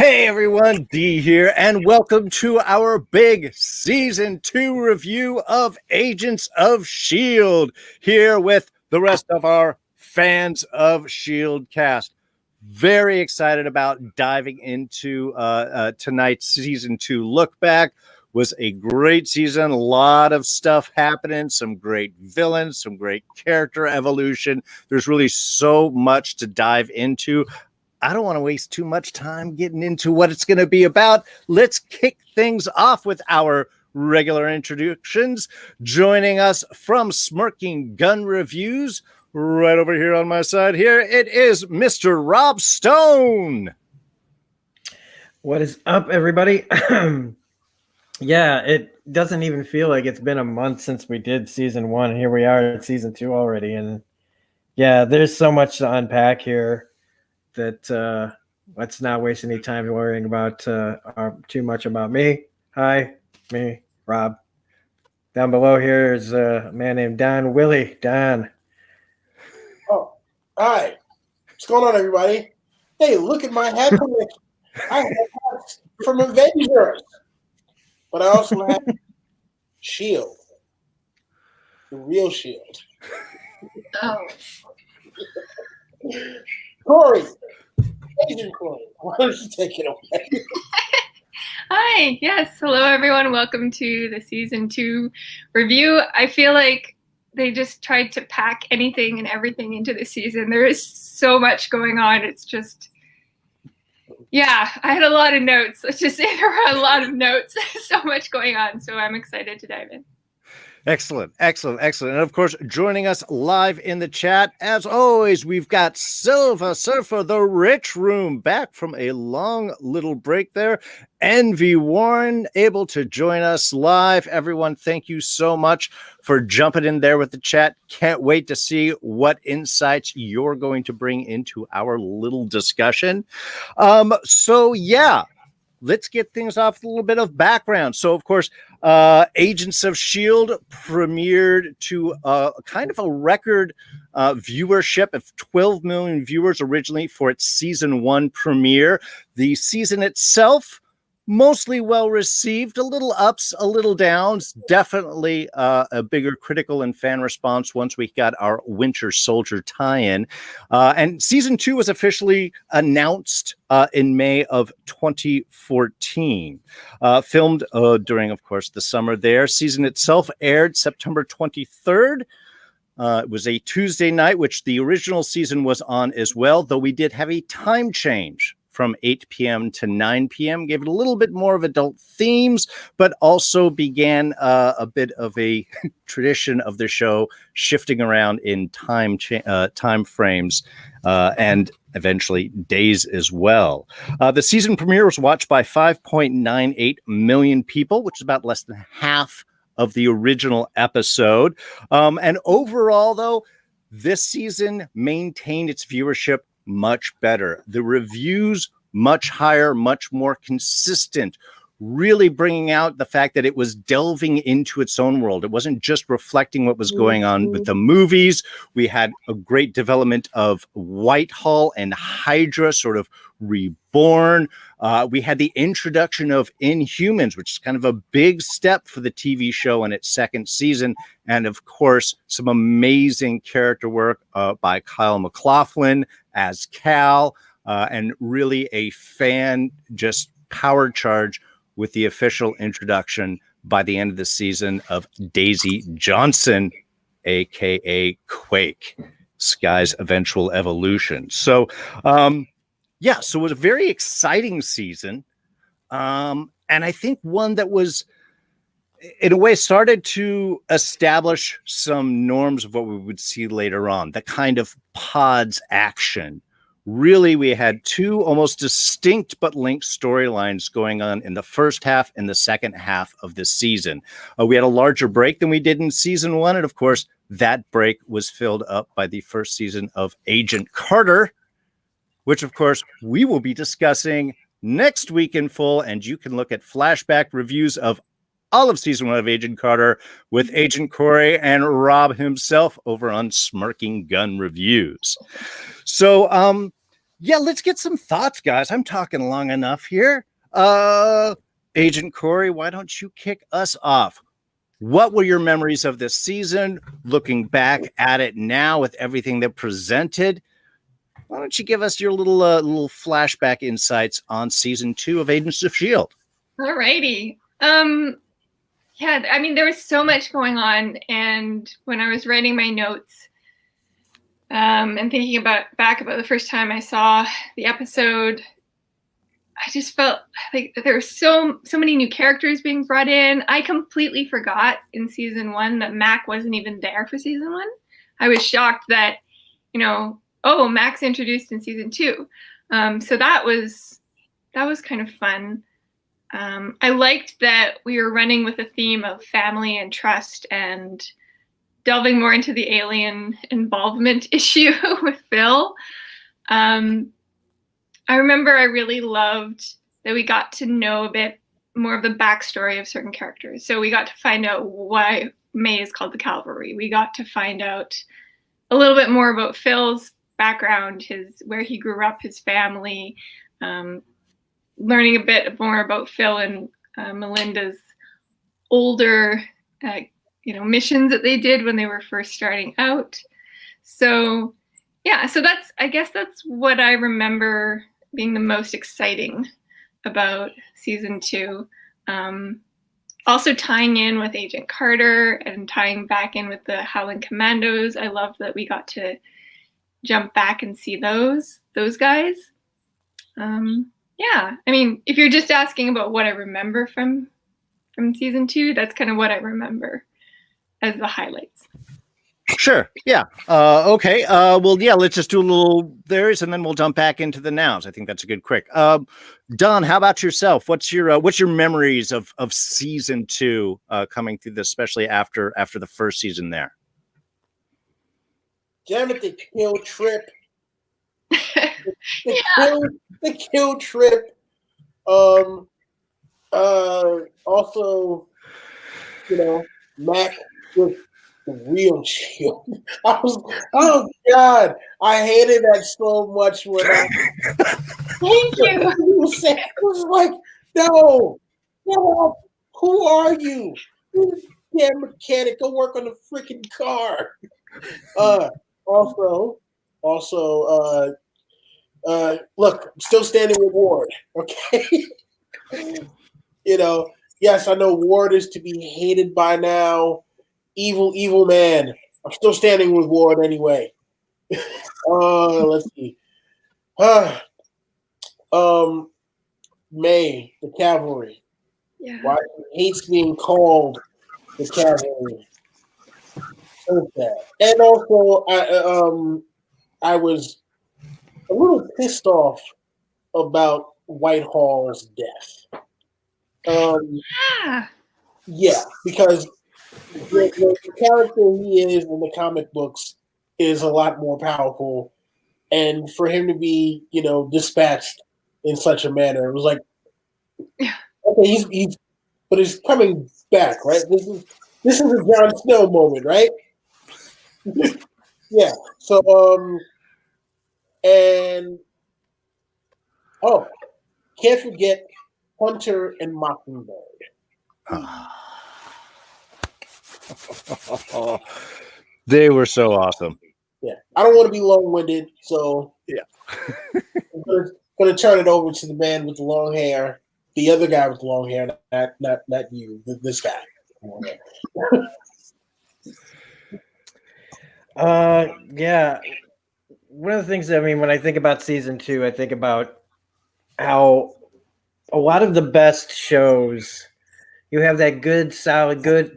Hey everyone, D here, and welcome to our big Season 2 review of Agents of S.H.I.E.L.D. here with the rest of our fans of S.H.I.E.L.D. cast. Very excited about diving into tonight's Season 2 look back. Was a great season, a lot of stuff happening, some great villains, some great character evolution. There's really so much to dive into. I don't want to waste too much time getting into what it's going to be about. Let's kick things off with our regular introductions. Joining us from Smirking Gun Reviews, right over here on my side here, it is Mr. Rob Stone. What is up, everybody? Yeah, it doesn't even feel like it's been a month since we did Season 1. And here we are at Season 2 already. And yeah, there's so much to unpack here that let's not waste any time worrying about too much about me. Hi, me, Rob. Down below here is a man named Don Willie. Don. Oh, hi. What's going on, everybody? Hey, look at my hat. I have hats from Avengers. But I also have S.H.I.E.L.D. The real S.H.I.E.L.D. Oh. Corrie. Agent Corrie. Why don't you take it away? Hi. Yes. Hello, everyone. Welcome to the Season 2 review. I feel like they just tried to pack anything and everything into the season. There is so much going on. It's just, yeah, I had a lot of notes. Let's just say there were a lot of notes. So much going on. So I'm excited to dive in. Excellent. And of course, joining us live in the chat, as always, we've got Silver Surfer, the Rich Room, back from a long little break there. Envy Warren, able to join us live. Everyone, thank you so much for jumping in there with the chat. Can't wait to see what insights you're going to bring into our little discussion. So yeah, let's get things off with a little bit of background. So, of course, Agents of S.H.I.E.L.D. premiered to kind of a record viewership of 12 million viewers originally for its Season 1 premiere. The season itself, mostly well received, a little ups, a little downs, definitely a bigger critical and fan response once we got our Winter Soldier tie-in. And Season 2 was officially announced in May of 2014. Filmed during, of course, the summer there. Season itself aired September 23rd. It was a Tuesday night, which the original season was on as well, though we did have a time change from 8 p.m. to 9 p.m. Gave it a little bit more of adult themes, but also began a bit of a tradition of the show shifting around in time frames and eventually days as well. The season premiere was watched by 5.98 million people, which is about less than half of the original episode. And overall, though, this season maintained its viewership much better. The reviews much higher, much more consistent, really bringing out the fact that it was delving into its own world. It wasn't just reflecting what was going on with the movies. We had a great development of Whitehall and Hydra sort of reborn. We had the introduction of Inhumans, which is kind of a big step for the TV show in its second season. And of course, some amazing character work by Kyle MacLachlan as Cal, and really a fan just power charge with the official introduction by the end of the season of Daisy Johnson, aka Quake, Sky's eventual evolution. So yeah, so it was a very exciting season, and I think one that was, in a way, started to establish some norms of what we would see later on, the kind of pods action. Really, we had two almost distinct but linked storylines going on in the first half and the second half of this season. We had a larger break than we did in Season 1, and of course, that break was filled up by the first season of Agent Carter, which, of course, we will be discussing next week in full, and you can look at flashback reviews of all of Season 1 of Agent Carter with Agent Corrie and Rob himself over on Smirking Gun Reviews. So Yeah, let's get some thoughts, guys. I'm talking long enough here. Agent Corrie, why don't you kick us off? What were your memories of this season? Looking back at it now with everything that presented, why don't you give us your little flashback insights on season 2 of Agents of S.H.I.E.L.D.? Alrighty. Yeah, I mean, there was so much going on, and when I was writing my notes, and thinking back about the first time I saw the episode, I just felt like there were so many new characters being brought in. I completely forgot in season 1 that Mac wasn't even there for season 1. I was shocked that, Mac's introduced in season 2. So that was kind of fun. I liked that we were running with a theme of family and trust and delving more into the alien involvement issue with Phil. I remember I really loved that we got to know a bit more of the backstory of certain characters. So we got to find out why May is called the Cavalry. We got to find out a little bit more about Phil's background, where he grew up, his family, learning a bit more about Phil and Melinda's older missions that they did when they were first starting out. So I guess that's what I remember being the most exciting about season 2. Also tying in with Agent Carter and tying back in with the Howling Commandos. I love that we got to jump back and see those guys. I mean, if you're just asking about what I remember from season 2, that's kind of what I remember as the highlights. Sure. Yeah. Okay. Let's just do a little there's, and then we'll jump back into the nows. I think that's a good quick. Don, how about yourself? What's your memories of season 2 coming through this, especially after the first season there? Damn it, the kill trip. The kill trip. Also, Mac with the real shield. Oh God, I hated that so much when Thank you. It was like, no, who are you? Damn mechanic, go work on the freaking car. Look, I'm still standing with Ward. Okay. Yes, I know Ward is to be hated by now. Evil man. I'm still standing with Ward anyway. Let's see. May, the cavalry. Yeah. Why he hates being called the cavalry. So bad. And also, I was a little pissed off about Whitehall's death. Yeah, because the character he is in the comic books is a lot more powerful, and for him to be, dispatched in such a manner, it was like, okay, but he's coming back, right? This is a Jon Snow moment, right? Yeah. So, can't forget Hunter and Mockingbird. They were so awesome. Yeah, I don't want to be long-winded, so yeah, I'm gonna turn it over to the man with the long hair, the other guy with the long hair, not you, this guy. Yeah. One of the things, when I think about season 2, I think about how a lot of the best shows, you have that good,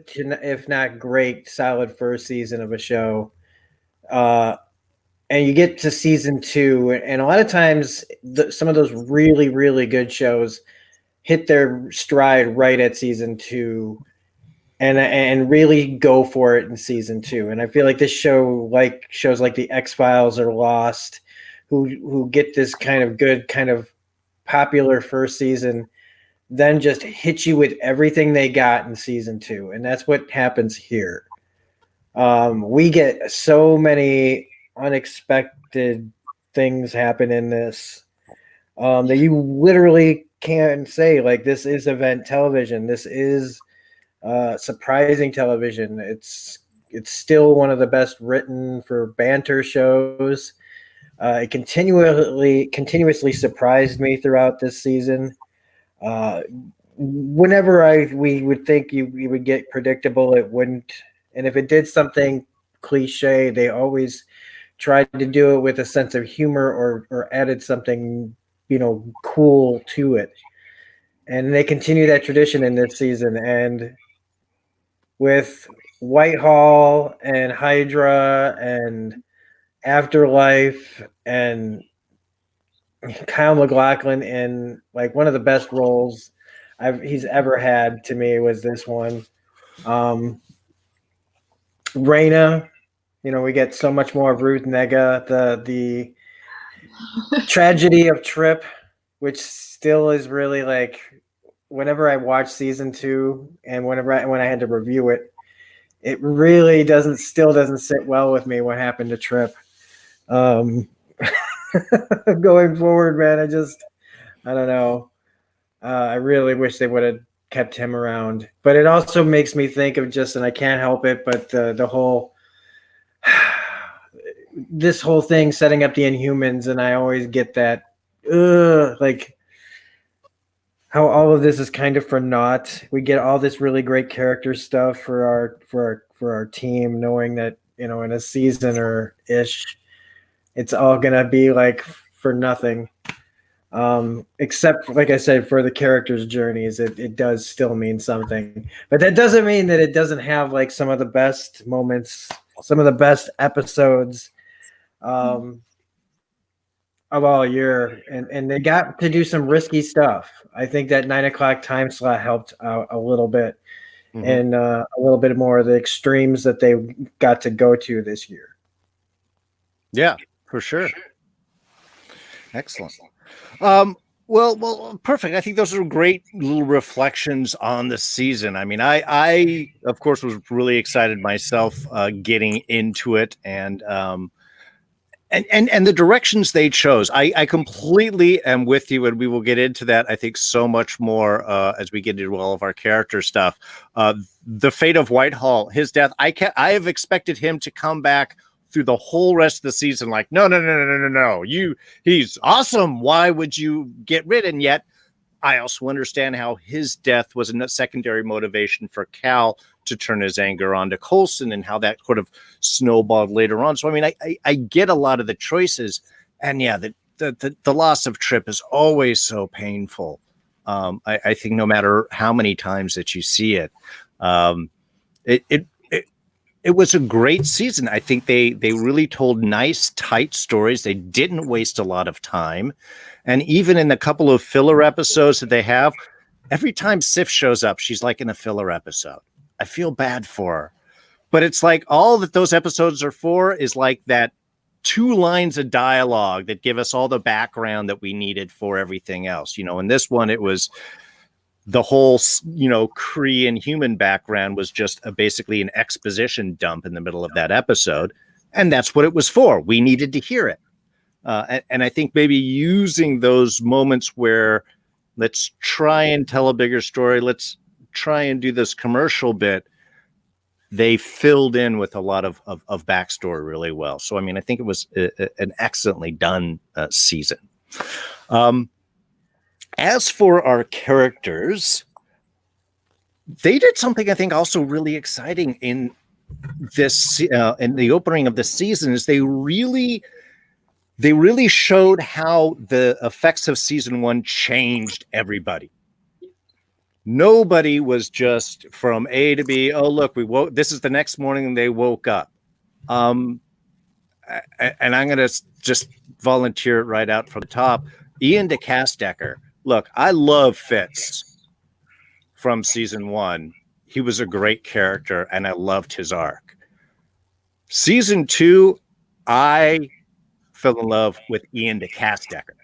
if not great, solid first season of a show. And you get to season 2, and a lot of times some of those really, really good shows hit their stride right at season 2 and really go for it in season 2. And I feel like this show, like shows like the X-Files or Lost, who get this kind of good, kind of popular first season, then just hit you with everything they got in season 2. And that's what happens here. We get so many unexpected things happen in this that you literally can say, like, this is event television. This is surprising television. It's still one of the best written for banter shows. It continuously surprised me throughout this season. Whenever we would think you would get predictable, it wouldn't. And if it did something cliche, they always tried to do it with a sense of humor or added something, cool to it. And they continue that tradition in this season. And with Whitehall and Hydra and Afterlife and Kyle MacLachlan in like one of the best roles he's ever had to me was this one. Raina, we get so much more of Ruth Nega, the tragedy of Trip, which still is really like whenever I watch season 2 and when I had to review it, it really doesn't sit well with me what happened to Trip. Going forward, man, I don't know. I really wish they would have kept him around, but it also makes me think of and I can't help it, but the whole this whole thing setting up the Inhumans, and I always get that like how all of this is kind of for naught. We get all this really great character stuff for our team, knowing that in a season or ish, it's all gonna be like for nothing. Except, like I said, for the characters' journeys, it does still mean something. But that doesn't mean that it doesn't have like some of the best moments, some of the best episodes of all year. And they got to do some risky stuff. I think that 9:00 time slot helped out a little bit, and a little bit more of the extremes that they got to go to this year. Yeah, for sure. Excellent. Well, perfect. I think those are great little reflections on the season. I mean, I of course was really excited myself getting into it, and the directions they chose. I completely am with you, and we will get into that, I think, so much more as we get into all of our character stuff. The fate of Whitehall, his death. I have expected him to come back through the whole rest of the season, like, no. He's awesome. Why would you get rid? And yet, I also understand how his death was a secondary motivation for Cal to turn his anger onto Coulson, and how that sort of snowballed later on. So, I mean, I get a lot of the choices, and yeah, the loss of Trip is always so painful. I think no matter how many times that you see it, it was a great season. I think they really told nice, tight stories. They didn't waste a lot of time. And even in the couple of filler episodes that they have, every time Sif shows up, she's like in a filler episode. I feel bad for her. But it's like all that those episodes are for is like that 2 lines of dialogue that give us all the background that we needed for everything else. In this one, it was the whole, Corrie and human background was just basically an exposition dump in the middle of that episode. And that's what it was for. We needed to hear it. And I think maybe using those moments where let's try and tell a bigger story, let's try and do this commercial bit, they filled in with a lot of backstory really well. So, I mean, I think it was an excellently done season. As for our characters, they did something I think also really exciting in this in the opening of the season. Is they really showed how the effects of season 1 changed everybody. Nobody was just from A to B. Oh, look, we woke. This is the next morning and they woke up. And I'm going to just volunteer right out from the top. Ian DeCastecker. Look, I love Fitz from season 1. He was a great character, and I loved his arc. Season 2, I fell in love with Ian DeCastecker.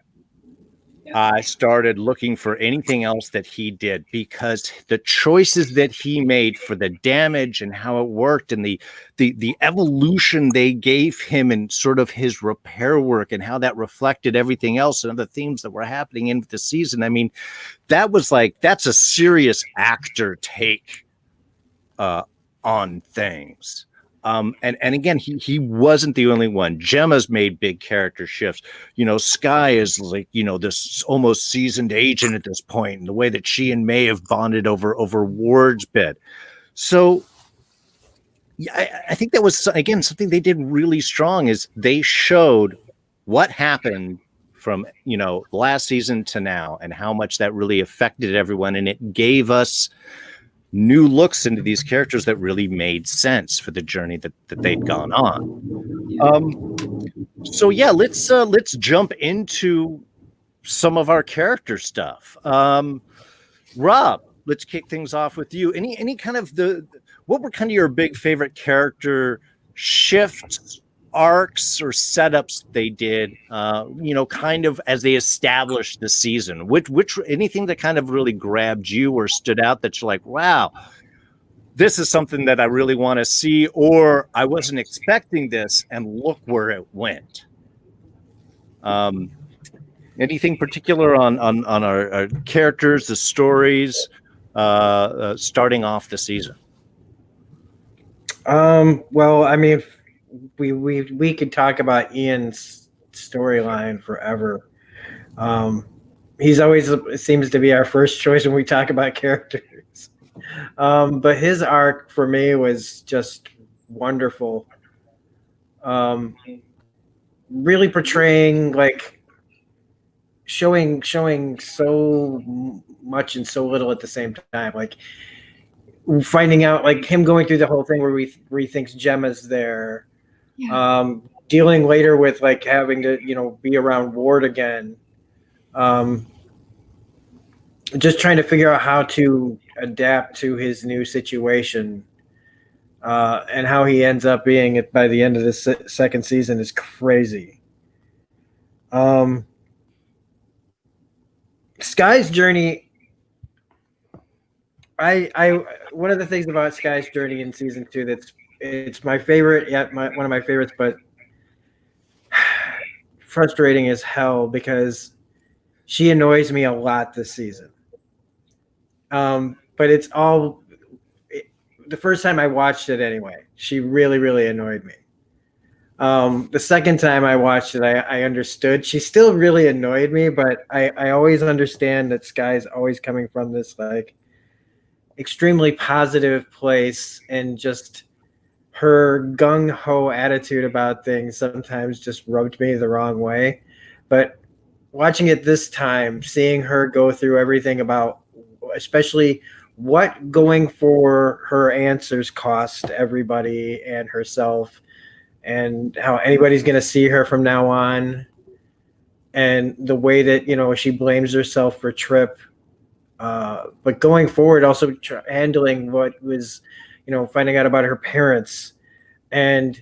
I started looking for anything else that he did, because the choices that he made for the damage and how it worked, and the evolution they gave him, and sort of his repair work, and how that reflected everything else and the themes that were happening in the season. I mean, that's a serious actor take on things. And again, he wasn't the only one. Jemma's made big character shifts. Skye is like, this almost seasoned agent at this point, and the way that she and May have bonded over Ward's bit. So yeah, I think that was, again, something they did really strong, is they showed what happened from, last season to now, and how much that really affected everyone. And it gave us new looks into these characters that really made sense for the journey that they'd gone on. So yeah, let's jump into some of our character stuff. Rob, let's kick things off with you. Any kind of what were kind of your big favorite character shifts, arcs, or setups they did, kind of as they established the season? Which anything that kind of really grabbed you or stood out that you're like, wow, this is something that I really want to see, or I wasn't expecting this, and look where it went. Anything particular on our characters, the stories, starting off the season? Well, I mean, we could talk about Ian's storyline forever. He's always seems to be our first choice when we talk about characters. But his arc for me was just wonderful. Really portraying, like, showing so much and so little at the same time. Like, finding out, like, him going through the whole thing where he thinks Jemma's there. Yeah. Dealing later with, like, having to, be around Ward again. Just trying to figure out how to adapt to his new situation. And how he ends up being it by the end of the second season is crazy. Skye's journey. I one of the things about Skye's journey in season 2 it's my favorite, yet one of my favorites, but frustrating as hell, because she annoys me a lot this season. But it's all the first time I watched it anyway. She really, really annoyed me. The second time I watched it, I understood. She still really annoyed me, but I always understand that Skye's always coming from this, like, extremely positive place, and just her gung-ho attitude about things sometimes just rubbed me the wrong way. But watching it this time, seeing her go through everything about, especially what going for her answers cost everybody and herself, and how anybody's going to see her from now on, and the way that, she blames herself for Trip. But going forward, also handling what was, finding out about her parents, and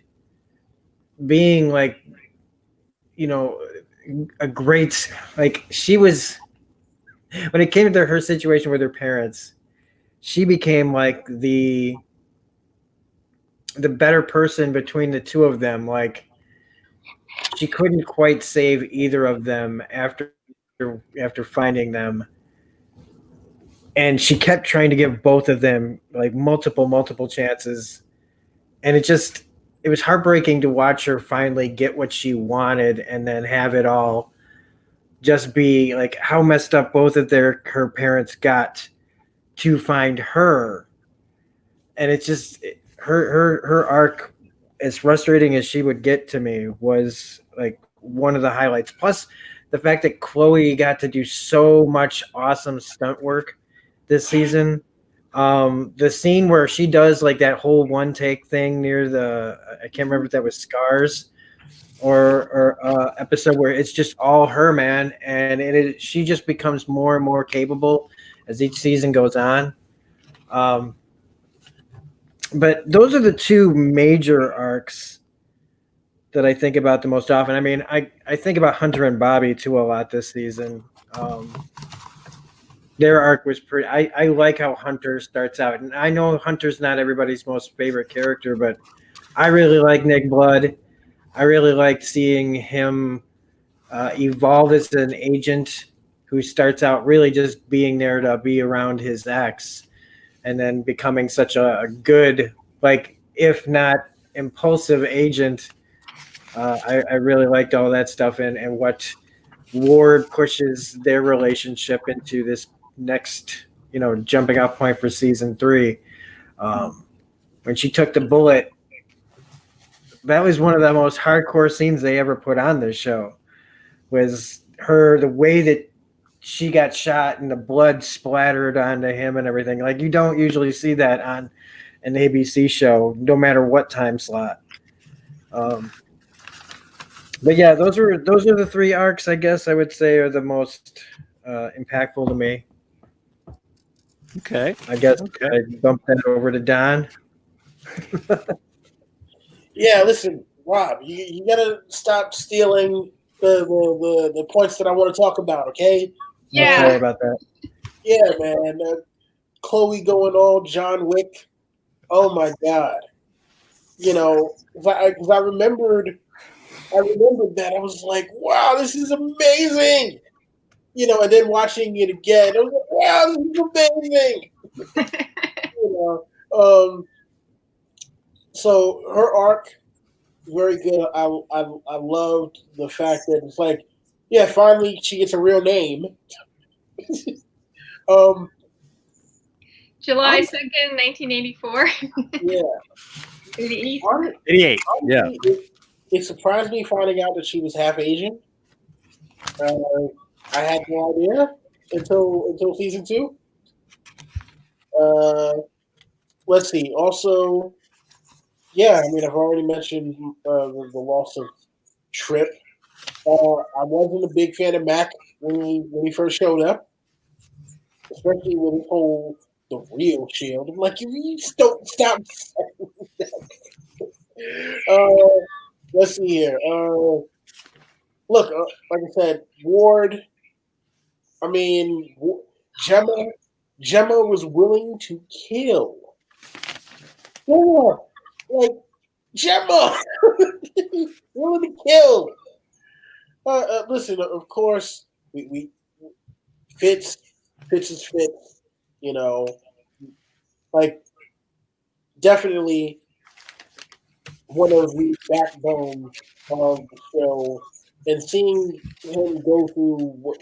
being, like, a great, like, she was, when it came to her situation with her parents, she became, like, the better person between the two of them. Like, she couldn't quite save either of them after finding them. And she kept trying to give both of them, like, multiple chances. And it was heartbreaking to watch her finally get what she wanted, and then have it all just be, like, how messed up both of her parents got to find her. And it's just, her arc, as frustrating as she would get to me, was, like, one of the highlights. Plus the fact that Chloe got to do so much awesome stunt work this season. The scene where she does, like, that whole one take thing near I can't remember if that was Scars or episode, where it's just all her, man, and she just becomes more and more capable as each season goes on. But those are the two major arcs that I think about the most often. I mean, I think about Hunter and Bobby too a lot this season. Their arc was pretty. I like how Hunter starts out, and I know Hunter's not everybody's most favorite character, but I really like Nick Blood. I really liked seeing him evolve as an agent who starts out really just being there to be around his ex, and then becoming such a good, like, if not impulsive agent. I really liked all that stuff, and what Ward pushes their relationship into this next, jumping off point for season 3. When she took the bullet, that was one of the most hardcore scenes they ever put on this show. Was the way that she got shot and the blood splattered onto him and everything. Like, you don't usually see that on an ABC show, no matter what time slot. But yeah, those are the 3 arcs, I guess I would say, are the most impactful to me. Okay. I guess I bump that over to Don. Yeah, listen, Rob, you gotta stop stealing the points that I want to talk about, okay? Yeah. Sorry about that. Yeah, man. Chloe going all John Wick. Oh my God. Because I remembered that. I was like, wow, this is amazing. And then watching it again, I was like, wow, this is amazing. So her arc, very good. I loved the fact that it's like, yeah, finally she gets a real name. July 2nd, 1984. Yeah. 88. 88. Yeah. It surprised me finding out that she was half Asian. I had no idea until season 2. Let's see. Also, yeah, I mean, I've already mentioned the loss of Trip. I wasn't a big fan of Mac when he first showed up, especially with his whole the real Shield. I'm like, you just don't stop. Let's see here. Look, like I said, Ward. I mean, Jemma was willing to kill. Yeah, like Jemma, willing to kill. Listen, of course, we Fitz is Fitz. Like definitely one of the backbones of the show, and seeing him go through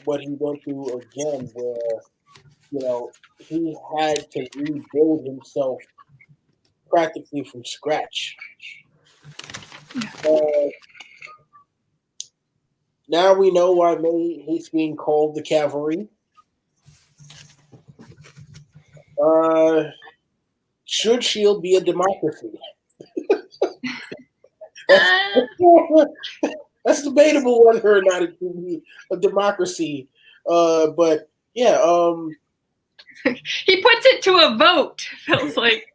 what he went through again, where he had to rebuild himself practically from scratch. Now we know why May hates being called the Cavalry. Should Shield be a democracy? That's debatable whether or not it should be a democracy. But yeah, he puts it to a vote. Feels like.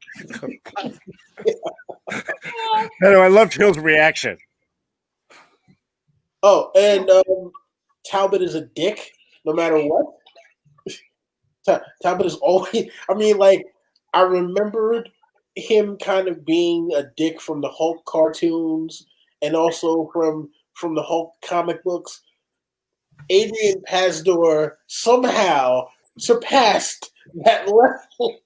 I loved Hill's reaction. Oh, and Talbot is a dick, no matter what. Talbot is always. I mean, like, I remembered him kind of being a dick from the Hulk cartoons and also from the Hulk comic books. Adrian Pasdor somehow surpassed that level,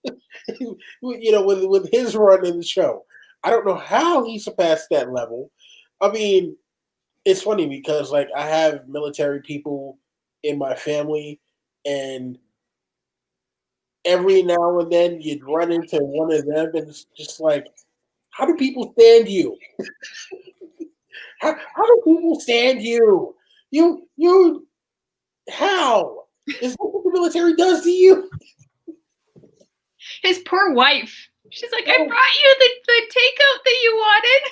with his run in the show. I don't know how he surpassed that level. I mean, it's funny because, like, I have military people in my family, and every now and then you'd run into one of them, and it's just like, how do people stand you? how do people stand you? You, how? Is that what the military does to you? His poor wife. She's like, I brought you the takeout that you wanted.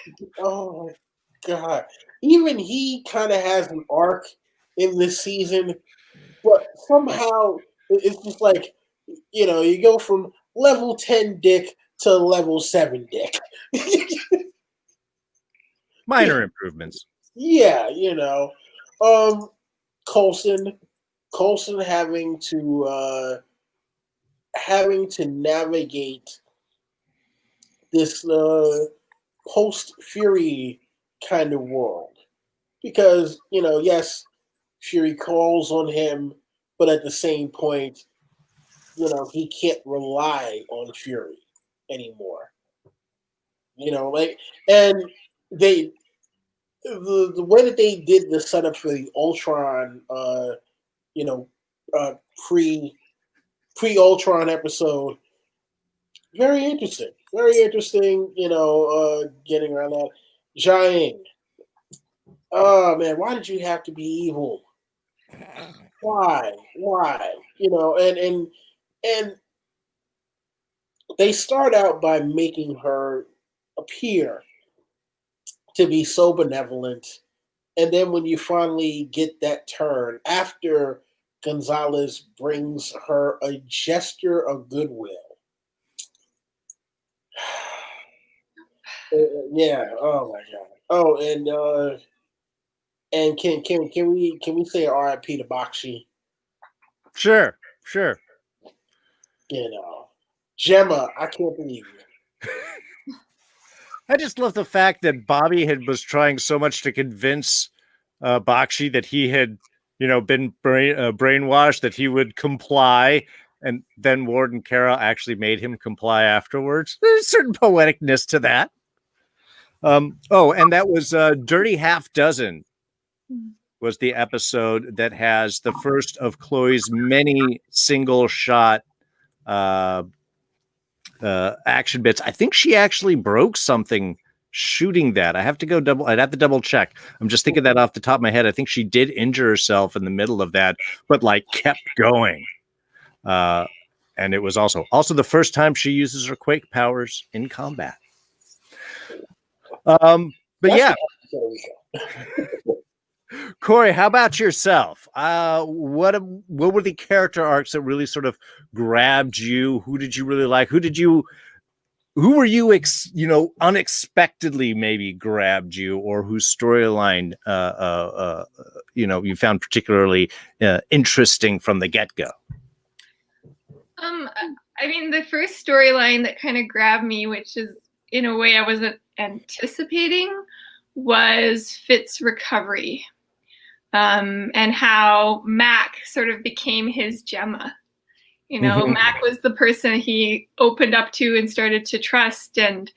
Oh, my God. Even he kind of has an arc in this season, but somehow it's just like, you go from level 10 dick to level 7 dick. Minor improvements. Yeah, Coulson Coulson having to navigate this post-Fury kind of world, because yes, Fury calls on him, but at the same point, he can't rely on Fury anymore. And they the way that they did the setup for the Ultron, pre Ultron episode, very interesting. Very interesting, getting around that. Jiang. Oh man, why did you have to be evil? Why? And they start out by making her appear to be so benevolent, and then when you finally get that turn after Gonzalez brings her a gesture of goodwill. Yeah. Oh my God. Oh, and can we say R.I.P. to Bakshi? Sure. Jemma, I can't believe it. I just love the fact that Bobby was trying so much to convince Bakshi that he had, been brainwashed, that he would comply, and then Warden Kara actually made him comply afterwards. There's a certain poeticness to that. And that was Dirty Half Dozen was the episode that has the first of Chloe's many single shot action bits. I think she actually broke something shooting that. I'd have to double check. I'm just thinking that off the top of my head. I think she did injure herself in the middle of that, but kept going. And it was also the first time she uses her quake powers in combat. But yeah. Corey, how about yourself? What were the character arcs that really sort of grabbed you? Who did you really like? Who were you unexpectedly maybe grabbed you, or whose storyline you found particularly interesting from the get-go? I mean, the first storyline that kind of grabbed me, which is in a way I wasn't anticipating, was Fitz's recovery. And how Mac sort of became his Jemma. Mac was the person he opened up to and started to trust. And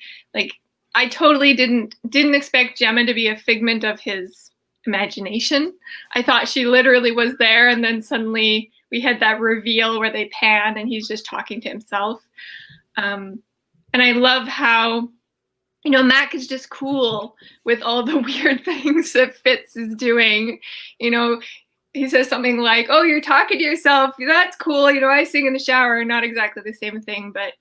I totally didn't expect Jemma to be a figment of his imagination. I thought she literally was there, and then suddenly we had that reveal where they pan and he's just talking to himself. And I love how Mac is just cool with all the weird things that Fitz is doing. He says something like, "Oh, you're talking to yourself. That's cool. I sing in the shower." Not exactly the same thing, but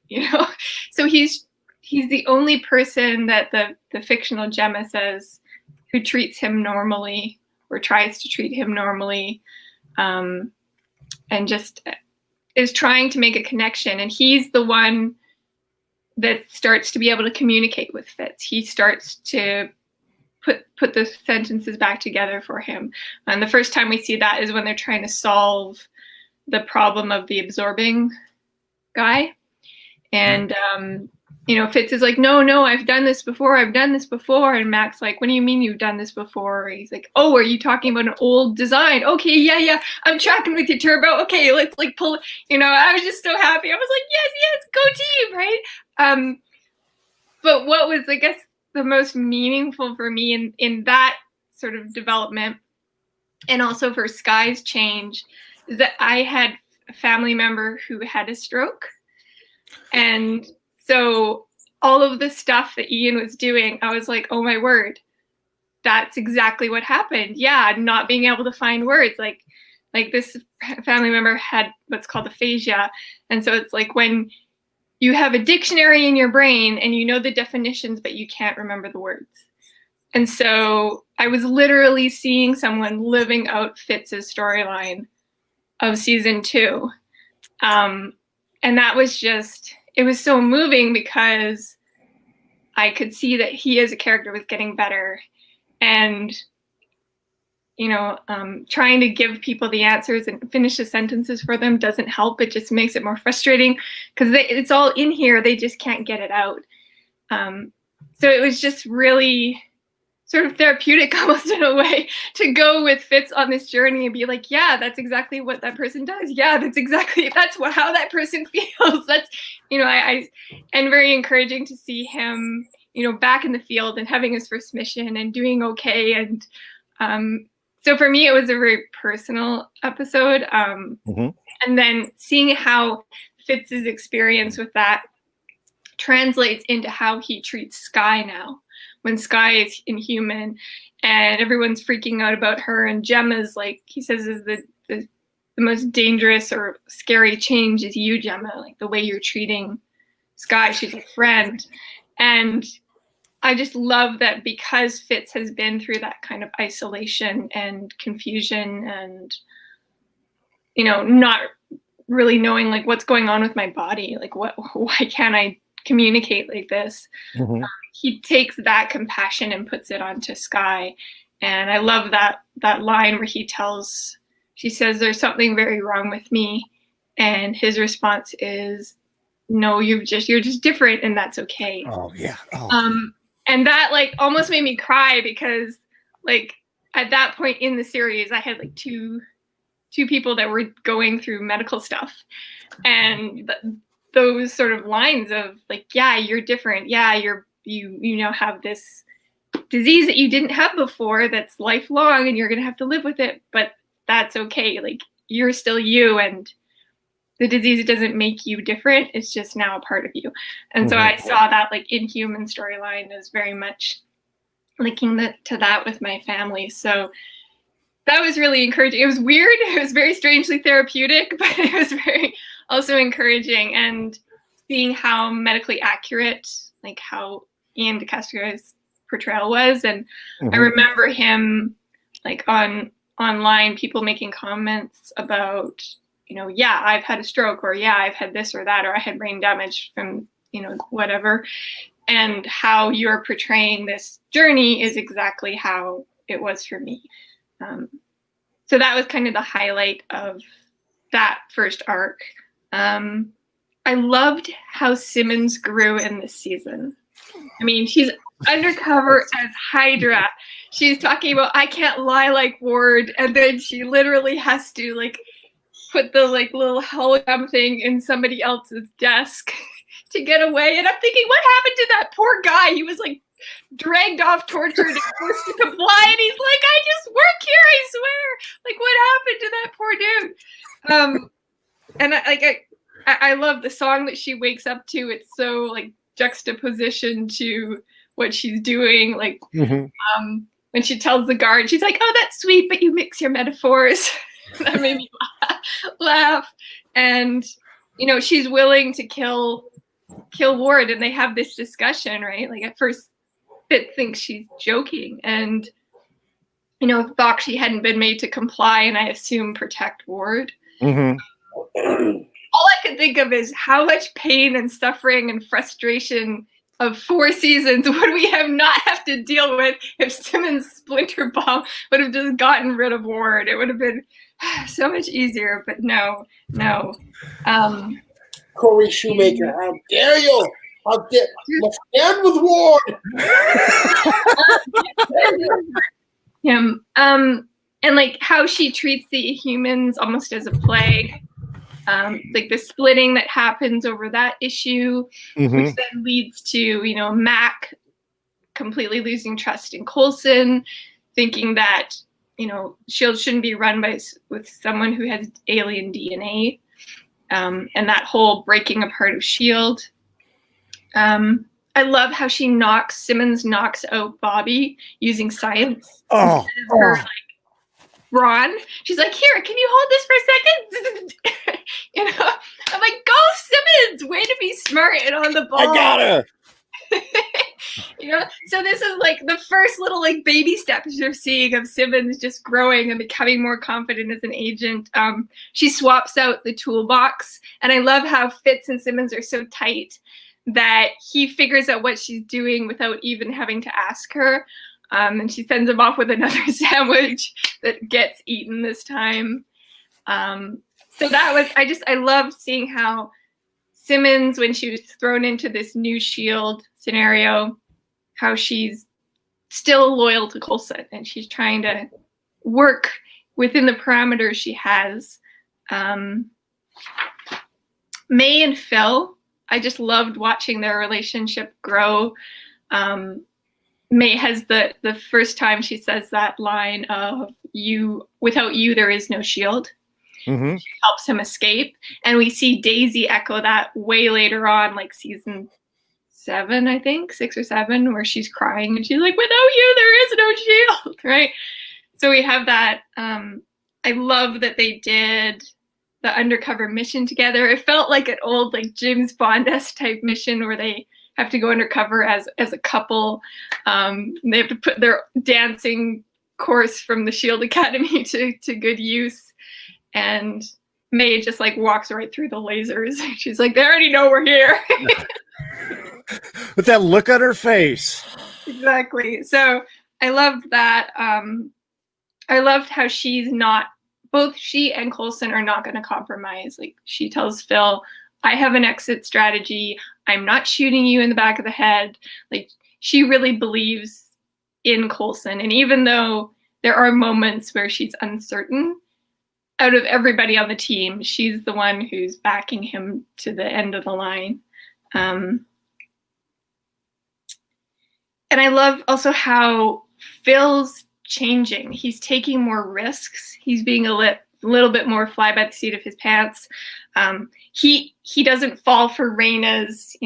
So he's the only person that the fictional Jemma says who treats him normally, or tries to treat him normally, and just is trying to make a connection. And he's the one that starts to be able to communicate with Fitz. He starts to put the sentences back together for him. And the first time we see that is when they're trying to solve the problem of the absorbing guy. And, Fitz is like, no, I've done this before. And Mac's like, "What do you mean you've done this before?" He's like, "Oh, are you talking about an old design? Okay, yeah. I'm tracking with you, Turbo. Okay, let's pull it." I was just so happy. I was like, yes, go team, right? But what was, I guess, the most meaningful for me in that sort of development, and also for Sky's change, is that I had a family member who had a stroke. And so all of the stuff that Ian was doing, I was like, oh my word, that's exactly what happened. Yeah, not being able to find words. Like this family member had what's called aphasia. And so it's like when you have a dictionary in your brain and you know the definitions, but you can't remember the words. And so I was literally seeing someone living out Fitz's storyline of season 2. And that was it was so moving because I could see that he as a character was getting better. And trying to give people the answers and finish the sentences for them doesn't help. It just makes it more frustrating because it's all in here. They just can't get it out. So it was just really sort of therapeutic almost in a way to go with Fitz on this journey and be like, yeah, that's exactly what that person does. Yeah, that's how that person feels. That's, and very encouraging to see him, back in the field and having his first mission and doing okay. And so for me, it was a very personal episode. And then seeing how Fitz's experience with that translates into how he treats Skye now, when Skye is inhuman and everyone's freaking out about her, and Jemma's like, he says, is the most dangerous or scary change is you, Jemma, like the way you're treating Skye. She's a friend. And I just love that because Fitz has been through that kind of isolation and confusion and, not really knowing like what's going on with my body, like why can't I communicate like this? He takes that compassion and puts it onto Skye. And I love that line where she says, there's something very wrong with me. And his response is, no, you're just different and that's okay. Oh yeah. Oh. And that like almost made me cry because like at that point in the series, I had like two people that were going through medical stuff, and those sort of lines of like, yeah, you're different. Yeah, you now have this disease that you didn't have before that's lifelong and you're going to have to live with it, but that's okay. Like you're still you, and the disease doesn't make you different. It's just now a part of you. And so I saw that like Inhuman storyline is very much linking to that with my family. So that was really encouraging. It was weird. It was very strangely therapeutic, but it was very also encouraging. And seeing how medically accurate, like how Ian DeCastro's portrayal was. And I remember him like online, people making comments about, yeah, I've had a stroke, or yeah, I've had this or that, or I had brain damage from, whatever. And how you're portraying this journey is exactly how it was for me. So that was kind of the highlight of that first arc. I loved how Simmons grew in this season. I mean, she's undercover as Hydra. She's talking about, I can't lie like Ward. And then she literally has to like put the like little hologram thing in somebody else's desk to get away. And I'm thinking, what happened to that poor guy? He was like dragged off, tortured, and forced to comply. And he's like, I just work here, I swear. Like, what happened to that poor dude? And I love the song that she wakes up to. It's so like juxtaposition to what she's doing. Like when she tells the guard, she's like, oh, that's sweet, but you mix your metaphors. That made me laugh. And, she's willing to kill Ward, and they have this discussion, right? Like at first Fitz thinks she's joking, and, if Bakshi hadn't been made to comply and I assume protect Ward, all I could think of is how much pain and suffering and frustration of 4 seasons would we not have to deal with if Simmons' splinter bomb would have just gotten rid of Ward. It would have been so much easier, but no. Corrie Shoemaker, how dare you? How dare you stand with Ward? Him. And like how she treats the humans almost as a plague. Like the splitting that happens over that issue, which then leads to, Mac completely losing trust in Coulson, thinking that, S.H.I.E.L.D. shouldn't be run with someone who has alien DNA, and that whole breaking apart of S.H.I.E.L.D. I love how Simmons knocks out Bobby using science. Instead of her, like, Ron. She's like, here, can you hold this for a second? I'm like, go Simmons, way to be smart and on the ball. I got her. So this is like the first little like baby steps you're seeing of Simmons just growing and becoming more confident as an agent. She swaps out the toolbox, and I love how Fitz and Simmons are so tight that he figures out what she's doing without even having to ask her. And she sends him off with another sandwich that gets eaten this time. So that was, I love seeing how Simmons, when she was thrown into this new S.H.I.E.L.D. scenario, how she's still loyal to Coulson and she's trying to work within the parameters she has. May and Phil, I just loved watching their relationship grow. May has the first time she says that line of without you, there is no S.H.I.E.L.D. Mm-hmm. She helps him escape. And we see Daisy echo that way later on, like season 7, I think, 6 or 7, where she's crying and she's like, without you, there is no S.H.I.E.L.D., right? So we have that. I love that they did the undercover mission together. It felt like an old, like James Bond-esque type mission where they have to go undercover as a couple. They have to put their dancing course from the S.H.I.E.L.D. Academy to good use. And May just like walks right through the lasers. She's like, they already know we're here. With that look on her face. Exactly. So I loved that. I loved how both she and Coulson are not going to compromise. Like she tells Phil, I have an exit strategy. I'm not shooting you in the back of the head. Like she really believes in Coulson. And even though there are moments where she's uncertain, out of everybody on the team, she's the one who's backing him to the end of the line. And I love also how Phil's changing. He's taking more risks. He's being a little bit more fly by the seat of his pants. He doesn't fall for Raina's,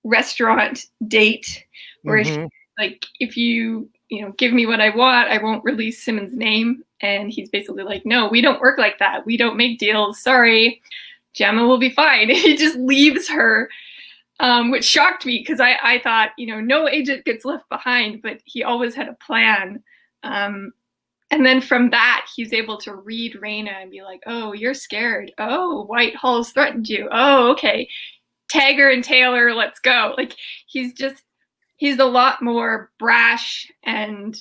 restaurant date where she's like, if you give me what I want, I won't release Simmons' name. And he's basically like, no, we don't work like that. We don't make deals. Sorry, Jemma will be fine. He just leaves her, which shocked me because I thought, no agent gets left behind, but he always had a plan. And then from that, he's able to read Raina and be like, oh, you're scared. Oh, Whitehall's threatened you. Oh, okay. Tagger and Taylor, let's go. Like he's a lot more brash and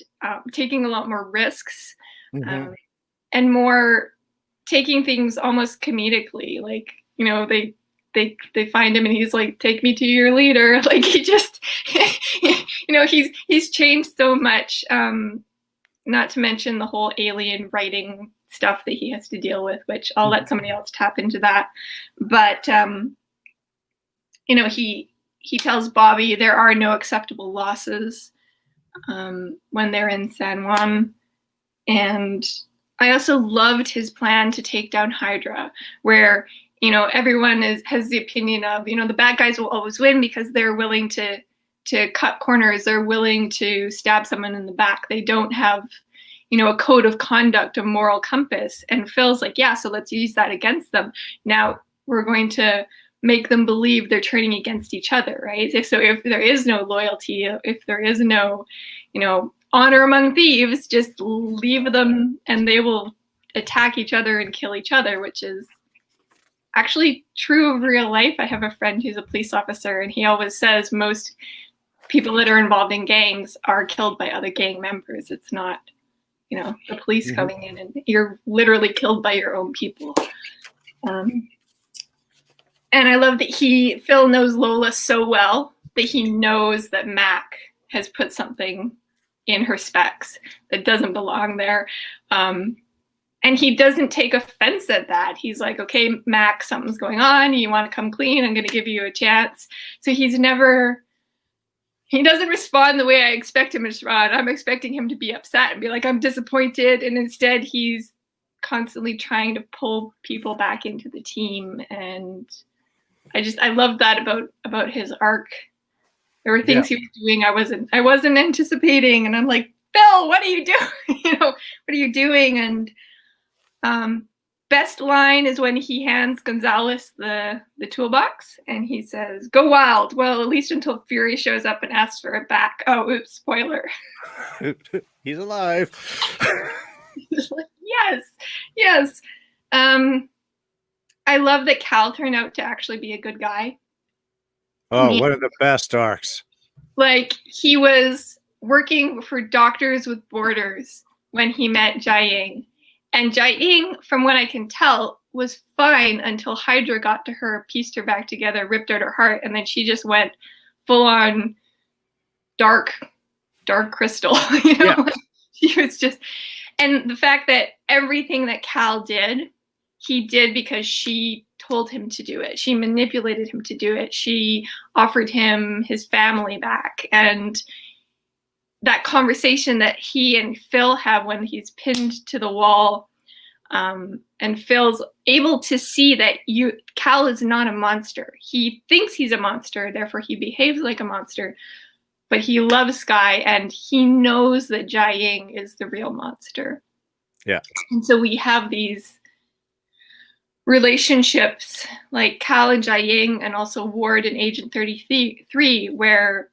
taking a lot more risks. And more taking things almost comedically, like they find him and he's like, take me to your leader. Like he just he's changed so much, not to mention the whole alien writing stuff that he has to deal with, which I'll let somebody else tap into that. But he tells Bobby there are no acceptable losses when they're in San Juan. And I also loved his plan to take down Hydra, where, everyone has the opinion of, the bad guys will always win because they're willing to cut corners. They're willing to stab someone in the back. They don't have, a code of conduct, a moral compass. And Phil's like, yeah, so let's use that against them. Now we're going to make them believe they're turning against each other, right? If there is no loyalty, if there is no, honor among thieves, just leave them and they will attack each other and kill each other, which is actually true of real life. I have a friend who's a police officer and he always says most people that are involved in gangs are killed by other gang members. It's not, the police coming in and you're literally killed by your own people. And I love that Phil knows Lola so well that he knows that Mac has put something in her specs that doesn't belong there. And he doesn't take offense at that. He's like, okay, Mac, something's going on. You want to come clean? I'm going to give you a chance. So he doesn't respond the way I expect him to respond. I'm expecting him to be upset and be like, I'm disappointed. And instead he's constantly trying to pull people back into the team. And I love that about his arc. There were things he was doing I wasn't anticipating, and I'm like, Phil, what are you doing? What are you doing? And best line is when he hands Gonzalez the toolbox, and he says, "Go wild." Well, at least until Fury shows up and asks for it back. Oh, oops, spoiler. He's alive. He's like, yes. I love that Cal turned out to actually be a good guy. Oh, one of the best arcs. Like he was working for Doctors with Borders when he met Jiaying. And Jiaying, from what I can tell, was fine until Hydra got to her, pieced her back together, ripped out her heart, and then she just went full on dark crystal. You know, Yeah. she was just, and the fact that everything that Cal did, he did because she told him to do it. She manipulated him to do it. She offered him his family back. And that conversation that he and Phil have when he's pinned to the wall, and Phil's able to see that Cal is not a monster. He thinks he's a monster, therefore he behaves like a monster, but he loves Sky and he knows that Jiaying is the real monster. Yeah. And so we have these relationships like Cal and Jiaying, and also Ward and Agent 33, where,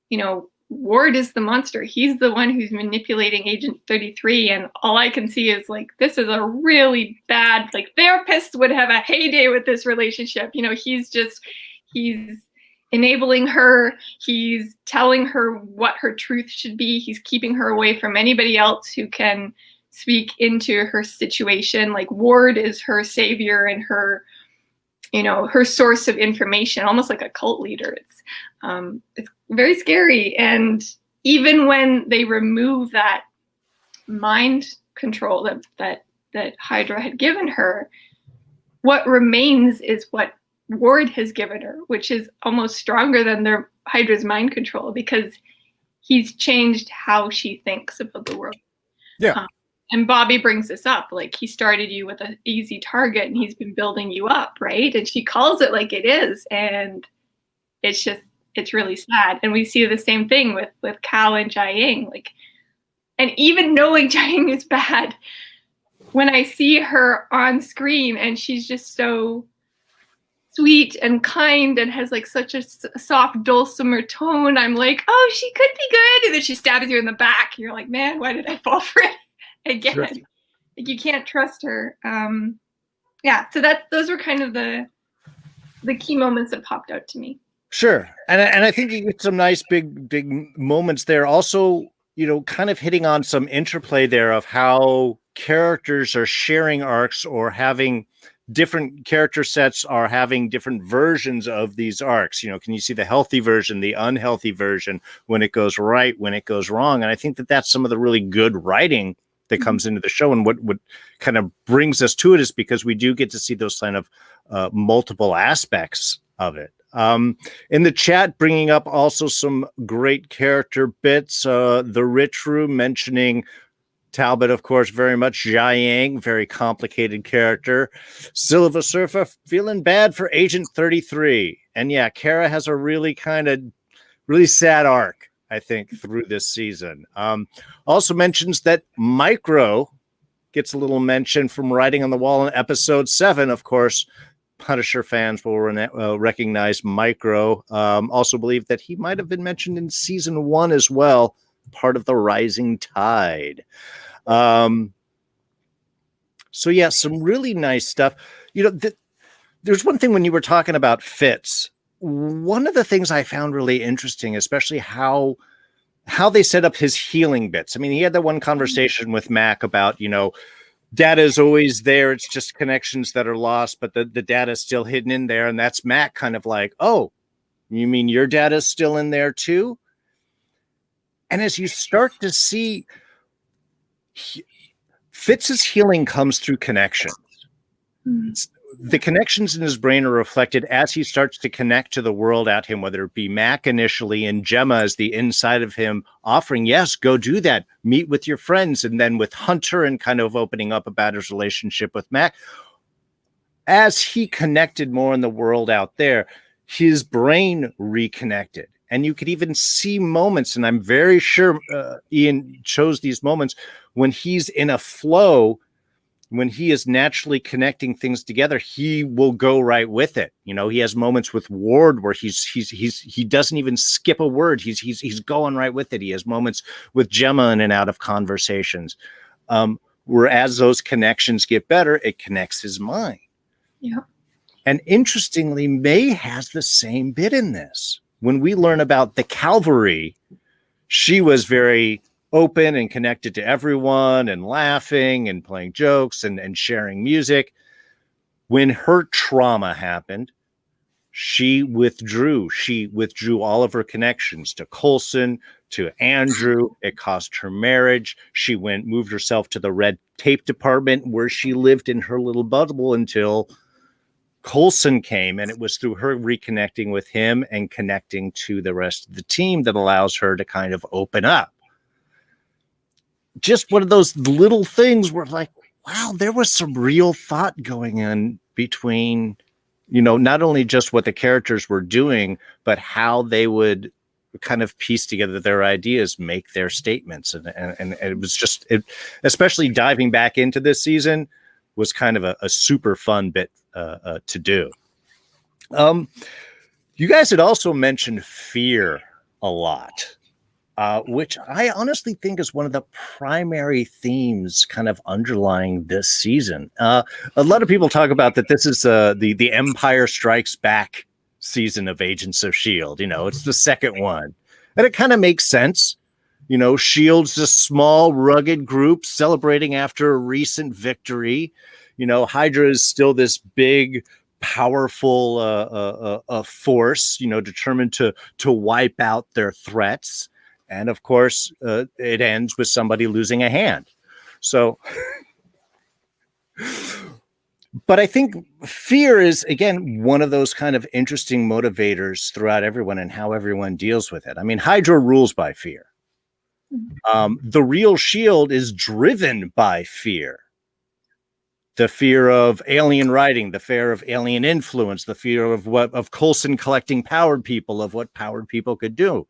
you know, Ward is the monster. He's the one who's manipulating Agent 33, and all I can see is like, this is a really bad, like, therapists would have a heyday with this relationship. You know, he's enabling her. He's telling her what her truth should be. He's keeping her away from anybody else who can speak into her situation. Like, Ward is her savior and her, you know, her source of information, almost like a cult leader. It's very scary. And even when they remove that mind control that Hydra had given her, what remains is what Ward has given her, which is almost stronger than their Hydra's mind control, because he's changed how she thinks about the world. Yeah. And Bobby brings this up, like, he started you with an easy target and he's been building you up, right? And she calls it like it is, and it's really sad. And we see the same thing with Cal and Jiaying, like, and even knowing Jiaying is bad, when I see her on screen and she's just so sweet and kind and has like such a soft dulcimer tone, I'm like, oh, she could be good. And then she stabs you in the back. You're like, man, why did I fall for it again? Sure. Like, you can't trust her. Yeah, so those were kind of the key moments that popped out to me. Sure. And I think you get some nice big moments there. Also, you know, kind of hitting on some interplay there of how characters are sharing arcs, or having different character sets are having different versions of these arcs. You know, can you see the healthy version, the unhealthy version, when it goes right, when it goes wrong? And I think that's some of the really good writing that comes into the show. And what kind of brings us to it is because we do get to see those kind of multiple aspects of it. In the chat, bringing up also some great character bits. The Rich Room mentioning Talbot, of course, very much Jiaying, very complicated character. Silver Surfer feeling bad for Agent 33. And yeah, Kara has a really sad arc, I think, through this season. Also mentions that Micro gets a little mention from Writing on the Wall in episode 7. Of course, Punisher fans will recognize Micro. Also believe that he might have been mentioned in season 1 as well, part of the Rising Tide. So yeah, some really nice stuff. You know, there's one thing when you were talking about Fitz. One of the things I found really interesting, especially how they set up his healing bits. I mean, he had that one conversation with Mac about, you know, data is always there. It's just connections that are lost, but the data is still hidden in there. And that's Mac kind of like, oh, you mean your data is still in there too? And as you start to see, Fitz's healing comes through connections. The connections in his brain are reflected as he starts to connect to the world out him, whether it be Mac initially and Jemma as the inside of him offering, yes, go do that, meet with your friends, and then with Hunter and kind of opening up about his relationship with Mac. As he connected more in the world out there, his brain reconnected. And you could even see moments, and I'm very sure Ian chose these moments, when he's in a flow, when he is naturally connecting things together, he will go right with it. You know, he has moments with Ward where he doesn't even skip a word. He's going right with it. He has moments with Jemma in and out of conversations. Whereas those connections get better, it connects his mind. Yeah. And interestingly, May has the same bit in this. When we learn about the Calvary, she was very open and connected to everyone and laughing and playing jokes and sharing music. When her trauma happened, she withdrew. She withdrew all of her connections to Coulson, to Andrew. It cost her marriage. She moved herself to the red tape department where she lived in her little bubble until Coulson came, and it was through her reconnecting with him and connecting to the rest of the team that allows her to kind of open up. Just one of those little things where like, wow, there was some real thought going on between, not only just what the characters were doing, but how they would kind of piece together their ideas, make their statements. And it was just, especially diving back into this season, was kind of a super fun bit to do. You guys had also mentioned fear a lot, which I honestly think is one of the primary themes kind of underlying this season. A lot of people talk about that this is the Empire Strikes Back season of Agents of S.H.I.E.L.D. It's the second one. And it kind of makes sense. S.H.I.E.L.D's a small, rugged group celebrating after a recent victory. Hydra is still this big, powerful force, determined to wipe out their threats. And of course, it ends with somebody losing a hand. So, but I think fear is, again, one of those kind of interesting motivators throughout everyone and how everyone deals with it. I mean, Hydra rules by fear. The real S.H.I.E.L.D. is driven by fear. The fear of alien writing, the fear of alien influence, the fear of Coulson collecting powered people, of what powered people could do.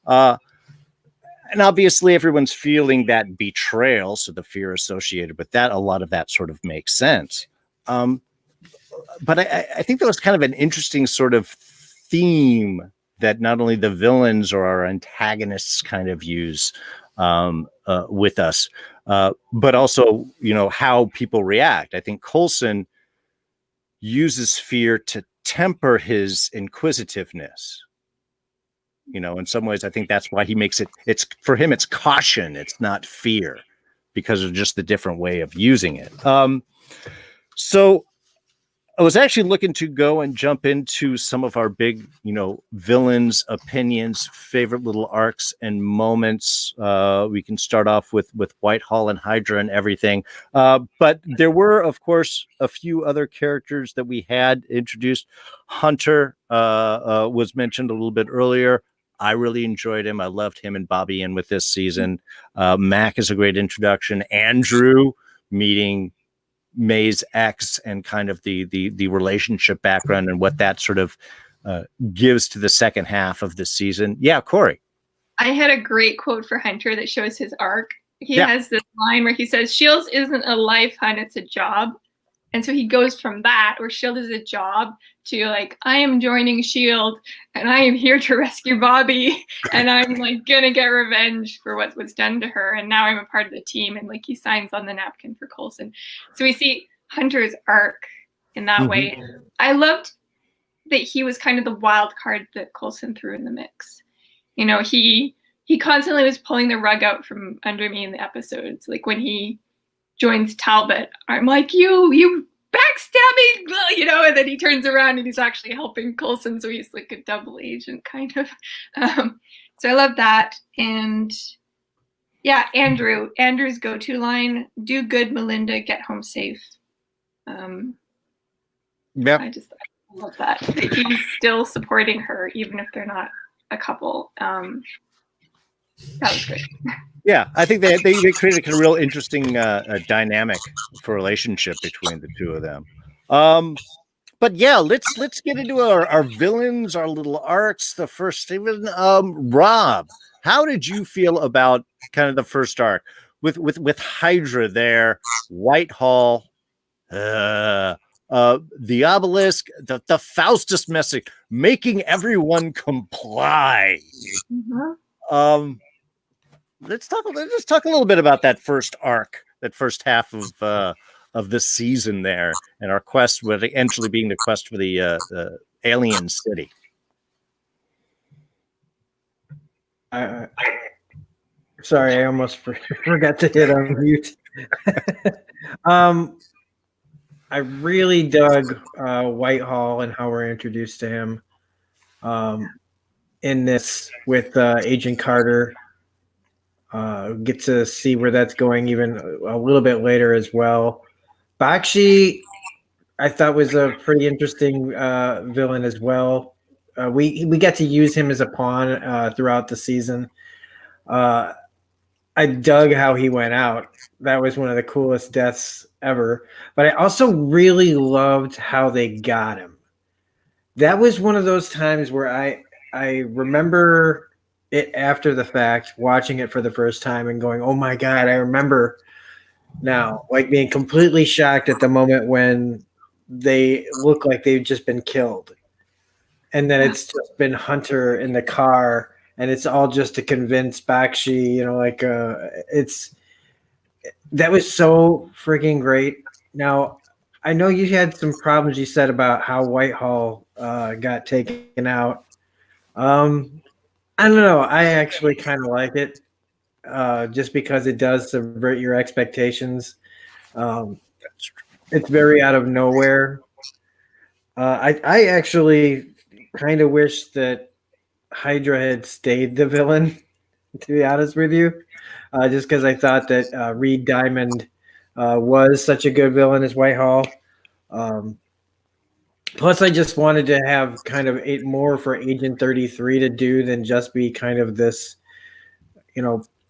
And obviously everyone's feeling that betrayal. So the fear associated with that, a lot of that sort of makes sense. But I think that was kind of an interesting sort of theme that not only the villains or our antagonists kind of use with us, but also, how people react. I think Coulson uses fear to temper his inquisitiveness. In some ways, I think that's why he makes it's for him, it's caution. It's not fear because of just the different way of using it. So I was actually looking to go and jump into some of our big, villains' opinions, favorite little arcs and moments. We can start off with Whitehall and Hydra and everything. But there were, of course, a few other characters that we had introduced. Hunter was mentioned a little bit earlier. I really enjoyed him. I loved him and Bobby in with this season. Mac is a great introduction. Andrew meeting May's ex and kind of the relationship background and what that sort of gives to the second half of the season. Yeah, Corrie. I had a great quote for Hunter that shows his arc. He has this line where he says, "S.H.I.E.L.D. isn't a life, hun, it's a job." And so he goes from that, where S.H.I.E.L.D. is a job, to like, I am joining S.H.I.E.L.D. and I am here to rescue Bobby, and I'm like gonna get revenge for what was done to her, and now I'm a part of the team. And like he signs on the napkin for Coulson. So we see Hunter's arc in that way. I loved that he was kind of the wild card that Coulson threw in the mix. He constantly was pulling the rug out from under me in the episodes. Like when he joins Talbot, I'm like, you backstabbing, and then he turns around and he's actually helping Coulson, so he's like a double agent kind of. So I love that. And yeah, Andrew's go-to line, "Do good, Melinda, get home safe." I love that he's still supporting her even if they're not a couple. That was great. Yeah, I think they created a real interesting dynamic for relationship between the two of them. But yeah, let's get into our villains, our little arcs. The first, even Rob, how did you feel about kind of the first arc with Hydra there, Whitehall, the Obelisk, the Faustus message, making everyone comply. Let's talk a little bit about that first arc, that first half of this season there, and our quest, with eventually being the quest for the alien city. Sorry, I almost forgot to hit on mute. I really dug Whitehall and how we're introduced to him in this with Agent Carter. Get to see where that's going even a little bit later as well. Bakshi, I thought was a pretty interesting villain as well. We got to use him as a pawn throughout the season. I dug how he went out. That was one of the coolest deaths ever. But I also really loved how they got him. That was one of those times where I remember it after the fact, watching it for the first time and going, "Oh my god, I remember now." Like being completely shocked at the moment when they look like they've just been killed. And then it's just been Hunter in the car and it's all just to convince Bakshi, it's that was so freaking great. Now, I know you had some problems you said about how Whitehall got taken out. I don't know. I actually kind of like it just because it does subvert your expectations. It's very out of nowhere. I actually kind of wish that Hydra had stayed the villain, to be honest with you, just because I thought that Reed Diamond was such a good villain as Whitehall. Plus, I just wanted to have kind of more for Agent 33 to do than just be kind of this,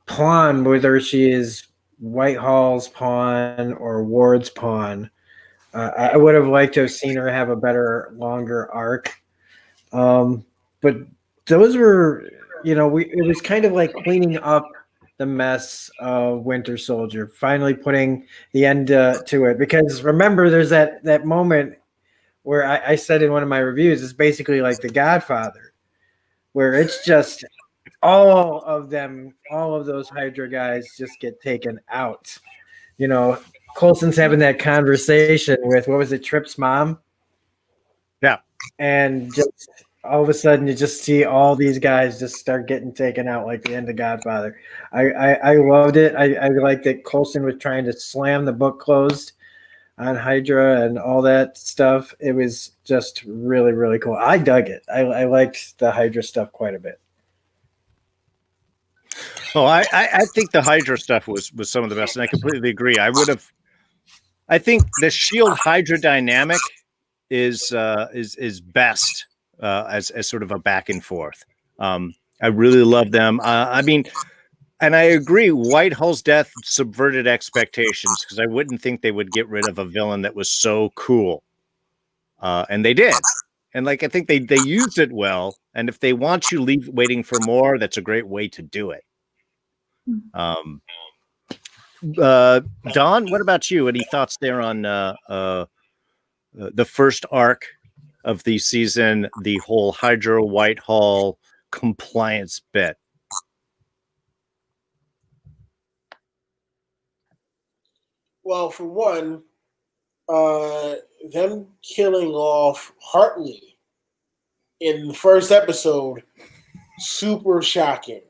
pawn, whether she is Whitehall's pawn or Ward's pawn. I would have liked to have seen her have a better, longer arc. But those were, it was kind of like cleaning up the mess of Winter Soldier, finally putting the end to it. Because remember, there's that moment where I said in one of my reviews, it's basically like The Godfather, where it's just all of those Hydra guys just get taken out. Coulson's having that conversation with, what was it, Trip's mom? Yeah. And just all of a sudden you just see all these guys just start getting taken out like the end of Godfather. I loved it. I liked that Coulson was trying to slam the book closed on Hydra and all that stuff. It was just really, really cool. I dug it. I liked the Hydra stuff quite a bit. Oh, I think the Hydra stuff was some of the best, and I completely agree. I think the Shield Hydra dynamic is best as sort of a back and forth. I really love them. I mean, and I agree. Whitehall's death subverted expectations because I wouldn't think they would get rid of a villain that was so cool, and they did. And I think they used it well. And if they want you waiting for more, that's a great way to do it. Don, what about you? Any thoughts there on the first arc of the season, the whole Hydra Whitehall compliance bit? Well, for one, them killing off Hartley in the first episode, super shocking.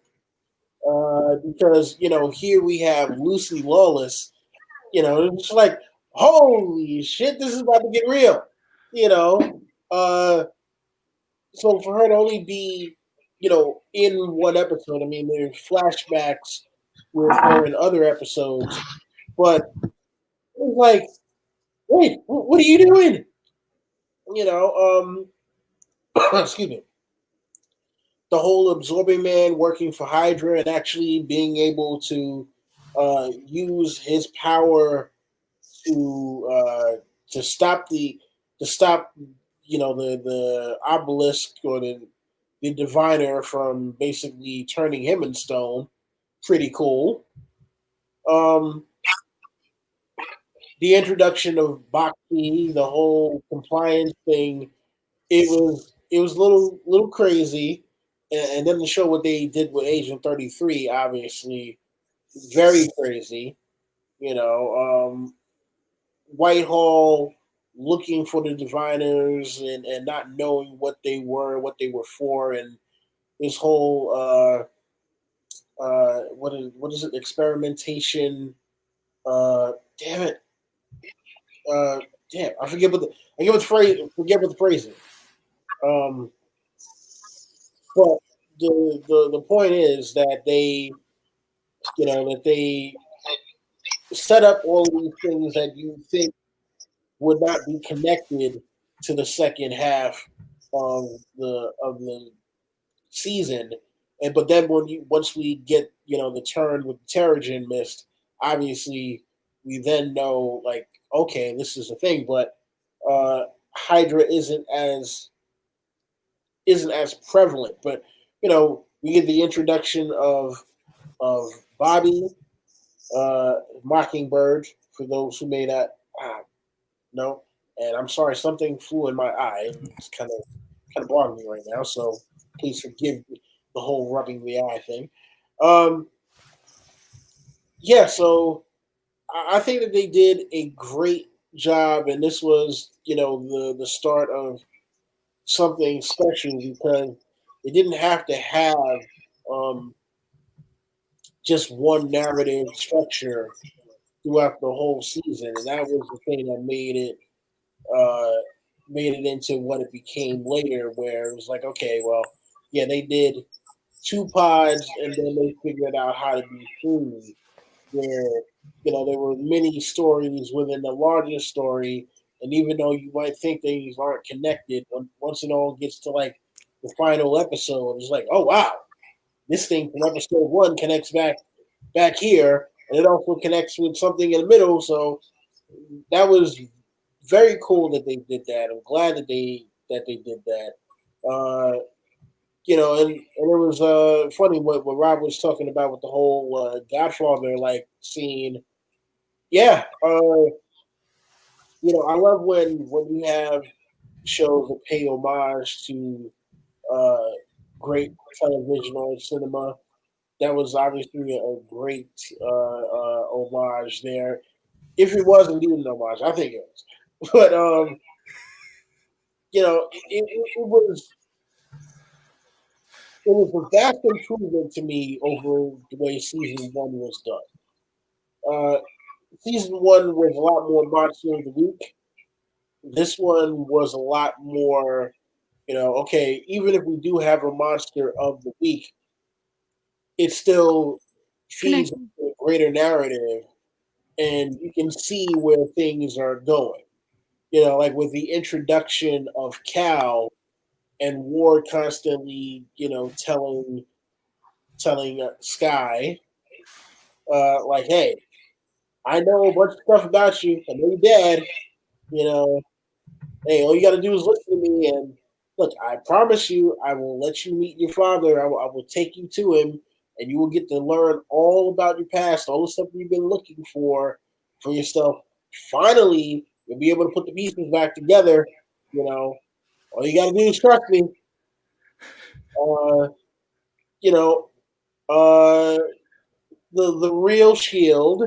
Because here we have Lucy Lawless. It's like, holy shit, this is about to get real. So for her to only be, in one episode, I mean, there's flashbacks with her in other episodes, but it's like, wait, what are you doing? Excuse me. The whole absorbing man working for Hydra and actually being able to use his power to stop the Obelisk or the diviner from basically turning him in stone. Pretty cool. The introduction of Bhakti, the whole compliance thing, it was a little crazy, and then to show what they did with Agent 33, obviously very crazy. Whitehall looking for the diviners and not knowing what they were for, and this whole what is it? Experimentation. Damn it. Damn, I forget what the phrase is. But the point is that they set up all of these things that you think would not be connected to the second half of the season, and but then once we get the turn with Terrigen Mist, obviously we then know like okay, this is a thing, but Hydra isn't as prevalent. But we get the introduction of Bobby, Mockingbird, for those who may not know. And I'm sorry, something flew in my eye. It's kind of bothering me right now. So please forgive me, the whole rubbing the eye thing. Yeah, so I think that they did a great job, and this was the start of something special because they didn't have to have um, just one narrative structure throughout the whole season, and that was the thing that uh, made it into what it became later, where it was like, okay, well, yeah, they did two pods, and then they figured out how to do three, where there were many stories within the larger story, and even though you might think things aren't connected, once it all gets to like the final episode, it's like, oh wow, this thing from episode one connects back here, and it also connects with something in the middle. So that was very cool that they did that. I'm glad that they did that. And it was funny what Rob was talking about with the whole Godfather like scene. Yeah, I love when you have shows that pay homage to uh, great television or cinema. That was obviously a great homage there. If it wasn't even an homage, I think it was. But it was a vast improvement to me over the way season one was done. Season one was a lot more monster of the week. This one was a lot more, okay, even if we do have a monster of the week, it still feeds Connect. a greater narrative and you can see where things are going. Like with the introduction of Cal and Ward constantly, telling Sky, like, hey, I know a bunch of stuff about you. I know your dad. You know, hey, all you got to do is listen to me. And look, I promise you, I will let you meet your father. I will take you to him, and you will get to learn all about your past, all the stuff you've been looking for yourself. Finally, you'll be able to put the pieces back together. All you got to do is trust me. Uh, you know, uh, the real Shield.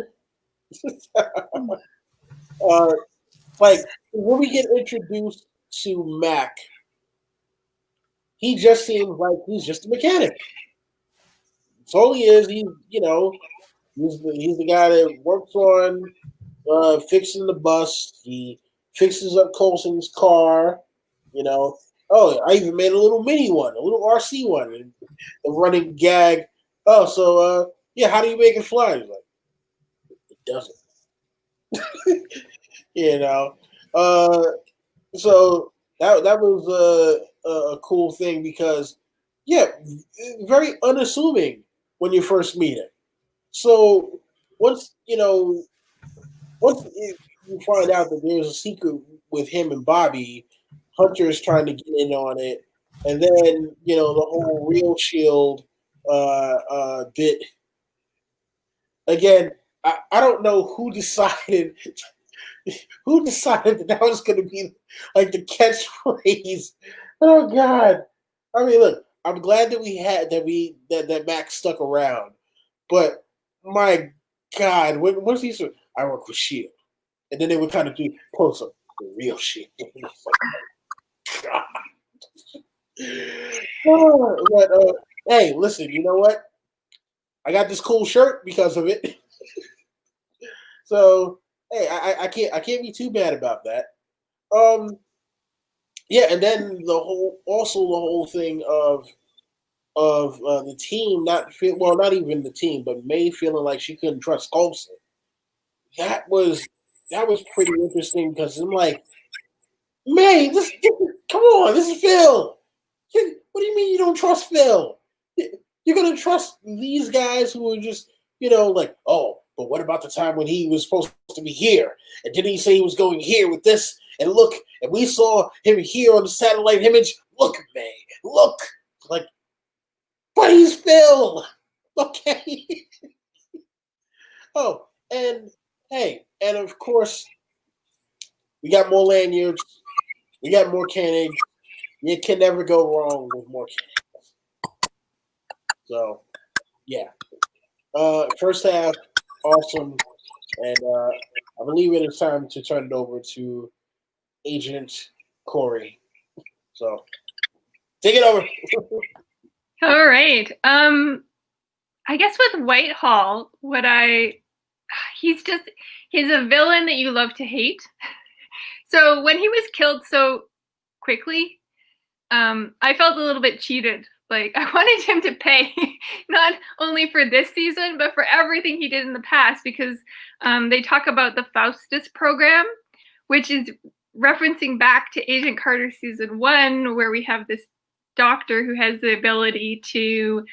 Like when we get introduced to Mac, he just seems like he's just a mechanic. That's all he is. He's the guy that works on fixing the bus. He fixes up Colson's car. Oh, I even made a little mini one, a little RC one, and the running gag. Oh, so yeah, how do you make it fly? He's like, it doesn't. you know. So that was a cool thing because, yeah, very unassuming when you first meet him. So once you find out that there's a secret with him and Bobby, Hunter is trying to get in on it, and then the whole real Shield bit again. I don't know who decided that was going to be like the catchphrase. Oh God! I mean, look, I'm glad that we had that Max stuck around, but my God, once he said, "I work with Shield," and then they would kind of do close up the real Shield. God. But hey, listen, you know what? I got this cool shirt because of it. So hey, I can't be too bad about that. Yeah, and then the whole thing of the team not even the team, but May feeling like she couldn't trust Coulson. That was pretty interesting because I'm like, May, come on, this is Phil. What do you mean you don't trust Phil? You're gonna trust these guys who are just, like, oh, but what about the time when he was supposed to be here? And didn't he say he was going here with this? And look, and we saw him here on the satellite image. Look, May, look. Like, but he's Phil. Okay. Oh, and hey, and of course, we got more lanyards. We got more cannons. You can never go wrong with more cannons. So, yeah. First half, awesome. And I believe it is time to turn it over to Agent Corrie. So, take it over. All right. I guess with Whitehall, he's a villain that you love to hate. So when he was killed so quickly, I felt a little bit cheated. Like, I wanted him to pay, not only for this season, but for everything he did in the past, because they talk about the Faustus program, which is referencing back to Agent Carter season 1, where we have this doctor who has the ability to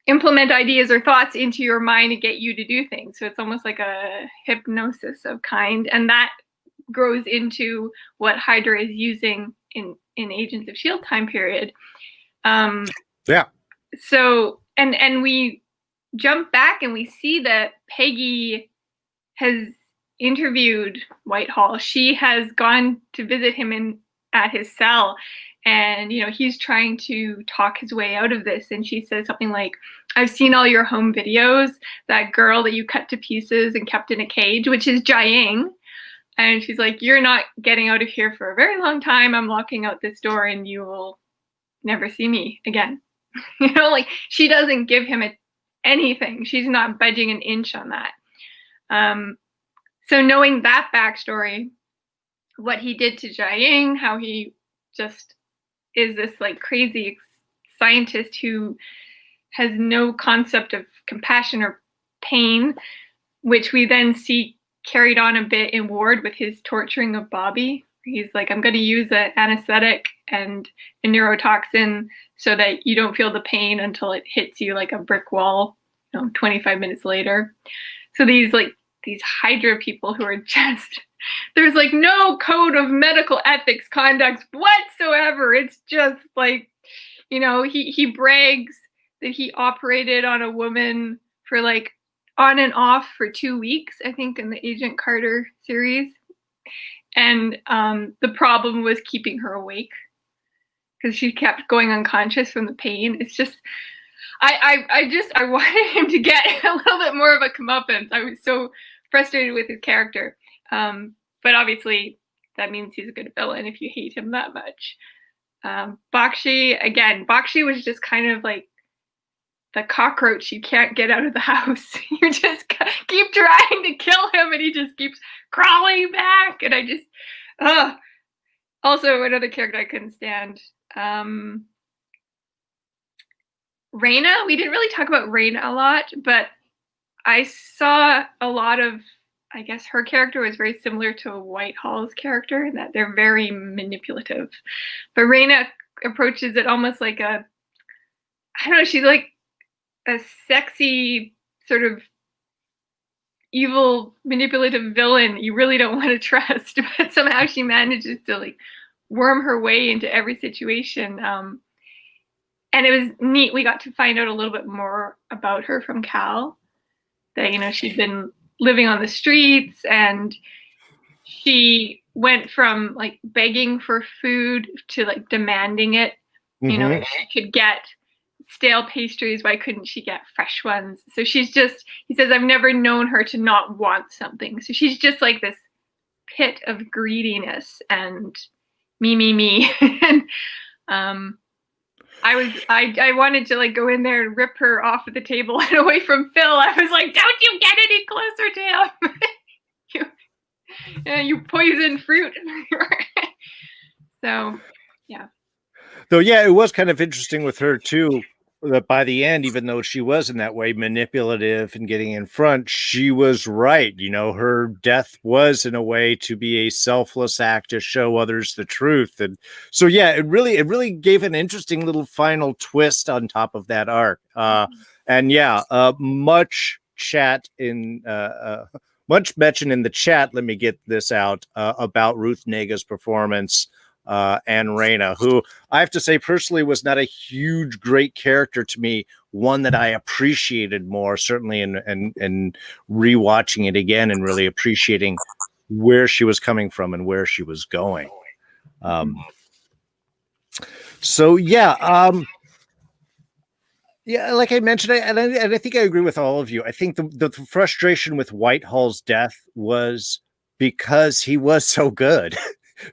implement ideas or thoughts into your mind and get you to do things. So it's almost like a hypnosis of kind. And that grows into what Hydra is using in Agents of S.H.I.E.L.D. time period. Yeah. So, and we jump back and we see that Peggy has interviewed Whitehall. She has gone to visit him at his cell, and he's trying to talk his way out of this. And she says something like, "I've seen all your home videos. That girl that you cut to pieces and kept in a cage," which is Jiaying. And she's like, "You're not getting out of here for a very long time. I'm locking out this door and you will never see me again." Like, she doesn't give him anything. She's not budging an inch on that. So knowing that backstory, what he did to Jiaying, how he just is this like crazy scientist who has no concept of compassion or pain, which we then see carried on a bit in Ward with his torturing of Bobby. He's like, "I'm going to use an anesthetic and a neurotoxin so that you don't feel the pain until it hits you like a brick wall, 25 minutes later." So these Hydra people who are just, there's like no code of medical ethics conduct whatsoever. It's just like, he brags that he operated on a woman for like on and off for 2 weeks, I think, in the Agent Carter series. And the problem was keeping her awake because she kept going unconscious from the pain. It's just, I wanted him to get a little bit more of a comeuppance. I was so frustrated with his character. But obviously that means he's a good villain if you hate him that much. Bakshi was just kind of like the cockroach you can't get out of the house. You just keep trying to kill him and he just keeps crawling back. And I just, also another character I couldn't stand. Raina, we didn't really talk about Raina a lot, but I saw a lot of, I guess her character was very similar to Whitehall's character in that they're very manipulative. But Raina approaches it almost like I don't know, she's like a sexy sort of evil manipulative villain you really don't want to trust, but somehow she manages to like worm her way into every situation. And it was neat. We got to find out a little bit more about her from Cal, that she'd been living on the streets, and she went from like begging for food to like demanding it. If she could get stale pastries, why couldn't she get fresh ones? So she's just, he says, I've never known her to not want something. So she's just like this pit of greediness and me. And I wanted to like go in there and rip her off of the table and away from Phil. I was like, don't you get any closer to him. You poison fruit. So, yeah. Though, yeah, it was kind of interesting with her too, that by the end, even though she was in that way manipulative and getting in front, she was right. You know, her death was in a way to be a selfless act to show others the truth. And so, yeah, it really gave an interesting little final twist on top of that arc. And yeah, much mention in the chat. Let me get this out about Ruth Nega's performance. And Raina, who I have to say personally was not a huge, great character to me, one that I appreciated more, certainly in rewatching it again and really appreciating where she was coming from and where she was going. So, yeah. Yeah, like I mentioned, and I think I agree with all of you. I think the frustration with Whitehall's death was because he was so good.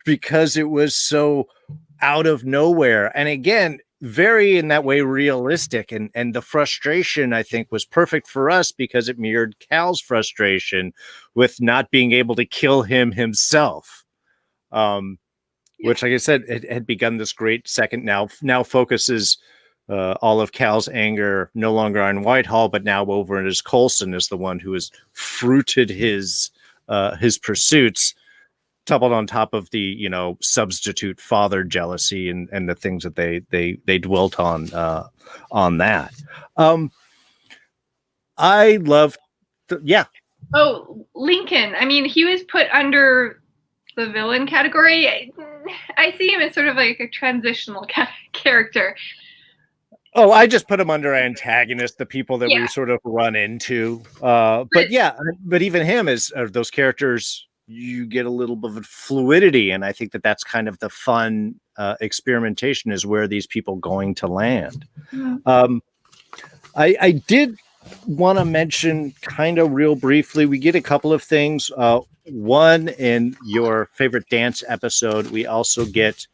Because it was so out of nowhere. And again, very in that way realistic. And the frustration, I think, was perfect for us because it mirrored Cal's frustration with not being able to kill him himself. Which, like I said, it had begun this great second now focuses all of Cal's anger no longer on Whitehall, but now over in his Coulson is the one who has fruited his pursuits. Coupled on top of the, you know, substitute father jealousy and the things that they dwelt on that. I love, yeah. Oh, Lincoln. I mean, he was put under the villain category. I see him as sort of like a transitional character. Oh, I just put him under antagonist, the people that we sort of run into. But even him are those characters. You get a little bit of fluidity, and I think that's kind of the fun experimentation is where these people going to land. Mm-hmm. I did want to mention kind of real briefly, we get a couple of things. One, in your favorite dance episode, we also get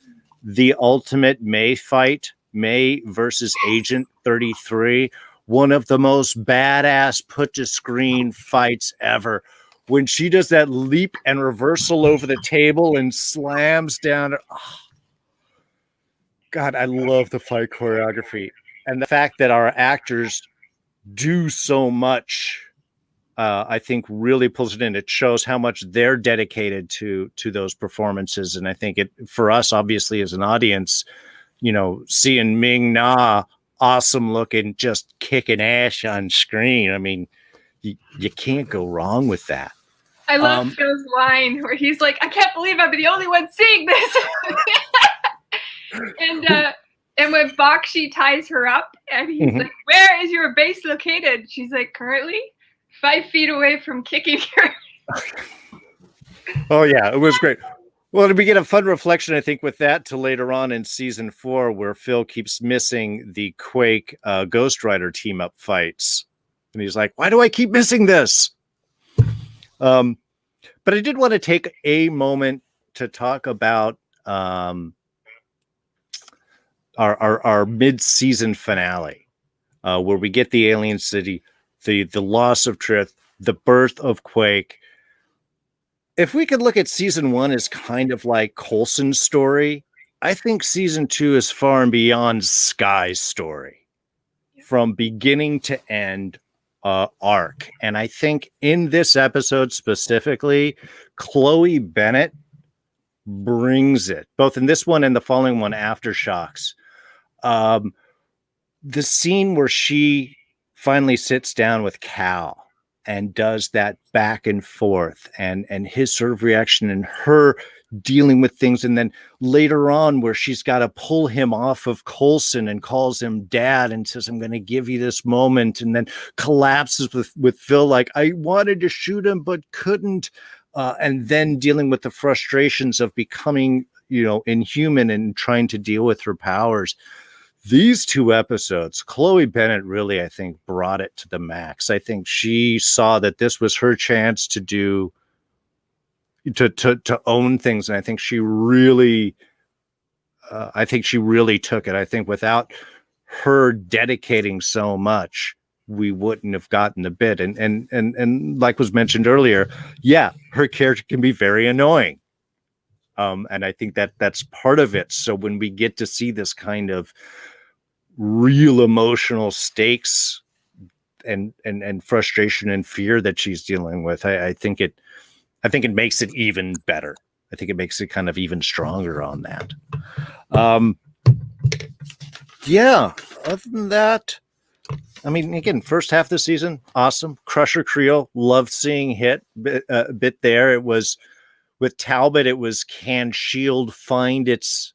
the ultimate May fight, May versus Agent 33, one of the most badass put to screen fights ever. When she does that leap and reversal over the table and slams down. Oh, God, I love the fight choreography. And the fact that our actors do so much, I think really pulls it in. It shows how much they're dedicated to those performances. And I think for us, obviously, as an audience, you know, seeing Ming Na awesome looking, just kicking ass on screen. I mean, you can't go wrong with that. I love Phil's line where he's like, I can't believe I'm the only one seeing this. And when Bakshi ties her up and he's like, where is your base located? She's like, currently 5 feet away from kicking her. Oh, yeah, it was great. Well, we get a fun reflection, I think, with that to later on in season 4, where Phil keeps missing the Quake Ghost Rider team up fights. And he's like, why do I keep missing this? But I did want to take a moment to talk about our mid-season finale, where we get the alien city, the loss of Trith, the birth of Quake. If we could look at season 1 as kind of like Coulson's story, I think season 2 is far and beyond Sky's story, from beginning to end. Arc. And I think in this episode specifically, Chloe Bennett brings it, both in this one and the following one, Aftershocks. The scene where she finally sits down with Cal and does that back and forth and his sort of reaction and her dealing with things. And then later on where she's got to pull him off of Coulson and calls him dad and says, I'm going to give you this moment. And then collapses with Phil, like, I wanted to shoot him, but couldn't. And then dealing with the frustrations of becoming, you know, inhuman and trying to deal with her powers. These 2 episodes, Chloe Bennett really, I think, brought it to the max. I think she saw that this was her chance to own things. And I think she really I think she really took it. I think without her dedicating so much, we wouldn't have gotten the bit. And like was mentioned earlier, yeah, her character can be very annoying. And I think that that's part of it. So when we get to see this kind of real emotional stakes and frustration and fear that she's dealing with, I think it makes it even better. I think it makes it kind of even stronger on that. Yeah, other than that, I mean, again, first half of the season, awesome. Crusher Creel, loved seeing hit a bit there. It was with Talbot. It was, can Shield find its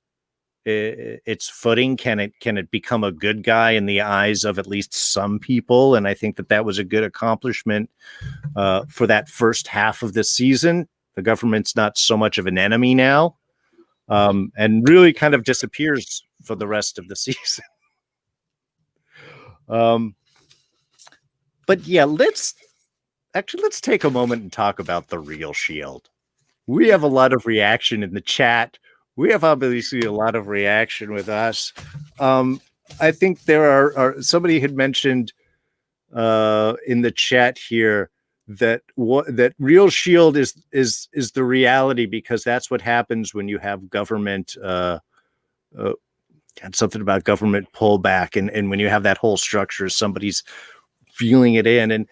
footing? Can it become a good guy in the eyes of at least some people? And I think that was a good accomplishment for that first half of the season. The government's not so much of an enemy now, and really kind of disappears for the rest of the season. But yeah, let's take a moment and talk about the real Shield. We have a lot of reaction in the chat. We have obviously a lot of reaction with us. I think there are somebody had mentioned in the chat here that real Shield is the reality, because that's what happens when you have government and something about government pullback, and when you have that whole structure, somebody's feeling it in. And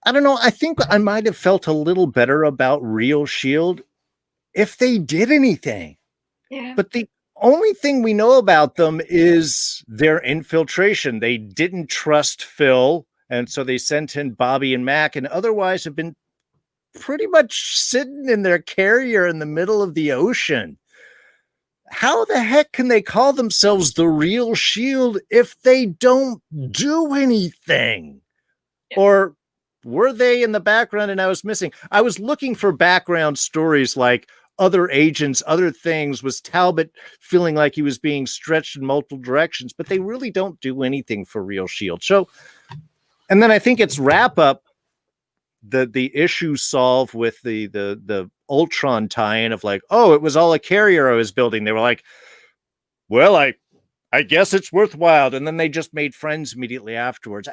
I don't know, I think I might have felt a little better about real Shield if they did anything. Yeah. But the only thing we know about them is their infiltration. They didn't trust Phil, and so they sent in Bobby and Mac, and otherwise have been pretty much sitting in their carrier in the middle of the ocean. How the heck can they call themselves the real Shield if they don't do anything? Yeah. Or were they in the background and I was missing? I was looking for background stories like other agents, other things. Was Talbot feeling like he was being stretched in multiple directions? But they really don't do anything for real Shield. So, and then I think it's wrap up the issue solved with the Ultron tie-in of like, oh, it was all a carrier I was building. They were like, well, I guess it's worthwhile. And then they just made friends immediately afterwards.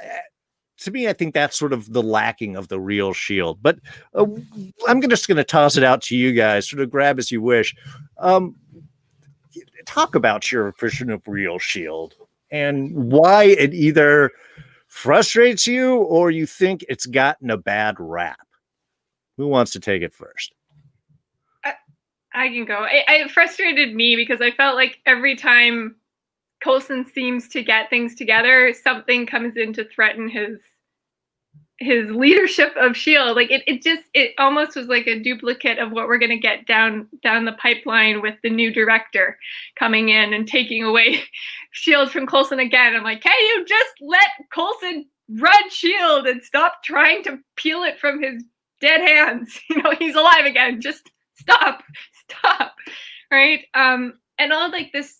To me, I think that's sort of the lacking of the real Shield. But I'm just going to toss it out to you guys, sort of grab as you wish. Talk about your impression of real Shield and why it either frustrates you or you think it's gotten a bad rap. Who wants to take it first? I can go. It frustrated me because I felt like every time Coulson seems to get things together, something comes in to threaten his leadership of Shield. Like it almost was like a duplicate of what we're going to get down the pipeline with the new director coming in and taking away Shield from Coulson again. I'm like, can you just let Coulson run Shield and stop trying to peel it from his dead hands? He's alive again. Just stop, right? And all like this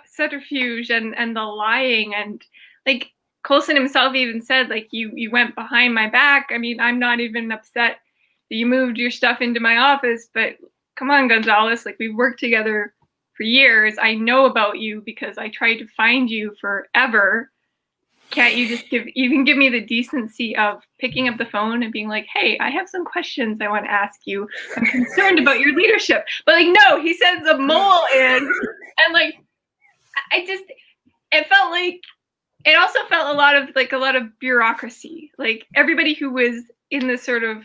subterfuge and the lying, and like Coulson himself even said, like, you went behind my back. I mean, I'm not even upset that you moved your stuff into my office, but come on, Gonzalez, like, we've worked together for years. I know about you because I tried to find you forever. Can't you just give me the decency of picking up the phone and being like, hey, I have some questions I want to ask you. I'm concerned about your leadership. But like, no, he sends a mole in, and like, it also felt a lot of bureaucracy. Like everybody who was in the sort of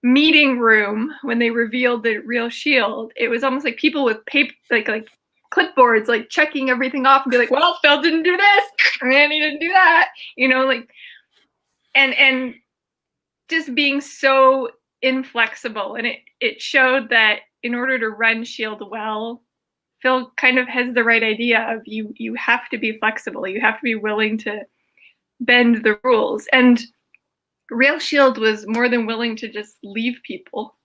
meeting room when they revealed the real Shield, it was almost like people with paper, like clipboards, like checking everything off and be like, well, Phil didn't do this and he didn't do that, like, and just being so inflexible. And it showed that in order to run Shield well, Phil kind of has the right idea of you have to be flexible. You have to be willing to bend the rules. And real Shield was more than willing to just leave people,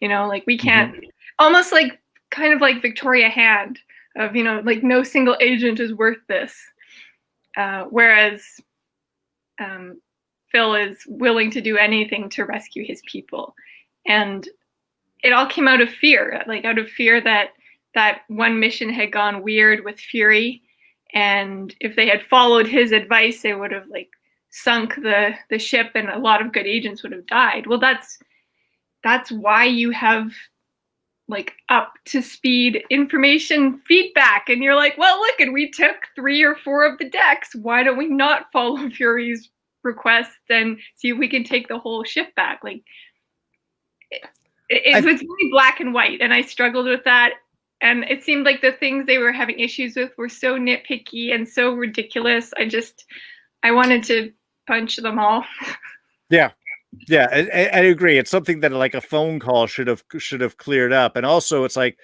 like we can't, almost like kind of like Victoria Hand of, like no single agent is worth this. Whereas Phil is willing to do anything to rescue his people. And it all came out of fear, that that one mission had gone weird with Fury, and if they had followed his advice, they would have like sunk the ship, and a lot of good agents would have died. Well, that's why you have like up to speed information feedback, and you're like, well, look, and we took 3 or 4 of the decks. Why don't we not follow Fury's requests and see if we can take the whole ship back? Like, it was really black and white, and I struggled with that. And it seemed like the things they were having issues with were so nitpicky and so ridiculous. I wanted to punch them all. Yeah. Yeah, I agree. It's something that like a phone call should have cleared up. And also it's like,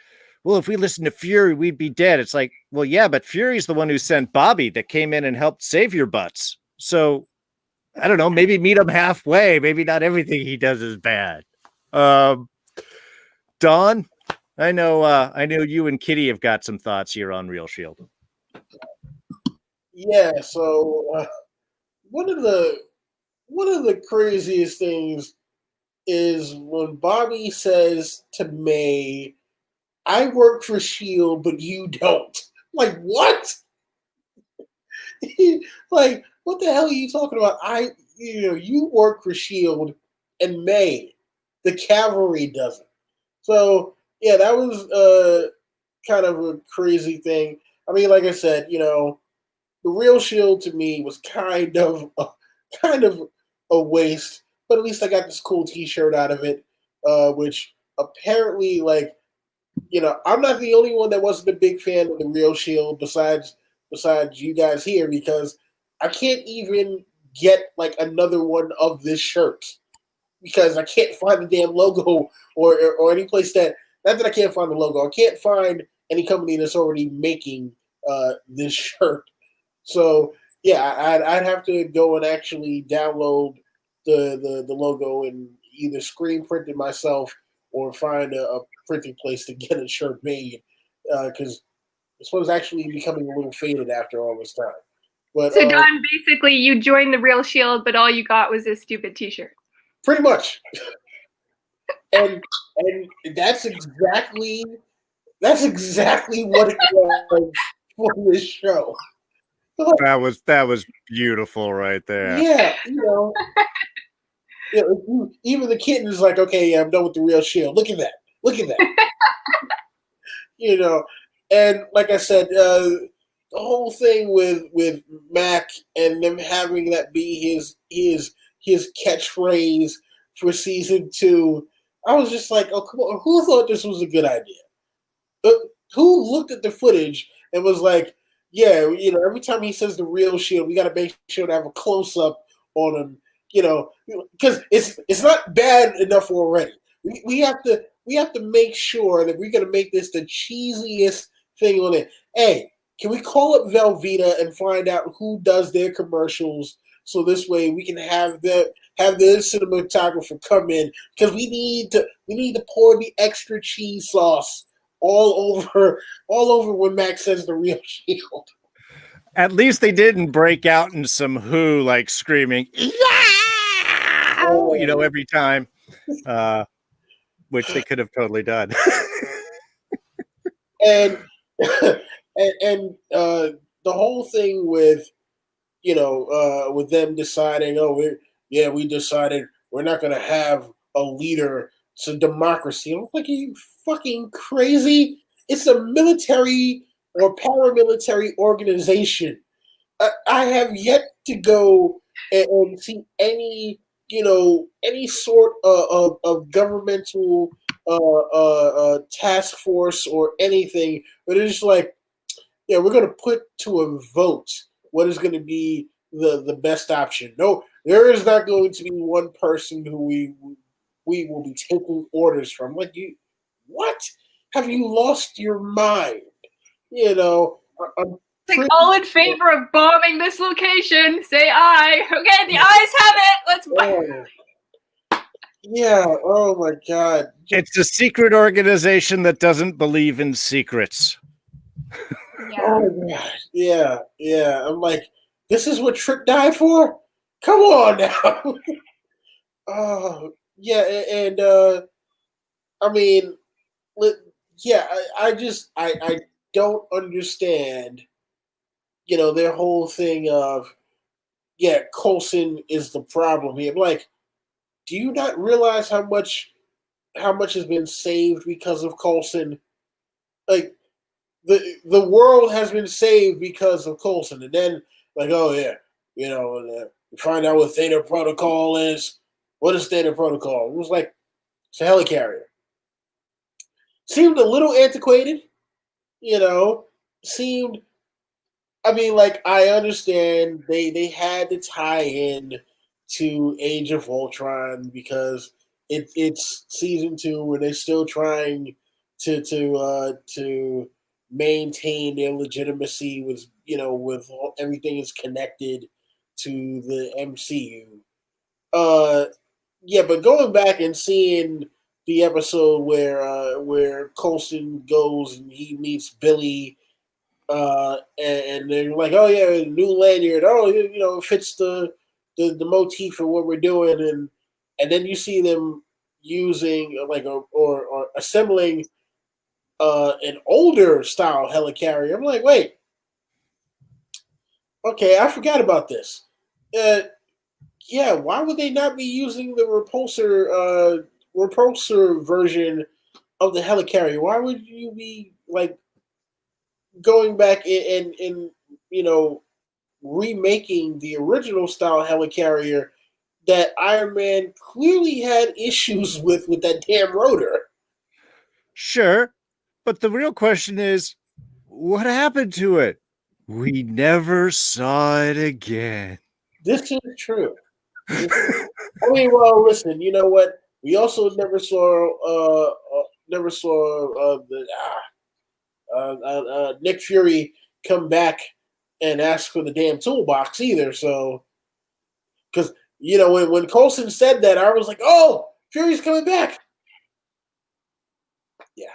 well, if we listened to Fury, we'd be dead. It's like, well, yeah, but Fury's the one who sent Bobby that came in and helped save your butts. So I don't know, maybe meet him halfway. Maybe not everything he does is bad. Dawn, I know you and Kitty have got some thoughts here on Real Shield. Yeah, so one of the craziest things is when Bobby says to May, I work for S.H.I.E.L.D., but you don't. Like, what? Like, what the hell are you talking about? You work for S.H.I.E.L.D. and May, the cavalry doesn't. So, yeah, that was kind of a crazy thing. I mean, like I said, the Real S.H.I.E.L.D. to me was kind of a waste, but at least I got this cool T-shirt out of it, which apparently, like, I'm not the only one that wasn't a big fan of the Real S.H.I.E.L.D. besides you guys here, because I can't even get like another one of this shirt because I can't find the damn logo or any place that. Not that I can't find the logo. I can't find any company that's already making this shirt. So yeah, I'd have to go and actually download the logo and either screen print it myself or find a printing place to get a shirt made, because this one's actually becoming a little faded after all this time. But so Don, basically, you joined the Real S.H.I.E.L.D., but all you got was this stupid T-shirt. Pretty much, and that's exactly what it was for this show. That was beautiful right there. Yeah, even the kitten is like, okay, yeah, I'm done with the Real S.H.I.E.L.D. Look at that. And like I said, the whole thing with Mac and them having that be his catchphrase for season 2, I was just like, oh, come on, who thought this was a good idea? Who looked at the footage and was like, yeah, every time he says the Real S.H.I.E.L.D., we got to make sure to have a close up on him, because it's not bad enough already. We have to make sure that we're gonna make this the cheesiest thing on it. Hey, can we call up Velveeta and find out who does their commercials, so this way we can have the cinematographer come in, because we need to pour the extra cheese sauce all over when Max says the Real S.H.I.E.L.D. At least they didn't break out in some Who like screaming, yeah! Every time, which they could have totally done. and the whole thing with with them deciding, we decided we're not going to have a leader. It's a democracy. I'm like, are you fucking crazy? It's a military or paramilitary organization. I have yet to go and see any sort of governmental task force or anything, but it's just like, yeah, we're going to put to a vote what is going to be the best option. No, there is not going to be one person who we will be taking orders from. Like, what? Have you lost your mind? I'm like, all in favor of bombing this location, say aye. Okay, the ayes have it. Let's fight. Yeah, oh my God. It's a secret organization that doesn't believe in secrets. Yeah. Oh God. Yeah. I'm like, this is what Trick died for? Come on now. Oh, yeah, and I mean, yeah, I don't understand, their whole thing of, yeah, Coulson is the problem here. I'm like, do you not realize how much has been saved because of Coulson? Like, the world has been saved because of Coulson, and then like, oh yeah, you find out what Theta Protocol is. What is Theta Protocol? It was like, it's a helicarrier. Seemed a little antiquated, you know. Seemed, I mean, like, I understand they had to tie in to Age of Ultron because it's season 2 and they're still trying to maintain their legitimacy with everything is connected to the MCU. Uh, yeah, but going back and seeing the episode where Coulson goes and he meets Billy, and they're like, oh yeah, new lanyard. Oh, it fits the motif for what we're doing, and then you see them using like or assembling an older style helicarrier. I'm like, wait, okay, I forgot about this. Uh, yeah, why would they not be using the repulsor version of the helicarrier? Why would you be like going back and remaking the original style helicarrier that Iron Man clearly had issues with that damn rotor? Sure, but the real question is, what happened to it? We never saw it again. This is true. I mean, well, listen. You know what? We also never saw Nick Fury come back and ask for the damn toolbox either. So, because when Coulson said that, I was like, oh, Fury's coming back. Yeah.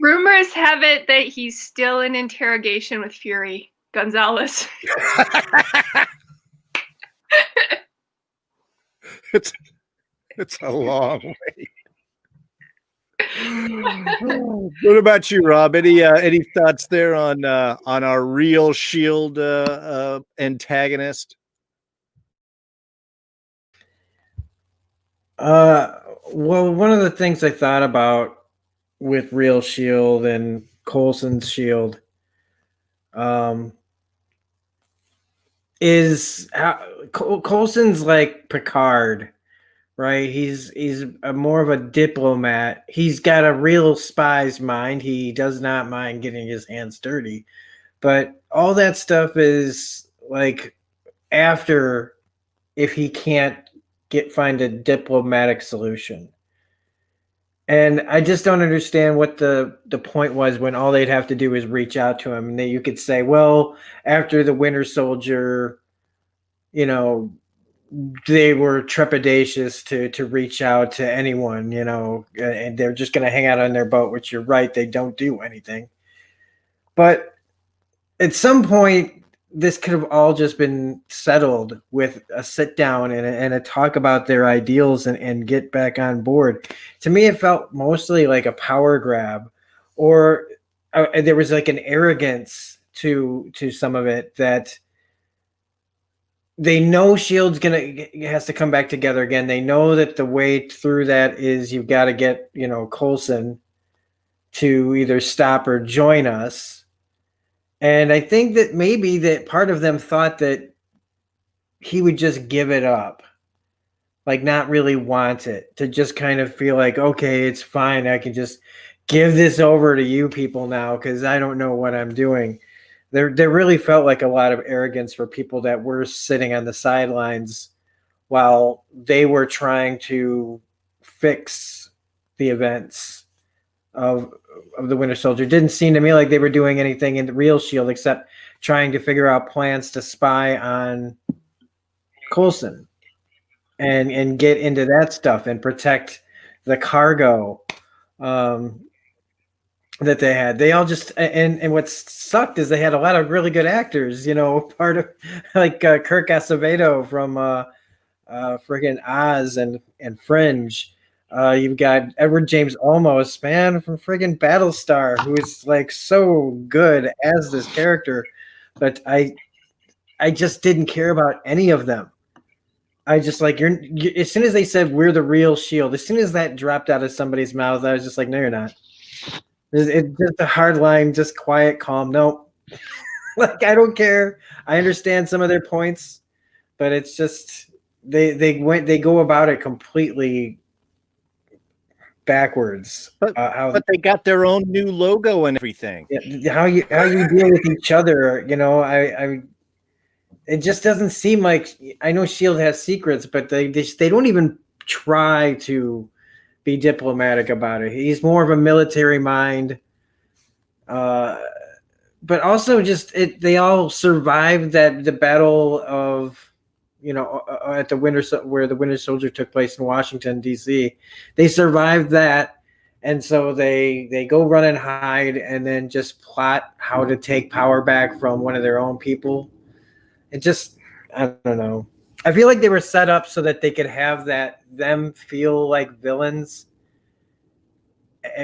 Rumors have it that he's still in interrogation with Fury Gonzalez. It's a long way. What about you, Rob? Any thoughts there on our real Shield antagonist? Well, one of the things I thought about with Real Shield and Coulson's Shield is how Coulson's like Picard, right? He's more of a diplomat. He's got a real spy's mind. He does not mind getting his hands dirty, but all that stuff is like after, if he can't find a diplomatic solution. And I just don't understand what the point was when all they'd have to do is reach out to him. And then you could say, well, after the Winter Soldier, they were trepidatious to reach out to anyone, and they're just going to hang out on their boat, which you're right, they don't do anything. But at some point, this could have all just been settled with a sit down and a talk about their ideals and get back on board. To me, it felt mostly like a power grab, or there was like an arrogance to some of it that they know Shield's has to come back together again. They know that the way through that is you've got to get Coulson to either stop or join us. And I think that maybe that part of them thought that he would just give it up, like not really want it, to just kind of feel like, okay, it's fine. I can just give this over to you people now because I don't know what I'm doing. There really felt like a lot of arrogance for people that were sitting on the sidelines while they were trying to fix the events of the Winter Soldier. Didn't seem to me like they were doing anything in the real Shield except trying to figure out plans to spy on Coulson and get into that stuff and protect the cargo that they had. They all just and what sucked is they had a lot of really good actors. Part of like Kirk Acevedo from friggin' Oz and Fringe. You've got Edward James Olmos, man, from friggin' Battlestar, who is like so good as this character, but I just didn't care about any of them. I just like you as soon as they said we're the real Shield, as soon as that dropped out of somebody's mouth, I was just like, no, you're not. It's just a hard line, just quiet, calm. No, like I don't care. I understand some of their points, but it's just they go about it completely backwards. But they got their own new logo and everything. How you deal with each other, you know, I it just doesn't seem like, I know Shield has secrets, but they don't even try to be diplomatic about it. He's more of a military mind, but also just they all survived the battle of, you know, at the where the Winter Soldier took place in Washington D.C. They survived that, and so they go run and hide, and then just plot how to take power back from one of their own people. It just, I don't know. I feel like they were set up so that they could have them feel like villains,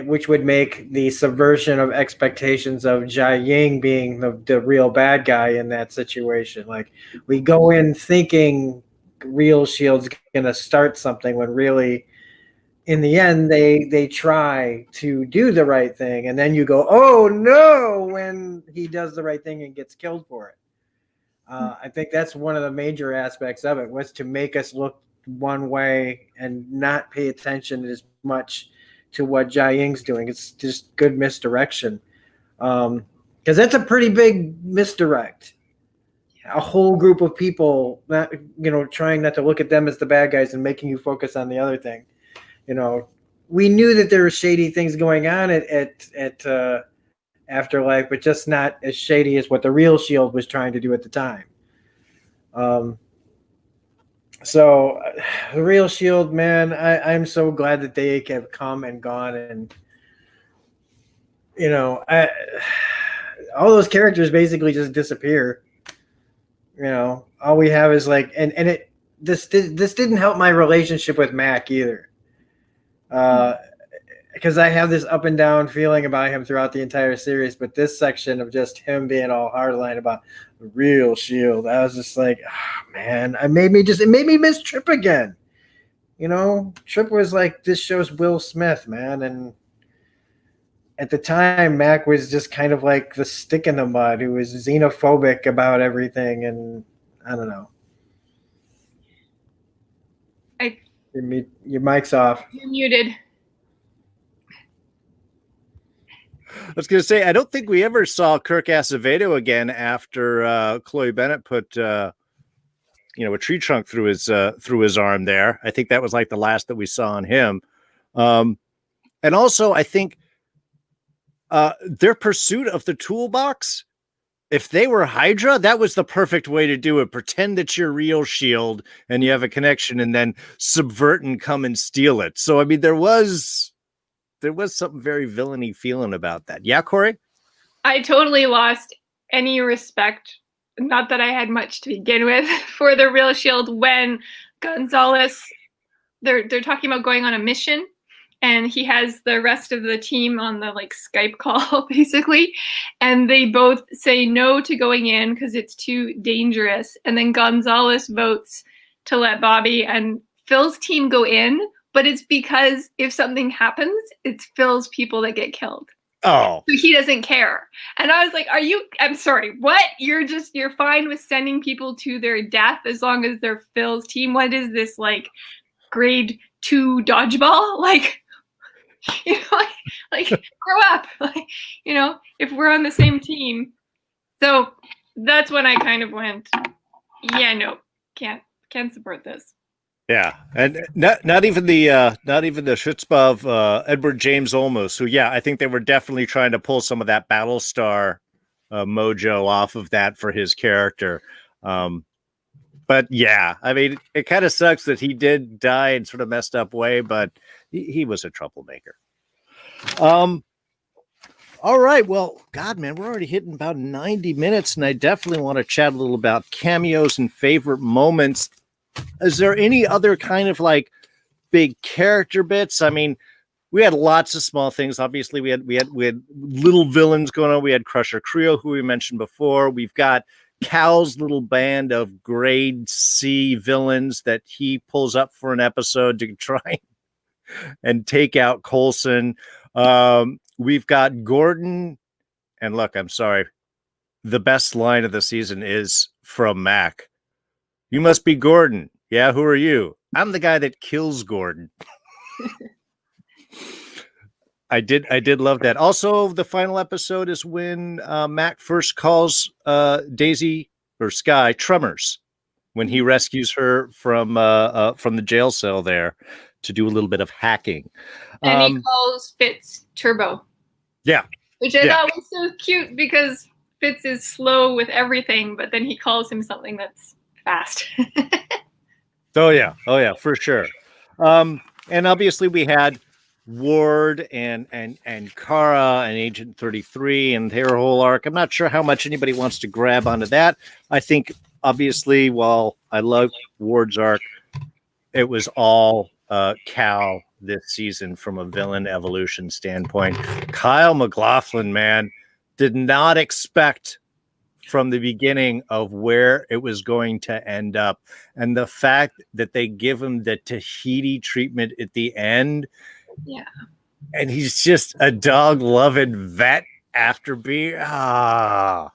which would make the subversion of expectations of Jia Ying being the real bad guy in that situation. Like, we go in thinking real Shield's going to start something when really, in the end, they try to do the right thing. And then you go, oh no, when he does the right thing and gets killed for it. I think that's one of the major aspects of it, was to make us look one way and not pay attention as much to what Jia Ying's doing. It's just good misdirection. Because that's a pretty big misdirect. A whole group of people, not, you know, trying not to look at them as the bad guys and making you focus on the other thing. You know, we knew that there were shady things going on at Afterlife, but just not as shady as what the real Shield was trying to do at the time. So the real Shield, man, I'm so glad that they have come and gone, and you know, all those characters basically just disappear. You know, all we have is like, and this didn't help my relationship with Mac either. Because I have this up and down feeling about him throughout the entire series, but this section of just him being all hardline about the real Shield, I was just like, oh, man, it made me miss Trip again. You know, Trip was like, this show's Will Smith, man, and at the time, Mac was just kind of like the stick in the mud who was xenophobic about everything, and I don't know. Your mic's off. You're muted. I was going to say, I don't think we ever saw Kirk Acevedo again after Chloe Bennett put, a tree trunk through his arm there. I think that was like the last that we saw on him. And also, I think their pursuit of the toolbox, if they were Hydra, that was the perfect way to do it. Pretend that you're real Shield and you have a connection, and then subvert and come and steal it. So, I mean, there was something very villainy feeling about that. Yeah, Corrie? I totally lost any respect, not that I had much to begin with, for the real Shield when Gonzalez, they're talking about going on a mission, and he has the rest of the team on the like Skype call basically, and they both say no to going in because it's too dangerous, and then Gonzalez votes to let Bobby and Phil's team go in. But it's because if something happens, it's Phil's people that get killed. Oh. So he doesn't care. And I was like, I'm sorry, what? You're fine with sending people to their death as long as they're Phil's team? What is this, like, grade 2 dodgeball? Like, you know, like grow up. Like, you know, if we're on the same team. So that's when I kind of went, yeah, no, can't support this. Yeah, and not even the chutzpah of Edward James Olmos, who, yeah, I think they were definitely trying to pull some of that Battlestar mojo off of that for his character. But yeah, I mean, it kind of sucks that he did die in sort of messed up way, but he was a troublemaker. All right, well, God, man, we're already hitting about 90 minutes, and I definitely want to chat a little about cameos and favorite moments. Is there any other kind of like big character bits. I mean, we had lots of small things. Obviously, we had little villains going on. We had Crusher Creel, who we mentioned before. We've got Cal's little band of grade C villains that he pulls up for an episode to try and take out Coulson. We've got Gordon, and look, I'm sorry, the best line of the season is from Mac. You must be Gordon. Yeah, who are you? I'm the guy that kills Gordon. I did love that. Also, the final episode is when Mac first calls Daisy or Sky Tremors, when he rescues her from the jail cell there to do a little bit of hacking. And he calls Fitz Turbo. Yeah. Which I thought was so cute because Fitz is slow with everything, but then he calls him something that's fast. Oh yeah, for sure. And obviously we had Ward and Kara and Agent 33 and their whole arc. I'm not sure how much anybody wants to grab onto that. I think obviously, while I love Ward's arc, it was all Cal this season from a villain evolution standpoint. Kyle MacLachlan, man, did not expect from the beginning of where it was going to end up. And the fact that they give him the Tahiti treatment at the end. Yeah. And he's just a dog-loving vet after being... Yeah.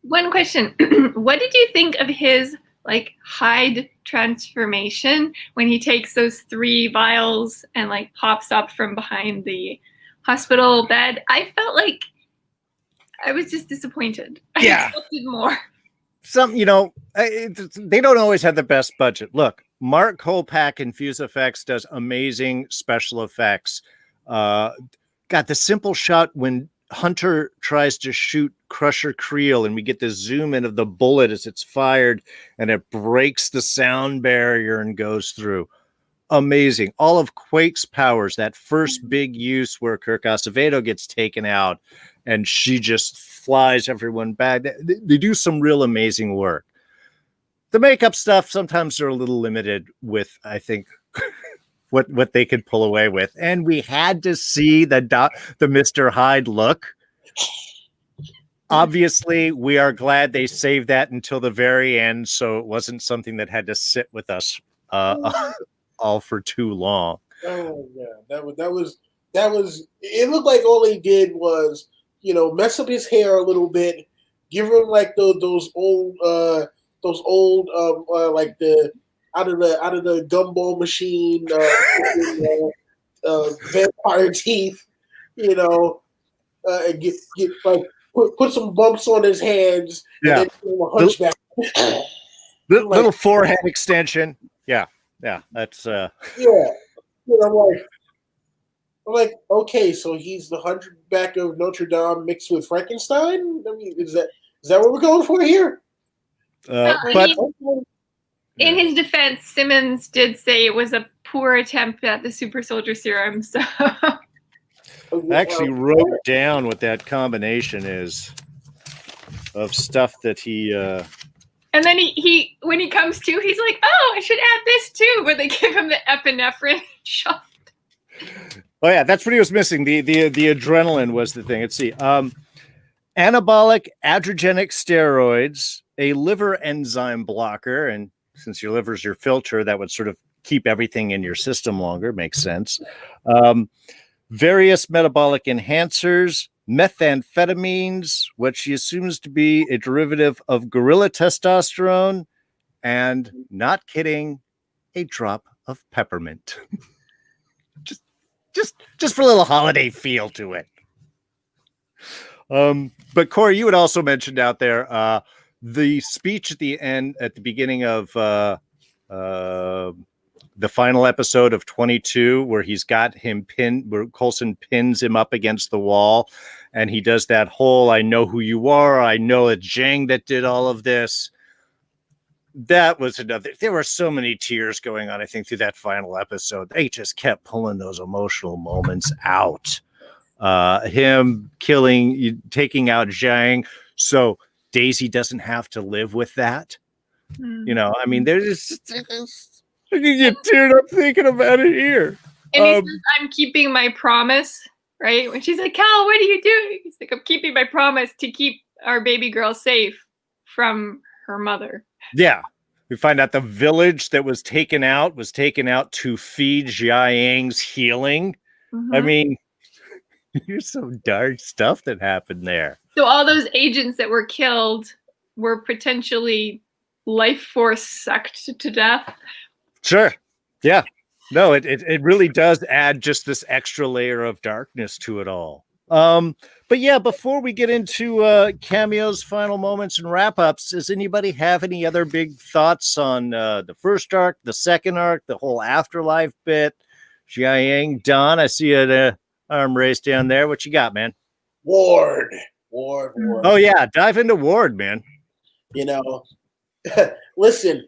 One question. What did you think of his like Hyde transformation when he takes those 3 vials and like pops up from behind the hospital bed? I felt like I was just disappointed. I expected more. They don't always have the best budget. Look, Mark Kolpak in Fuse Effects does amazing special effects. Got the simple shot when Hunter tries to shoot Crusher Creel and we get the zoom in of the bullet as it's fired and it breaks the sound barrier and goes through. Amazing. All of Quake's powers, that first big use where Kirk Acevedo gets taken out and she just flies everyone back. They do some real amazing work. The makeup stuff sometimes are a little limited with, I think, what they could pull away with. And we had to see the Mr. Hyde look. Obviously, we are glad they saved that until the very end, so it wasn't something that had to sit with us all for too long. Oh yeah, that was. It looked like all they did was, mess up his hair a little bit, give him like those old like the out of the gumball machine vampire teeth, and get like put some bumps on his hands, and then give him a hunchback. Little forehead extension. Yeah, that's I'm like, okay, so he's the Hunchback of Notre Dame mixed with Frankenstein. I mean, is that what we're going for here? But in his defense, Simmons did say it was a poor attempt at the super soldier serum. So I actually wrote down what that combination is of stuff that he. And then he when he comes to, he's like, "Oh, I should add this too." Where they give him the epinephrine shot. Oh yeah, that's what he was missing. The adrenaline was the thing. Let's see. Anabolic adrogenic steroids, a liver enzyme blocker, and since your liver's your filter, that would sort of keep everything in your system longer. Makes sense. Various metabolic enhancers, methamphetamines, what she assumes to be a derivative of gorilla testosterone, and, not kidding, a drop of peppermint. Just for a little holiday feel to it. But Corey, you had also mentioned out there the speech at the beginning of the final episode of 22, where he's got him pinned, where Coulson pins him up against the wall, and he does that whole "I know who you are, I know it's Zhang that did all of this." That was another. There were so many tears going on, I think, through that final episode. They just kept pulling those emotional moments out. Him taking out Zhang, so Daisy doesn't have to live with that. I mean, there's I can get teared up thinking about it here. And he says, I'm keeping my promise, right? When she's like, Cal, what are you doing? He's like, I'm keeping my promise to keep our baby girl safe from her mother. Yeah. We find out the village that was taken out to feed Jia Yang's healing. Mm-hmm. I mean, here's some dark stuff that happened there. So all those agents that were killed were potentially life force sucked to death. Sure. Yeah. No, it really does add just this extra layer of darkness to it all. But yeah, before we get into cameos, final moments, and wrap-ups, does anybody have any other big thoughts on the first arc, the second arc, the whole Afterlife bit? Jia Yang, Don, I see an arm raised down there. What you got, man? Ward. Oh yeah, dive into Ward, man. You know, listen,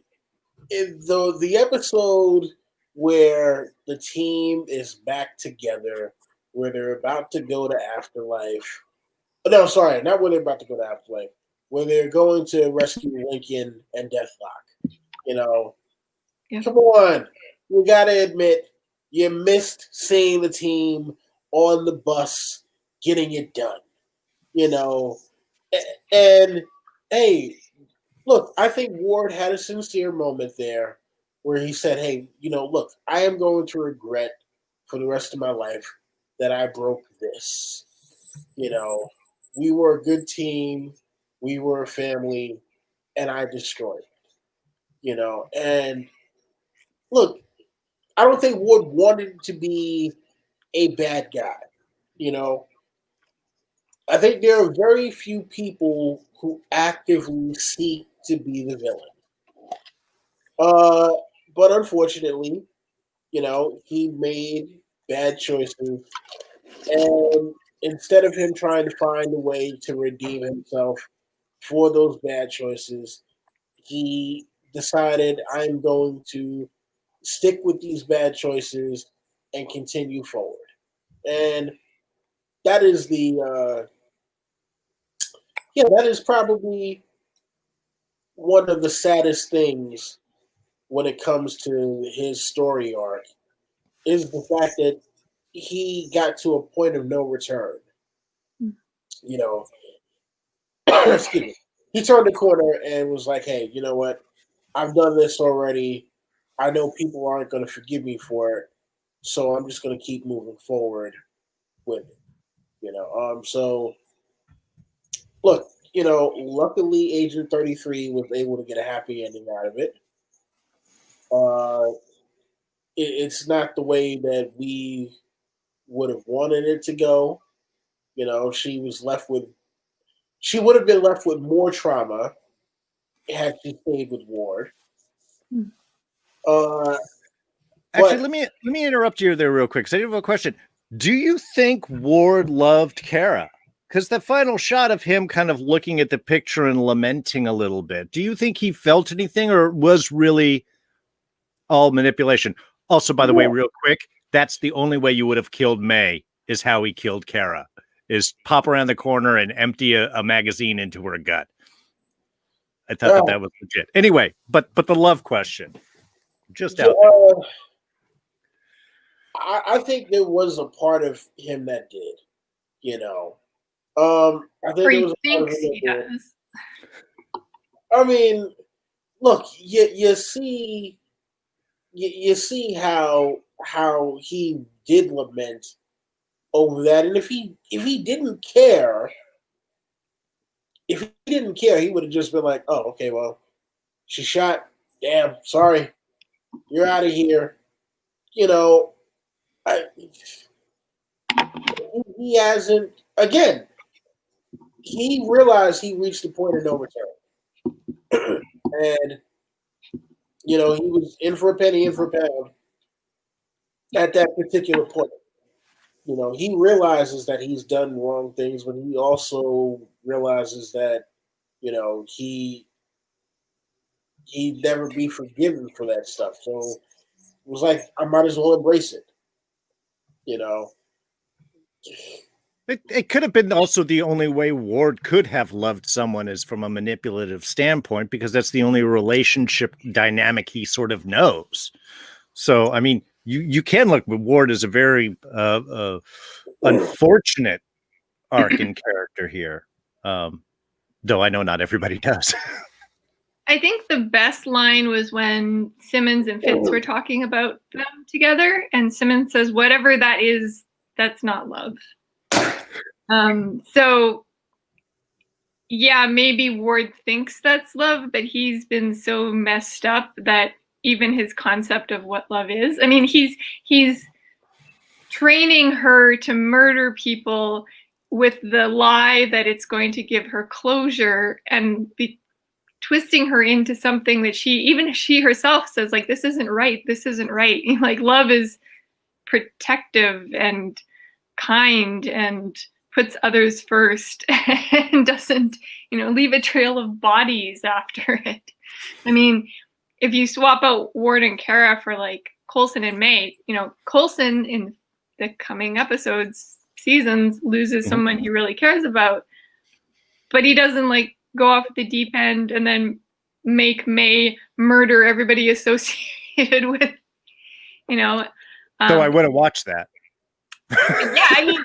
the episode where the team is back together, where they're about to go to Afterlife. No, sorry, not where they're about to go to Afterlife. Where they're going to rescue Lincoln and Deathlock. You know, Come on. You got to admit, you missed seeing the team on the bus getting it done. You know, and hey, look, I think Ward had a sincere moment there where he said, hey, look, I am going to regret for the rest of my life that I broke this. We were a good team. We were a family, and I destroyed it. And look, I don't think Ward wanted to be a bad guy. I think there are very few people who actively seek to be the villain. But unfortunately, he made bad choices. And instead of him trying to find a way to redeem himself for those bad choices, he decided, I'm going to stick with these bad choices and continue forward. And that is that is probably one of the saddest things when it comes to his story arc, is the fact that he got to a point of no return. Excuse me. He turned the corner and was like, hey, you know what? I've done this already. I know people aren't going to forgive me for it, so I'm just going to keep moving forward with it. So look, luckily Agent 33 was able to get a happy ending out of it. It's not the way that we would have wanted it to go. She would have been left with more trauma had she stayed with Ward. Actually, let me interrupt you there real quick, because I do have a question. Do you think Ward loved Kara? Because the final shot of him kind of looking at the picture and lamenting a little bit, do you think he felt anything, or was really all manipulation? Also, by the way, real quick, that's the only way you would have killed May, is how he killed Kara, is pop around the corner and empty a magazine into her gut. I thought that was legit. Anyway, but the love question, just out there. I think there was a part of him that did. I think there was a part of him that did. I mean, look, you see how he did lament over that, and if he didn't care, he would have just been like, "Oh, okay, well, she shot. Damn, sorry, you're out of here." He hasn't. Again, he realized he reached the point of no return, and he was in for a penny, in for a pound at that particular point. He realizes that he's done wrong things, but he also realizes that, he'd never be forgiven for that stuff. So it was like, I might as well embrace it. It could have been also the only way Ward could have loved someone is from a manipulative standpoint, because that's the only relationship dynamic he sort of knows. So, I mean, you can look at Ward as a very unfortunate arc in character here. Though I know not everybody does. I think the best line was when Simmons and Fitz were talking about them together, and Simmons says, "Whatever that is, that's not love." So yeah, maybe Ward thinks that's love, but he's been so messed up that even his concept of what love is. I mean, he's training her to murder people with the lie that it's going to give her closure, and be twisting her into something that she herself says, like, this isn't right. This isn't right. Like, love is protective and kind and puts others first and doesn't, leave a trail of bodies after it. I mean, if you swap out Ward and Kara for like Coulson and May, Coulson in the coming seasons loses someone he really cares about, but he doesn't like go off the deep end and then make May murder everybody associated with, So I would have watched that. Yeah, I mean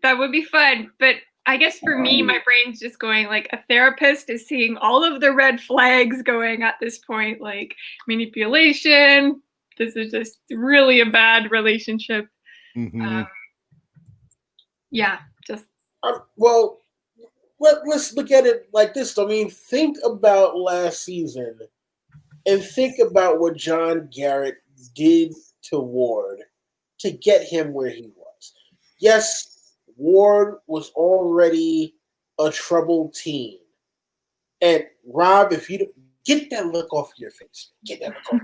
that would be fun. But I guess for me, my brain's just going like, a therapist is seeing all of the red flags going at this point, like manipulation. This is just really a bad relationship. Yeah, just well. Let's look at it like this. I mean, think about last season and think about what John Garrett did to Ward to get him where he was. Yes, Ward was already a troubled teen. And Rob, if you get that look off your face, get that look off.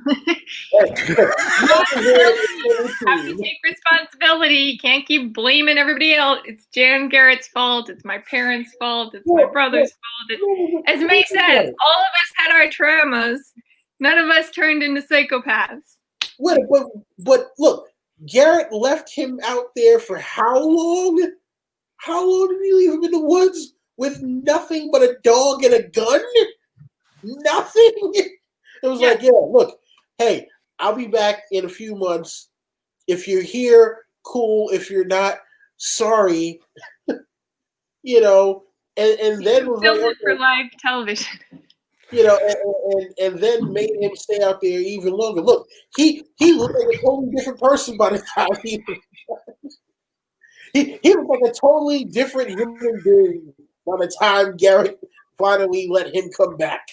Have to take responsibility. You can't keep blaming everybody else. It's Jan Garrett's fault. It's my parents' fault. It's my brother's fault. As May says, all of us had our traumas. None of us turned into psychopaths. But look, Garrett left him out there for how long? How long did he leave him in the woods with nothing but a dog and a gun? Nothing. It was like, yeah, look, hey, I'll be back in a few months. If you're here, cool. If you're not, sorry. And then was filmed like, it for live television. And then made him stay out there even longer. Look, he looked like a totally different person by the time he looked like a totally different human being by the time Garrett finally let him come back.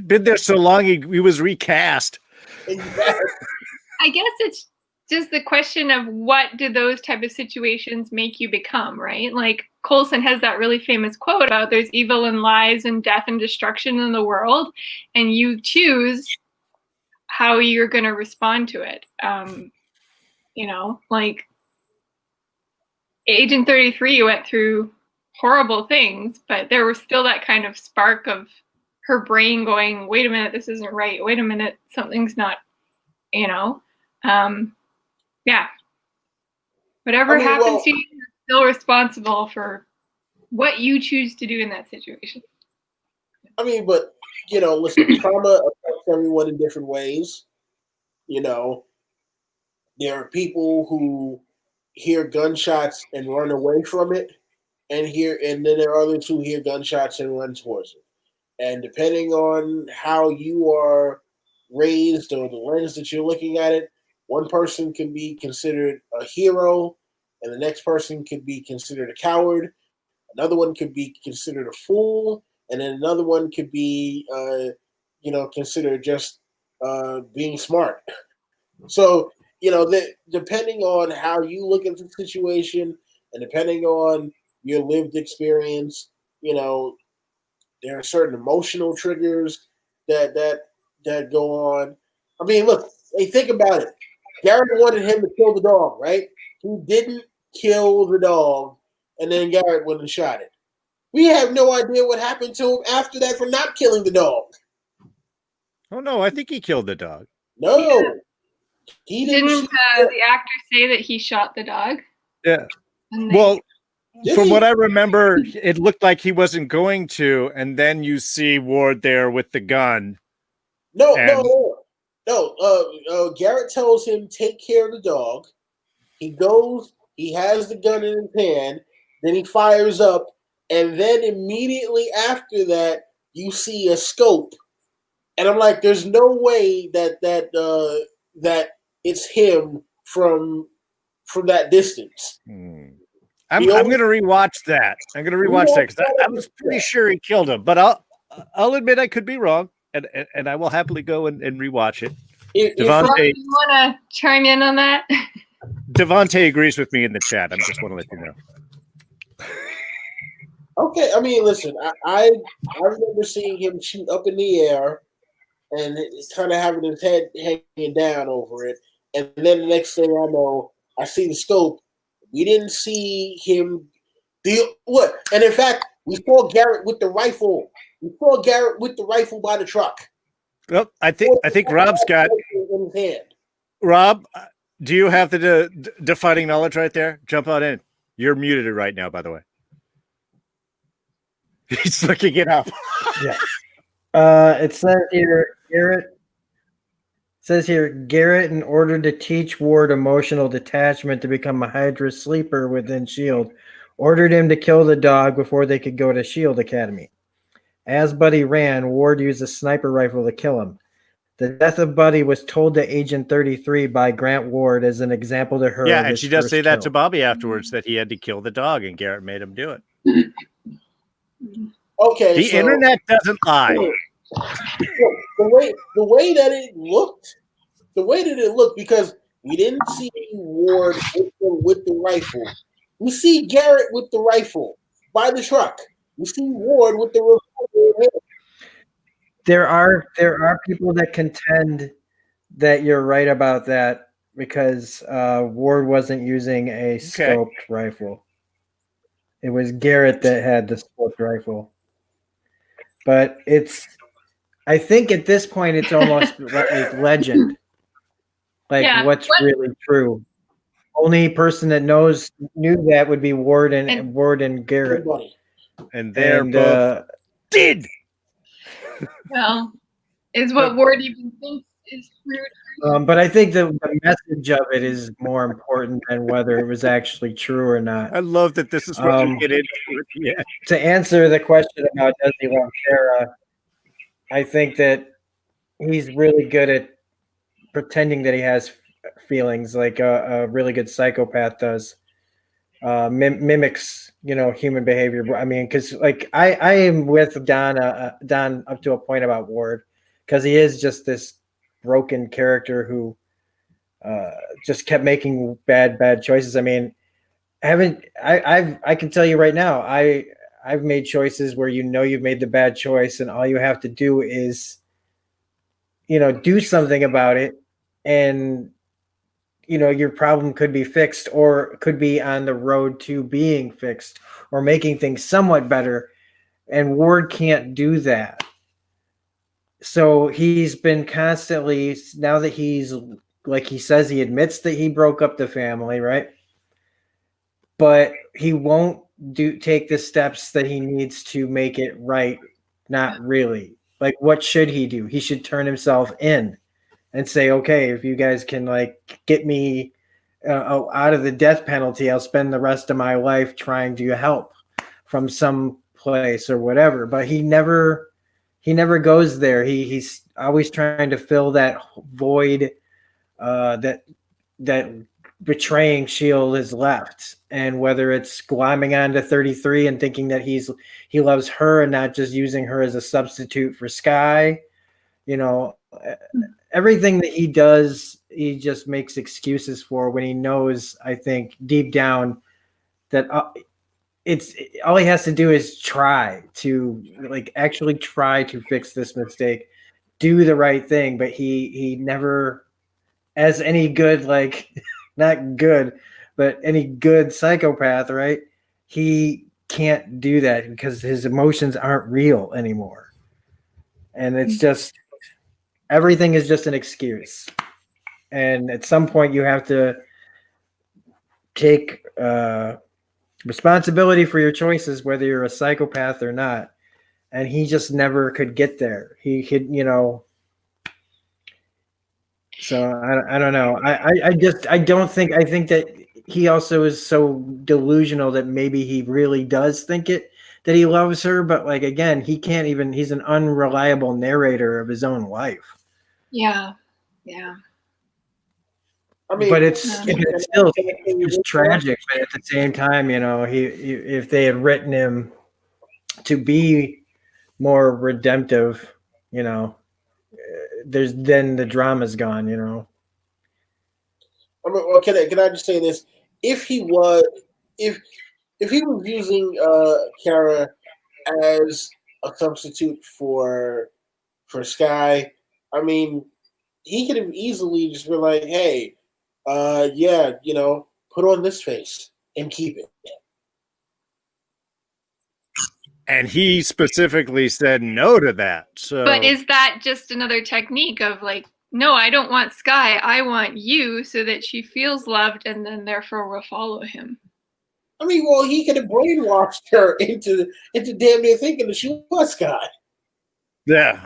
Been there so long, he was recast. Exactly. I guess it's just the question of what do those type of situations make you become, right? Like Coulson has that really famous quote about there's evil and lies and death and destruction in the world, and you choose how you're going to respond to it. Like Agent 33 went through horrible things, but there was still that kind of spark of her brain going, wait a minute, this isn't right. Wait a minute, something's not, yeah. Whatever happens to you, you're still responsible for what you choose to do in that situation. I mean, but, listen, trauma affects everyone in different ways. There are people who hear gunshots and run away from it, and then there are others who hear gunshots and run towards it. And depending on how you are raised or the lens that you're looking at it, one person can be considered a hero, and the next person could be considered a coward. Another one could be considered a fool, and then another one could be, considered just being smart. So, depending on how you look at the situation, and depending on your lived experience, there are certain emotional triggers that go on. I mean, look, hey, think about it. Garrett wanted him to kill the dog, right? He didn't kill the dog, and then Garrett went and shot it. We have no idea what happened to him after that for not killing the dog. Oh, no, I think he killed the dog. No. He didn't the actor say that he shot the dog? Yeah. And they, Well, Did from he? what I remember, it looked like he wasn't going to, and then you see Ward there with the gun. No, And- no, no, no. Garrett tells him take care of the dog. He goes. He has the gun in his hand. Then he fires up, and then immediately after that, you see a scope. And I'm like, there's no way that it's him from that distance. I'm The going only- to rewatch that. I'm going to rewatch that because I was pretty sure he killed him, but I'll admit I could be wrong, and I will happily go and rewatch it. Rob, Devontae, you want to chime in on that? Devontae agrees with me in the chat. I just want to let you know. Okay, I mean, listen, I remember seeing him shoot up in the air and kind of having his head hanging down over it, and then the next thing I know, I see the scope. We didn't see him. What? And in fact, we saw Garrett with the rifle. We saw Garrett with the rifle by the truck. Well, I think Rob's got in his hand. Rob. Do you have the defining knowledge right there? Jump on in. You're muted right now, by the way. He's looking it up. Yeah. It says here, Garrett, in order to teach Ward emotional detachment to become a Hydra sleeper within S.H.I.E.L.D., ordered him to kill the dog before they could go to S.H.I.E.L.D. Academy. As Buddy ran, Ward used a sniper rifle to kill him. The death of Buddy was told to Agent 33 by Grant Ward as an example to her. Yeah, and she does say that to Bobby afterwards, that he had to kill the dog, and Garrett made him do it. Okay, the internet doesn't lie. The way that it looked, because we didn't see Ward with the rifle. We see Garrett with the rifle by the truck. We see Ward with the revolver. There are people that contend that you're right about that because Ward wasn't using a scoped rifle. It was Garrett that had the scoped rifle. But I think at this point it's almost like legend. Like what's really true. Only person that knew that would be Ward and Garrett. And they're both dead. Well, is what Ward even thinks is true. But I think the message of it is more important than whether it was actually true or not. I love that this is what we get into. Yeah. To answer the question about does he love Sarah, I think that he's really good at pretending that he has feelings, like a really good psychopath does. Mimics, human behavior. I mean, because like I am with Don up to a point about Ward, because he is just this broken character who just kept making bad choices. I mean, I can tell you right now, I've made choices where you've made the bad choice, and all you have to do is do something about it, and your problem could be fixed, or could be on the road to being fixed, or making things somewhat better. And Ward can't do that. So he's been constantly, now that he's, like he says, he admits that he broke up the family, right? But he won't take the steps that he needs to make it right. Not really. Like, what should he do? He should turn himself in and say, okay, if you guys can get me out of the death penalty, I'll spend the rest of my life trying to help from some place or whatever. But he never goes there. He's always trying to fill that void that betraying S.H.I.E.L.D. has left. And whether it's glomming onto 33 and thinking that he loves her and not just using her as a substitute for Skye, everything that he does, he just makes excuses for, when he knows, I think deep down, that it's all he has to do is try to actually try to fix this mistake, do the right thing. But he never, as any good, not good, but any good psychopath, right? He can't do that because his emotions aren't real anymore. And it's just, everything is just an excuse. And at some point you have to take responsibility for your choices, whether you're a psychopath or not. And he just never could get there. He could, so I don't know. I think that he also is so delusional that maybe he really does think that he loves her, but like, again, he's an unreliable narrator of his own life. Yeah. I mean, But it's still it's tragic. But at the same time, if they had written him to be more redemptive, then the drama's gone. I mean, well, can I just say this? If he was using Kara as a substitute for Sky, I mean, he could have easily just been like, "Hey, put on this face and keep it." And he specifically said no to that. So, but is that just another technique of like, no, I don't want Sky, I want you, so that she feels loved, and then therefore will follow him? I mean, well, he could have brainwashed her into damn near thinking that she was Sky. Yeah,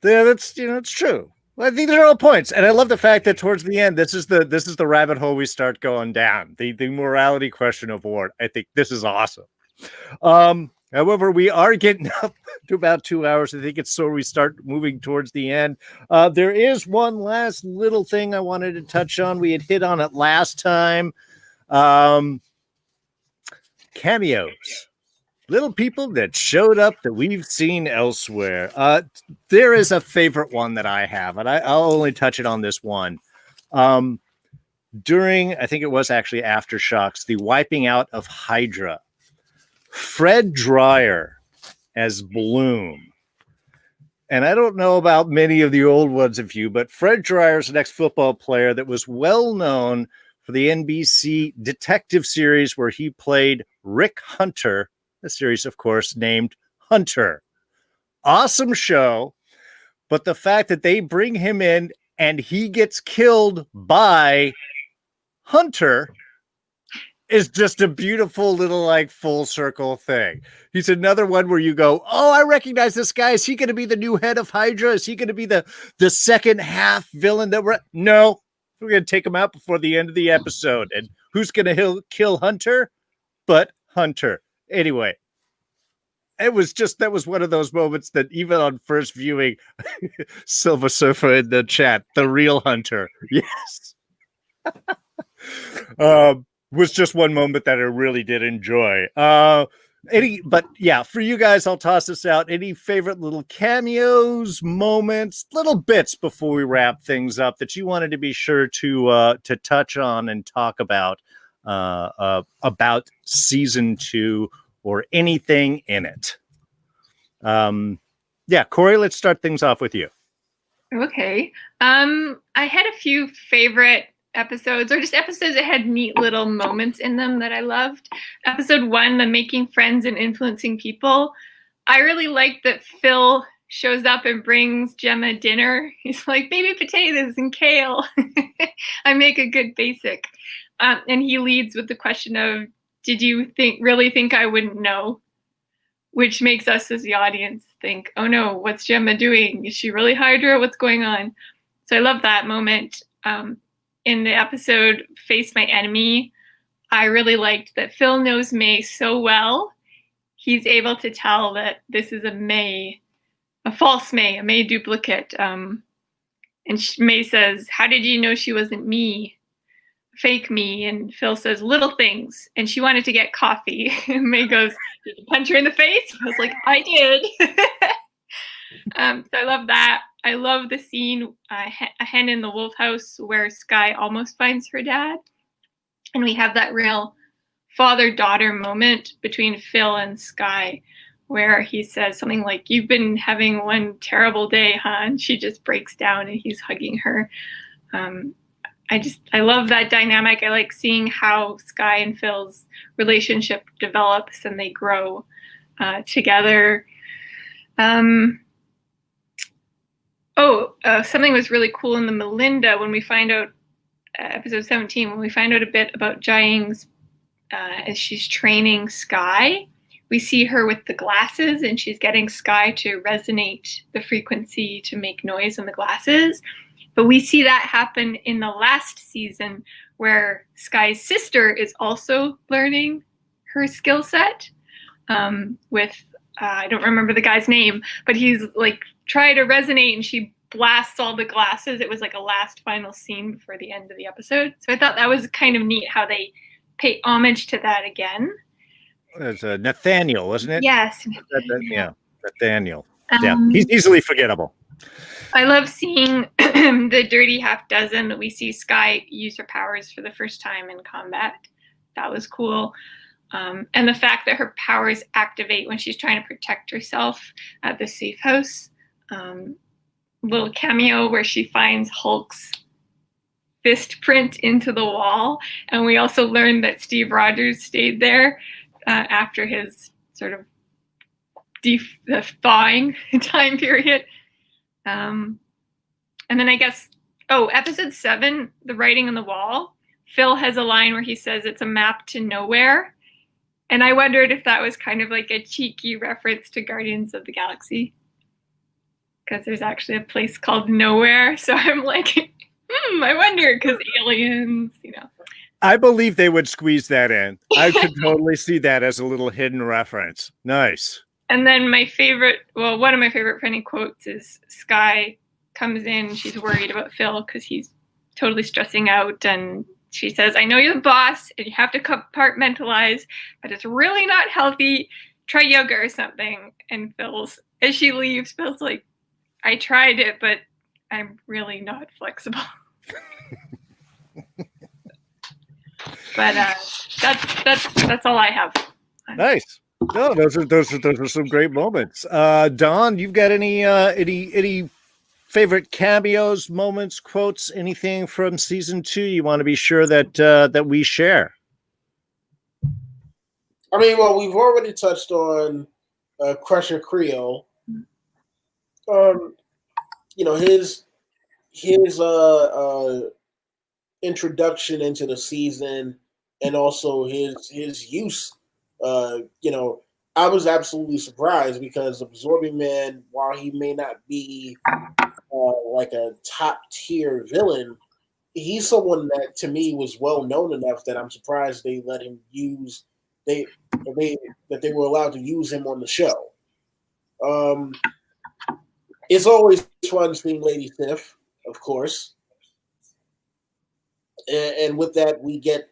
that's it's true. I think they're all points, and I love the fact that towards the end, this is the rabbit hole we start going down. The morality question of war. I think this is awesome. However, we are getting up to about 2 hours. I think it's so we start moving towards the end. There is one last little thing I wanted to touch on. We had hit on it last time. Cameos. Little people that showed up that we've seen elsewhere. There is a favorite one that I have, and I'll only touch it on this one. During, I think it was actually Aftershocks, the wiping out of Hydra. Fred Dryer as Bloom. And I don't know about many of the old ones of you, but Fred Dryer is an ex-football player that was well known for the NBC detective series where he played Rick Hunter, a series, of course, named Hunter. Awesome show, but the fact that they bring him in and he gets killed by Hunter is just a beautiful little like full circle thing. He's another one where you go, oh, I recognize this guy. Is he going to be the new head of Hydra? Is he going to be the second half villain that No, we're going to take him out before the end of the episode. And who's going to kill Hunter? But Hunter. Anyway, that was one of those moments that even on first viewing, Silver Surfer in the chat, the real Hunter. Yes. Was just one moment that I really did enjoy. But yeah, for you guys, I'll toss this out. Any favorite little cameos, moments, little bits before we wrap things up that you wanted to be sure to touch on and talk about season 2 or anything in it? Yeah, Corrie, let's start things off with you. Okay. I had a few favorite episodes, or just episodes that had neat little moments in them that I loved. Episode 1, the making friends and influencing people. I really liked that Phil shows up and brings Jemma dinner. He's like, baby potatoes and kale. I make a good basic. And he leads with the question of, did you really think I wouldn't know? Which makes us as the audience think, oh no, what's Jemma doing? Is she really Hydra? What's going on? So I love that moment. In the episode Face My Enemy, I really liked that Phil knows May so well. He's able to tell that this is a false May, a May duplicate. And May says, how did you know she wasn't me? Fake me. And Phil says, little things. And she wanted to get coffee. And May goes, did you punch her in the face? I was like, I did. So I love that. I love the scene, A Hen in the Wolf House, where Sky almost finds her dad. And we have that real father-daughter moment between Phil and Sky, where he says something like, you've been having one terrible day, huh? And she just breaks down and he's hugging her. I love that dynamic. I like seeing how Sky and Phil's relationship develops and they grow together. Something was really cool in the Melinda when we find out, episode 17, when we find out a bit about Jiaying's as she's training Sky. We see her with the glasses, and she's getting Sky to resonate the frequency to make noise in the glasses. But we see that happen in the last season, where Sky's sister is also learning her skill set with, I don't remember the guy's name, but he's like trying to resonate, and she blasts all the glasses. It was like a last final scene before the end of the episode. So I thought that was kind of neat how they pay homage to that again. It's Nathaniel, wasn't it? Yes. Yeah, Nathaniel. Yeah, he's easily forgettable. I love seeing the Dirty Half Dozen. We see Sky use her powers for the first time in combat. That was cool. And the fact that her powers activate when she's trying to protect herself at the safe house. Little cameo where she finds Hulk's fist print into the wall. And we also learned that Steve Rogers stayed there after his sort of thawing time period. And then I guess, episode 7, the writing on the wall. Phil has a line where he says it's a map to nowhere. And I wondered if that was kind of like a cheeky reference to Guardians of the Galaxy. Because there's actually a place called Nowhere. So I'm like, I wonder, because aliens, I believe they would squeeze that in. I could totally see that as a little hidden reference. Nice. And then one of my favorite funny quotes is Sky comes in, she's worried about Phil because he's totally stressing out, and she says, I know you're the boss and you have to compartmentalize, but it's really not healthy. Try yoga or something. And as she leaves, Phil's like, I tried it, but I'm really not flexible. But that's all I have. Nice. No, those are some great moments. Dawn, you've got any favorite cameos, moments, quotes, anything from season 2 you want to be sure that we share? I mean, well, we've already touched on Crusher Creel. His introduction into the season, and also his use. I was absolutely surprised because Absorbing Man, while he may not be like a top tier villain, he's someone that to me was well known enough that I'm surprised they let him use that they were allowed to use him on the show. It's always fun seeing Lady Sif, of course, and with that we get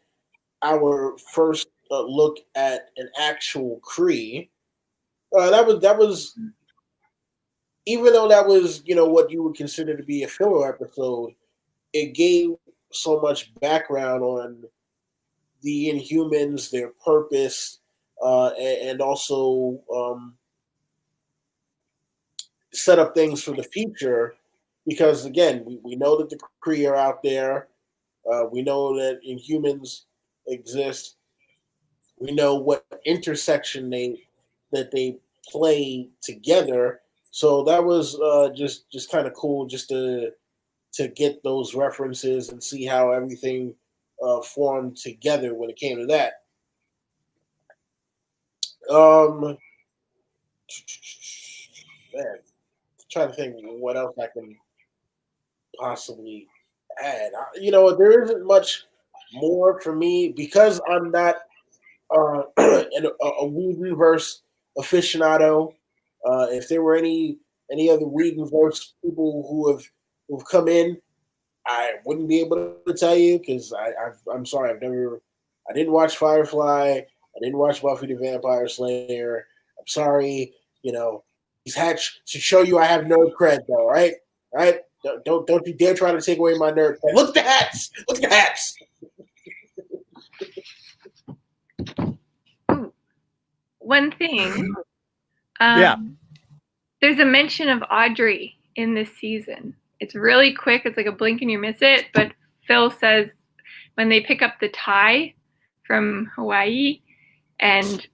our first look at an actual Kree. That was even though that was what you would consider to be a filler episode, it gave so much background on the Inhumans, their purpose, and also set up things for the future. Because again, we know that the Kree are out there. We know that Inhumans exist. We know what intersection they play together. So that was just kind of cool, just to get those references and see how everything formed together when it came to that. Man, trying to think what else I can possibly add. There isn't much more for me because I'm not a Whedonverse aficionado. If there were any other Whedonverse people who've come in, I wouldn't be able to tell you because I'm sorry, I didn't watch Firefly, I didn't watch Buffy the Vampire Slayer. I'm sorry, these hats to show you I have nerd cred though, right? Right? Don't you dare try to take away my nerd cred. Look at the hats! Look at the hats! One thing. Yeah. There's a mention of Audrey in this season. It's really quick. It's like a blink and you miss it. But Phil says when they pick up the tie from Hawaii and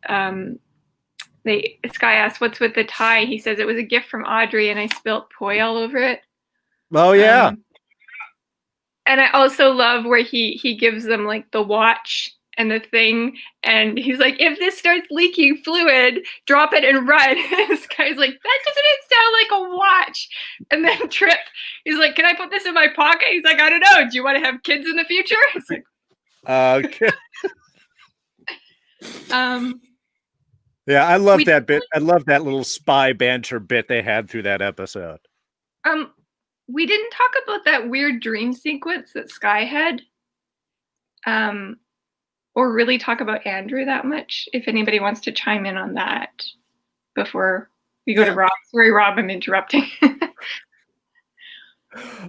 Sky asks, what's with the tie? He says it was a gift from Audrey and I spilt poi all over it. Oh, yeah. And I also love where he gives them like the watch and the thing, and he's like, if this starts leaking fluid, drop it and run. And this guy's like, that doesn't sound like a watch. And then Trip, he's like, can I put this in my pocket? He's like, I don't know. Do you want to have kids in the future? It's like, Okay. Yeah, I love that bit. I love that little spy banter bit they had through that episode. We didn't talk about that weird dream sequence that Sky had. Or really talk about Andrew that much. If anybody wants to chime in on that before we go to Rob. Sorry, Rob, I'm interrupting.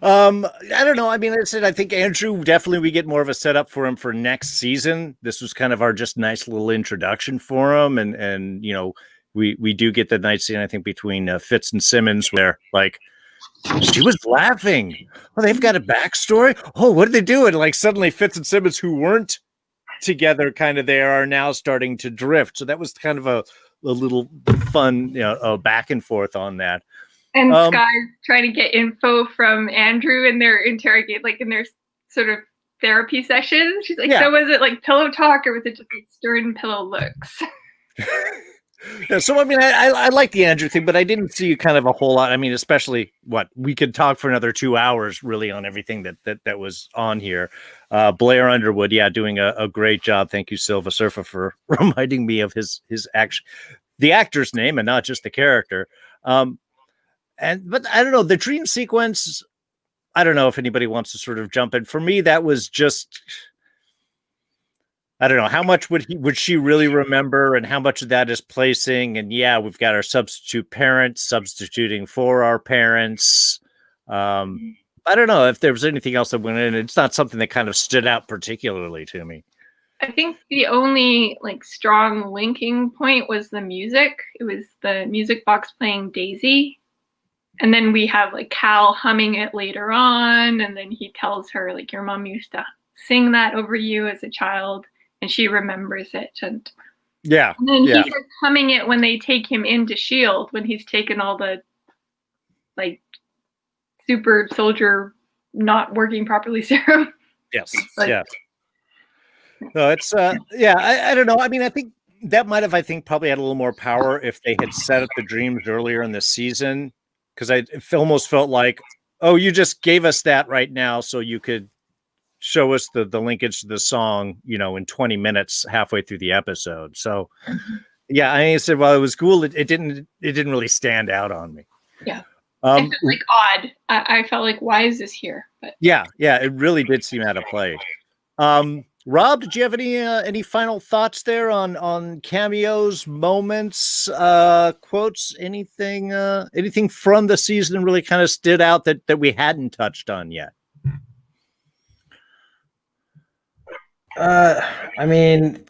I don't know. I mean, I think Andrew, definitely we get more of a setup for him for next season. This was kind of our just nice little introduction for him. And you know, we do get the night scene, I think, between Fitz and Simmons where like she was laughing. Oh, they've got a backstory. Oh, what did they do? And like suddenly Fitz and Simmons, who weren't together kind of there, are now starting to drift. So that was kind of a little fun, you know, back and forth on that. And Sky's trying to get info from Andrew in their in their sort of therapy session. She's like, so was it like pillow talk or was it just like stern pillow looks? Yeah, so I mean, I like the Andrew thing, but I didn't see kind of a whole lot. I mean, especially we could talk for another 2 hours really on everything that was on here. Blair Underwood, doing a great job. Thank you, Silva Surfer, for reminding me of his the actor's name and not just the character. But I don't know, the dream sequence. I don't know if anybody wants to sort of jump in. For me, that was just. I don't know how much would she really remember, and how much of that is placing. And we've got our substitute parents substituting for our parents. I don't know if there was anything else that went in. It's not something that kind of stood out particularly to me. I think the only like strong linking point was the music. It was the music box playing Daisy. And then we have like Cal humming it later on. And then he tells her like, your mom used to sing that over you as a child. And she remembers it. And then he starts humming it when they take him into S.H.I.E.L.D., when he's taken all the like super soldier not working properly serum. Yes. No, it's I don't know. I mean, I think that might have, probably had a little more power if they had set up the dreams earlier in the season. Because it almost felt like, oh, you just gave us that right now so you could show us the linkage to the song, you know, in 20 minutes halfway through the episode. So I said, well, it was cool. It didn't really stand out on me. Yeah. I felt like odd. I felt like, why is this here? But it really did seem out of place. Rob, did you have any final thoughts there on cameos, moments, quotes, anything from the season really kind of stood out that we hadn't touched on yet? I mean,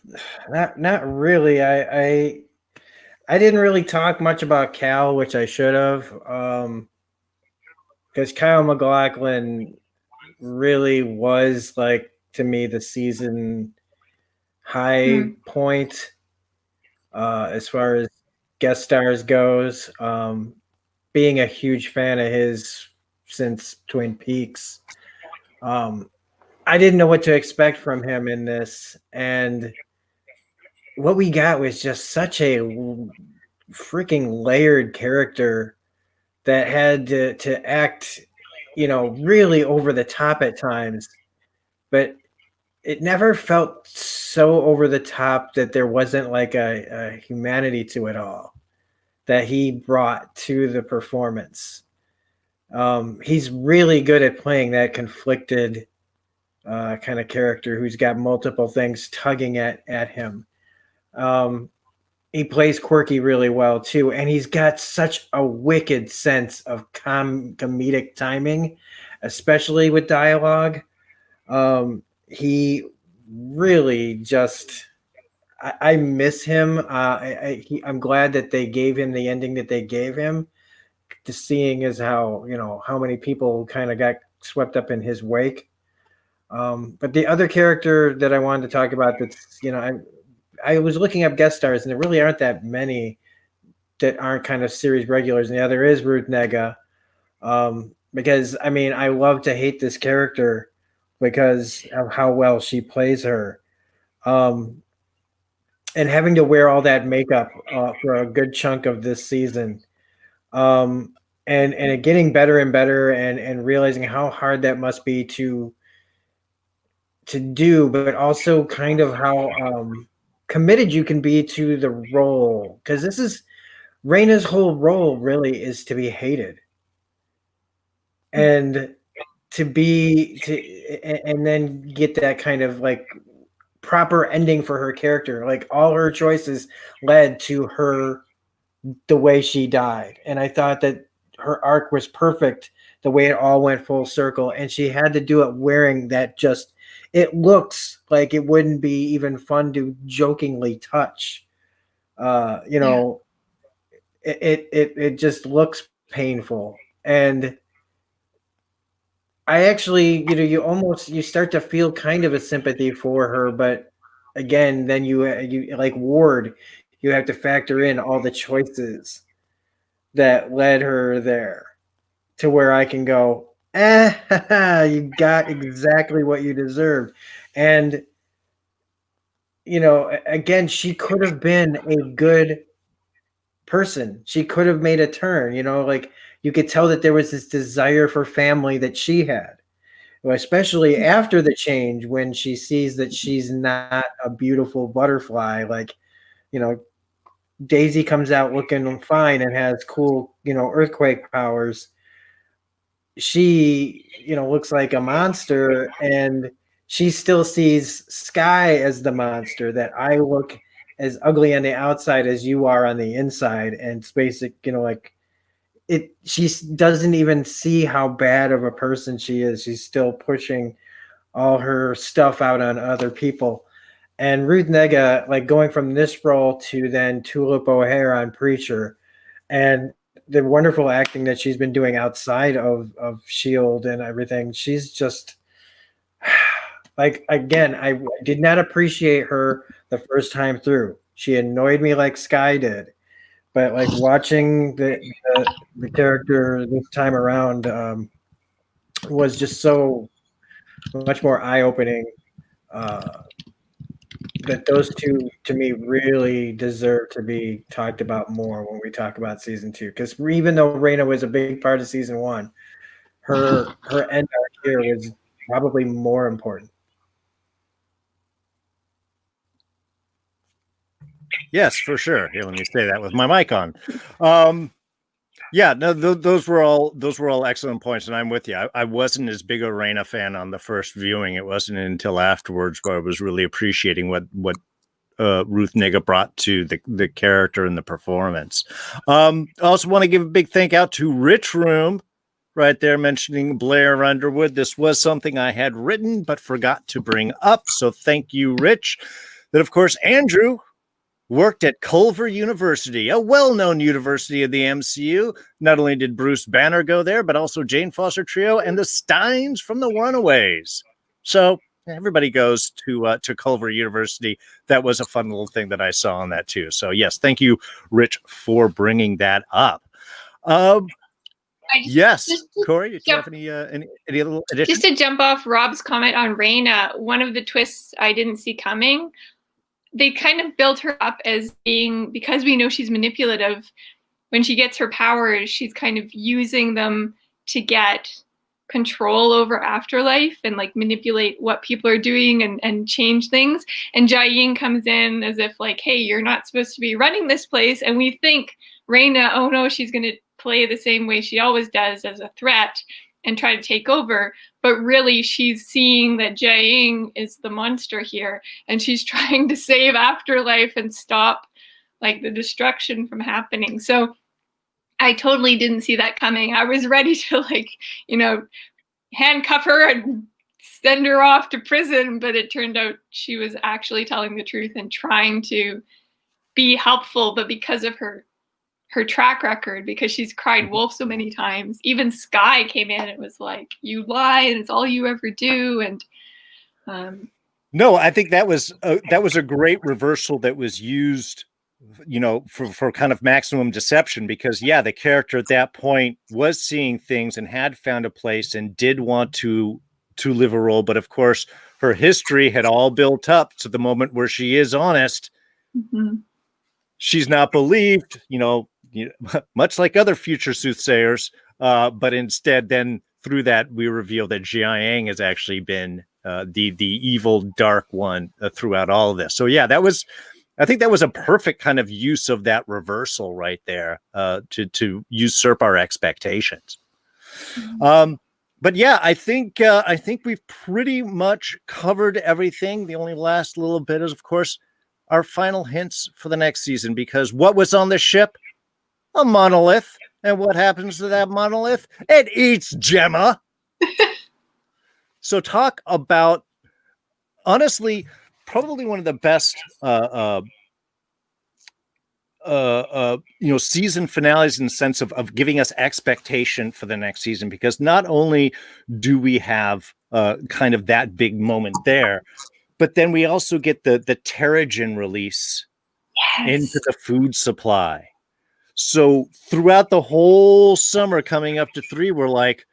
not really. I didn't really talk much about Cal, which I should have, because Kyle MacLachlan really was, like, to me, the season high point as far as guest stars goes. Being a huge fan of his since Twin Peaks. I didn't know what to expect from him in this, and what we got was just such a freaking layered character that had to act, you know, really over the top at times, but it never felt so over the top that there wasn't like a humanity to it all that he brought to the performance. He's really good at playing that conflicted kind of character who's got multiple things tugging at him. He plays quirky really well too, and he's got such a wicked sense of comedic timing, especially with dialogue. He really just, I miss him. I'm glad that they gave him the ending that they gave him, to seeing as how, you know, how many people kind of got swept up in his wake. But the other character that I wanted to talk about, that's, you know, I was looking up guest stars, and there really aren't that many that aren't kind of series regulars. And the other is Ruth Negga, because, I mean, I love to hate this character because of how well she plays her. And having to wear all that makeup for a good chunk of this season, and it getting better and better, and realizing how hard that must be to do, but also kind of how committed you can be to the role, because this is Raina's whole role really is to be hated, and and then get that kind of like proper ending for her character. Like all her choices led to her the way she died, and I thought that her arc was perfect, the way it all went full circle, and she had to do it wearing that. Just it looks like it wouldn't be even fun to jokingly touch. You know, it just looks painful. And I actually, you start to feel kind of a sympathy for her, but again, then you like Ward, you have to factor in all the choices that led her there, to where I can go, you got exactly what you deserved. And again, she could have been a good person. She could have made a turn, like you could tell that there was this desire for family that she had. Especially after the change, when she sees that she's not a beautiful butterfly. Like, Daisy comes out looking fine and has cool, earthquake powers. She, looks like a monster, and she still sees Sky as the monster, that I look as ugly on the outside as you are on the inside. And it's basic, like, she doesn't even see how bad of a person she is. She's still pushing all her stuff out on other people. And Ruth Negga, like going from this role to then Tulip O'Hare on Preacher, and the wonderful acting that she's been doing outside of S.H.I.E.L.D. and everything, she's just like, again, I did not appreciate her the first time through. She annoyed me like Sky did. But like watching the character this time around was just so much more eye-opening, that those two, to me, really deserve to be talked about more when we talk about season 2. Because even though Raina was a big part of season 1, her end arc here was probably more important. Yes, for sure. Here, let me say that with my mic on. Yeah, no, those were all excellent points, and I'm with you. I wasn't as big a Raina fan on the first viewing. It wasn't until afterwards where I was really appreciating what Ruth Negga brought to the character and the performance. I also want to give a big thank out to Rich Room, right there, mentioning Blair Underwood. This was something I had written but forgot to bring up, so thank you, Rich. Then, of course, Andrew worked at Culver University, a well-known university of the MCU. Not only did Bruce Banner go there, but also Jane Foster Trio and the Steins from the Runaways. So everybody goes to Culver University. That was a fun little thing that I saw on that too. So yes, thank you, Rich, for bringing that up. Yes, Corrie, do you have any little additions? Just to jump off Rob's comment on Raina, one of the twists I didn't see coming, they kind of built her up as being, because we know she's manipulative, when she gets her powers, she's kind of using them to get control over Afterlife and like manipulate what people are doing and change things. And Jia comes in as if like, hey, you're not supposed to be running this place. And we think Raina, oh no, she's going to play the same way she always does, as a threat and try to take over. But really, she's seeing that Jia is the monster here, and she's trying to save Afterlife and stop like the destruction from happening. So I totally didn't see that coming. I was ready to like, handcuff her and send her off to prison, but it turned out she was actually telling the truth and trying to be helpful. But because of her track record, because she's cried wolf so many times, even Sky came in and was like, you lie and it's all you ever do. And no, I think that was a great reversal that was used, for kind of maximum deception, because the character at that point was seeing things and had found a place and did want to live a role. But of course, her history had all built up to the moment where she is honest. Mm-hmm. She's not believed, much like other future soothsayers, but instead then through that we reveal that Jiayang has actually been the evil dark one throughout all of this. So yeah, I think that was a perfect kind of use of that reversal right there to usurp our expectations. But yeah, I think we've pretty much covered everything. The only last little bit is, of course, our final hints for the next season, because what was on the ship? A monolith. And what happens to that monolith? It eats Jemma. So talk about, honestly, probably one of the best season finales in the sense of giving us expectation for the next season, because not only do we have kind of that big moment there, but then we also get the Terrigen release into the food supply. So throughout the whole summer coming up to 3, we're like,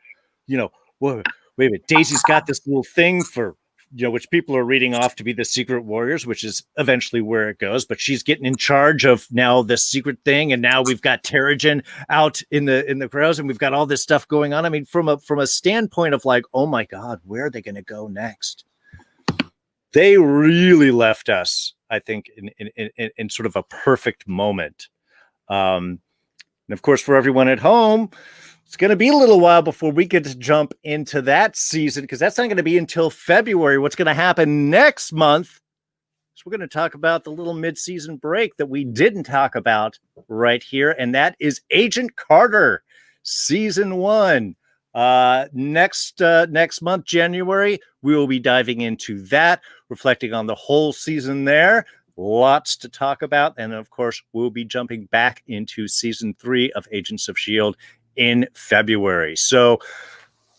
wait a minute, Daisy's got this little thing for, which people are reading off to be the Secret Warriors, which is eventually where it goes. But she's getting in charge of now the secret thing, and now we've got Terrigen out in the crowds, and we've got all this stuff going on. I mean, from a standpoint of like, oh my God, where are they going to go next? They really left us, I think, in sort of a perfect moment. And of course, for everyone at home, it's going to be a little while before we get to jump into that season, because that's not going to be until February. What's going to happen next month? So we're going to talk about the little mid-season break that we didn't talk about right here, and that is Agent Carter, season 1. Next month, January, we will be diving into that, reflecting on the whole season there. Lots to talk about. And of course, we'll be jumping back into season 3 of Agents of S.H.I.E.L.D. in February. So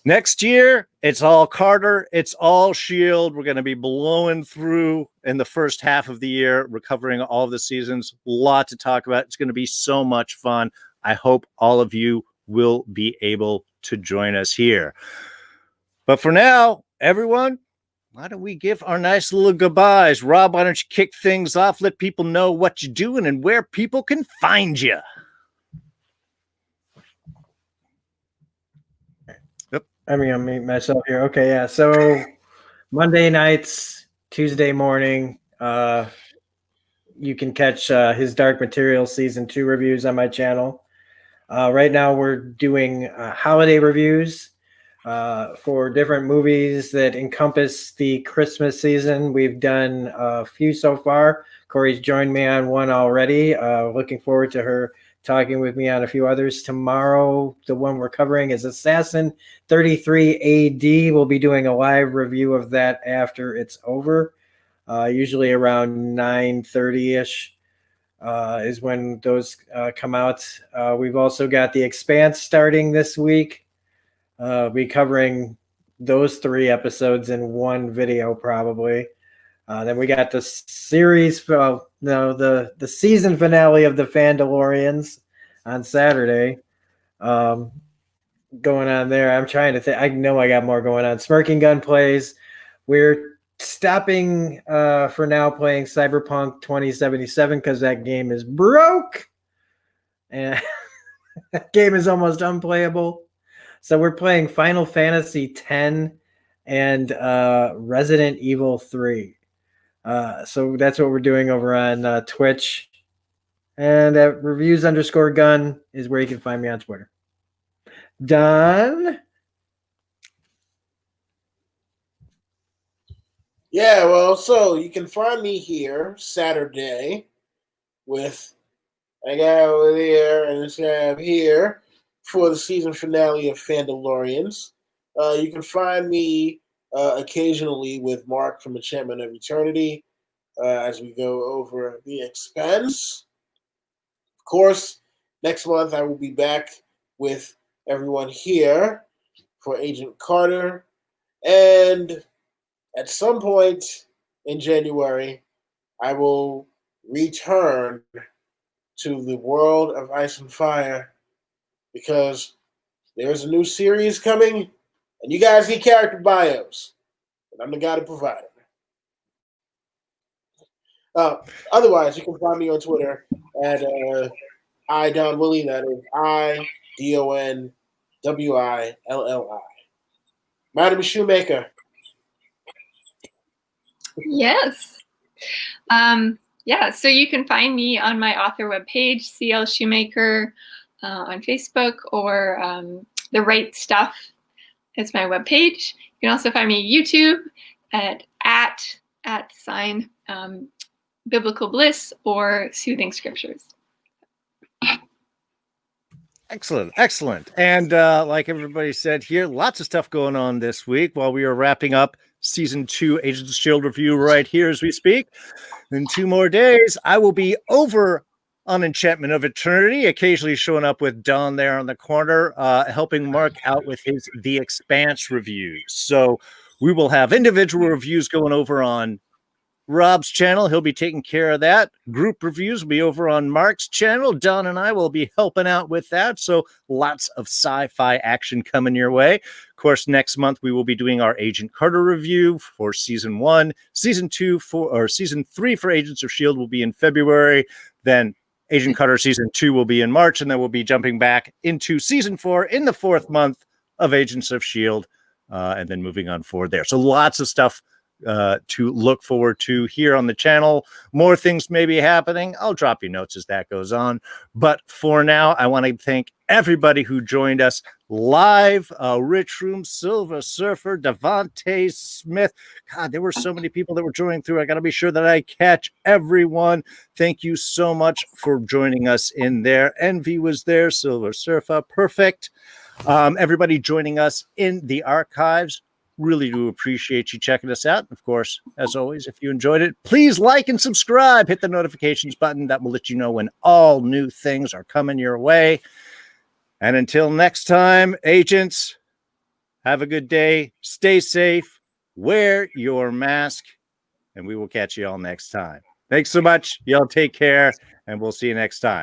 next year, it's all Carter, it's all S.H.I.E.L.D. We're going to be blowing through in the first half of the year, recovering all of the seasons. A lot to talk about. It's going to be so much fun. I hope all of you will be able to join us here. But for now, everyone, why don't we give our nice little goodbyes? Rob, why don't you kick things off? Let people know what you're doing and where people can find you. Yep. I'm going to mute myself here. Okay, yeah. So Monday nights, Tuesday morning, you can catch his Dark Materials Season 2 reviews on my channel. Right now we're doing holiday reviews for different movies that encompass the Christmas season. We've done a few so far. Corrie's joined me on one already. Looking forward to her talking with me on a few others. Tomorrow, the one we're covering is Assassin 33 AD. We'll be doing a live review of that after it's over, usually around 9:30-ish. Is when those come out. We've also got The Expanse starting this week. Be covering those 3 episodes in one video probably. Then we got the series, the season finale of The Fandalorians on Saturday. Going on there. I'm trying to think. I know I got more going on. Smirking Gun plays. We're stopping for now playing Cyberpunk 2077 because that game is broke and that game is almost unplayable. So we're playing Final Fantasy X and Resident Evil 3. So that's what we're doing over on Twitch. And reviews_gun is where you can find me on Twitter. Done. Yeah, well, so you can find me here Saturday with a guy over there and this guy up here for the season finale of Fandalorians. You can find me occasionally with Mark from Enchantment of Eternity as we go over The Expanse. Of course, next month I will be back with everyone here for Agent Carter. And at some point in January, I will return to the world of Ice and Fire because there's a new series coming and you guys need character bios. and I'm the guy to provide it. Otherwise, you can find me on Twitter at iDonWillie. That is IDonWilli. Madam Shoemaker. Yes. Yeah, so you can find me on my author webpage, CL Shoemaker, on Facebook, or The Right Stuff is my webpage. You can also find me on YouTube at sign Biblical Bliss or Soothing Scriptures. Excellent, excellent. And like everybody said here, lots of stuff going on this week while we are wrapping up season 2 Agents of S.H.I.E.L.D. review right here as we speak. In 2 more days, I will be over on Enchantment of Eternity, occasionally showing up with Don there on the corner, helping Mark out with his The Expanse reviews. So we will have individual reviews going over on Rob's channel. He'll be taking care of that. Group reviews will be over on Mark's channel. Don and I will be helping out with that. So lots of sci-fi action coming your way. Of course, next month we will be doing our Agent Carter review for season 1. Season 3 for Agents of S.H.I.E.L.D. will be in February. Then Agent Carter season 2 will be in March, and then we'll be jumping back into season 4 in the 4th month of Agents of S.H.I.E.L.D. And then moving on forward there. So lots of stuff to look forward to here on the channel. More things may be happening. I'll drop you notes as that goes on. But for now, I want to thank everybody who joined us live. Rich Room, Silver Surfer, Devontae Smith. God, there were so many people that were joining through. I got to be sure that I catch everyone. Thank you so much for joining us in there. Envy was there. Silver Surfer, perfect. Everybody joining us in the archives. Really do appreciate you checking us out. Of course, as always, if you enjoyed it, please like and subscribe. Hit the notifications button. That will let you know when all new things are coming your way. And until next time, agents, have a good day. Stay safe. Wear your mask. And we will catch you all next time. Thanks so much. Y'all take care. And we'll see you next time.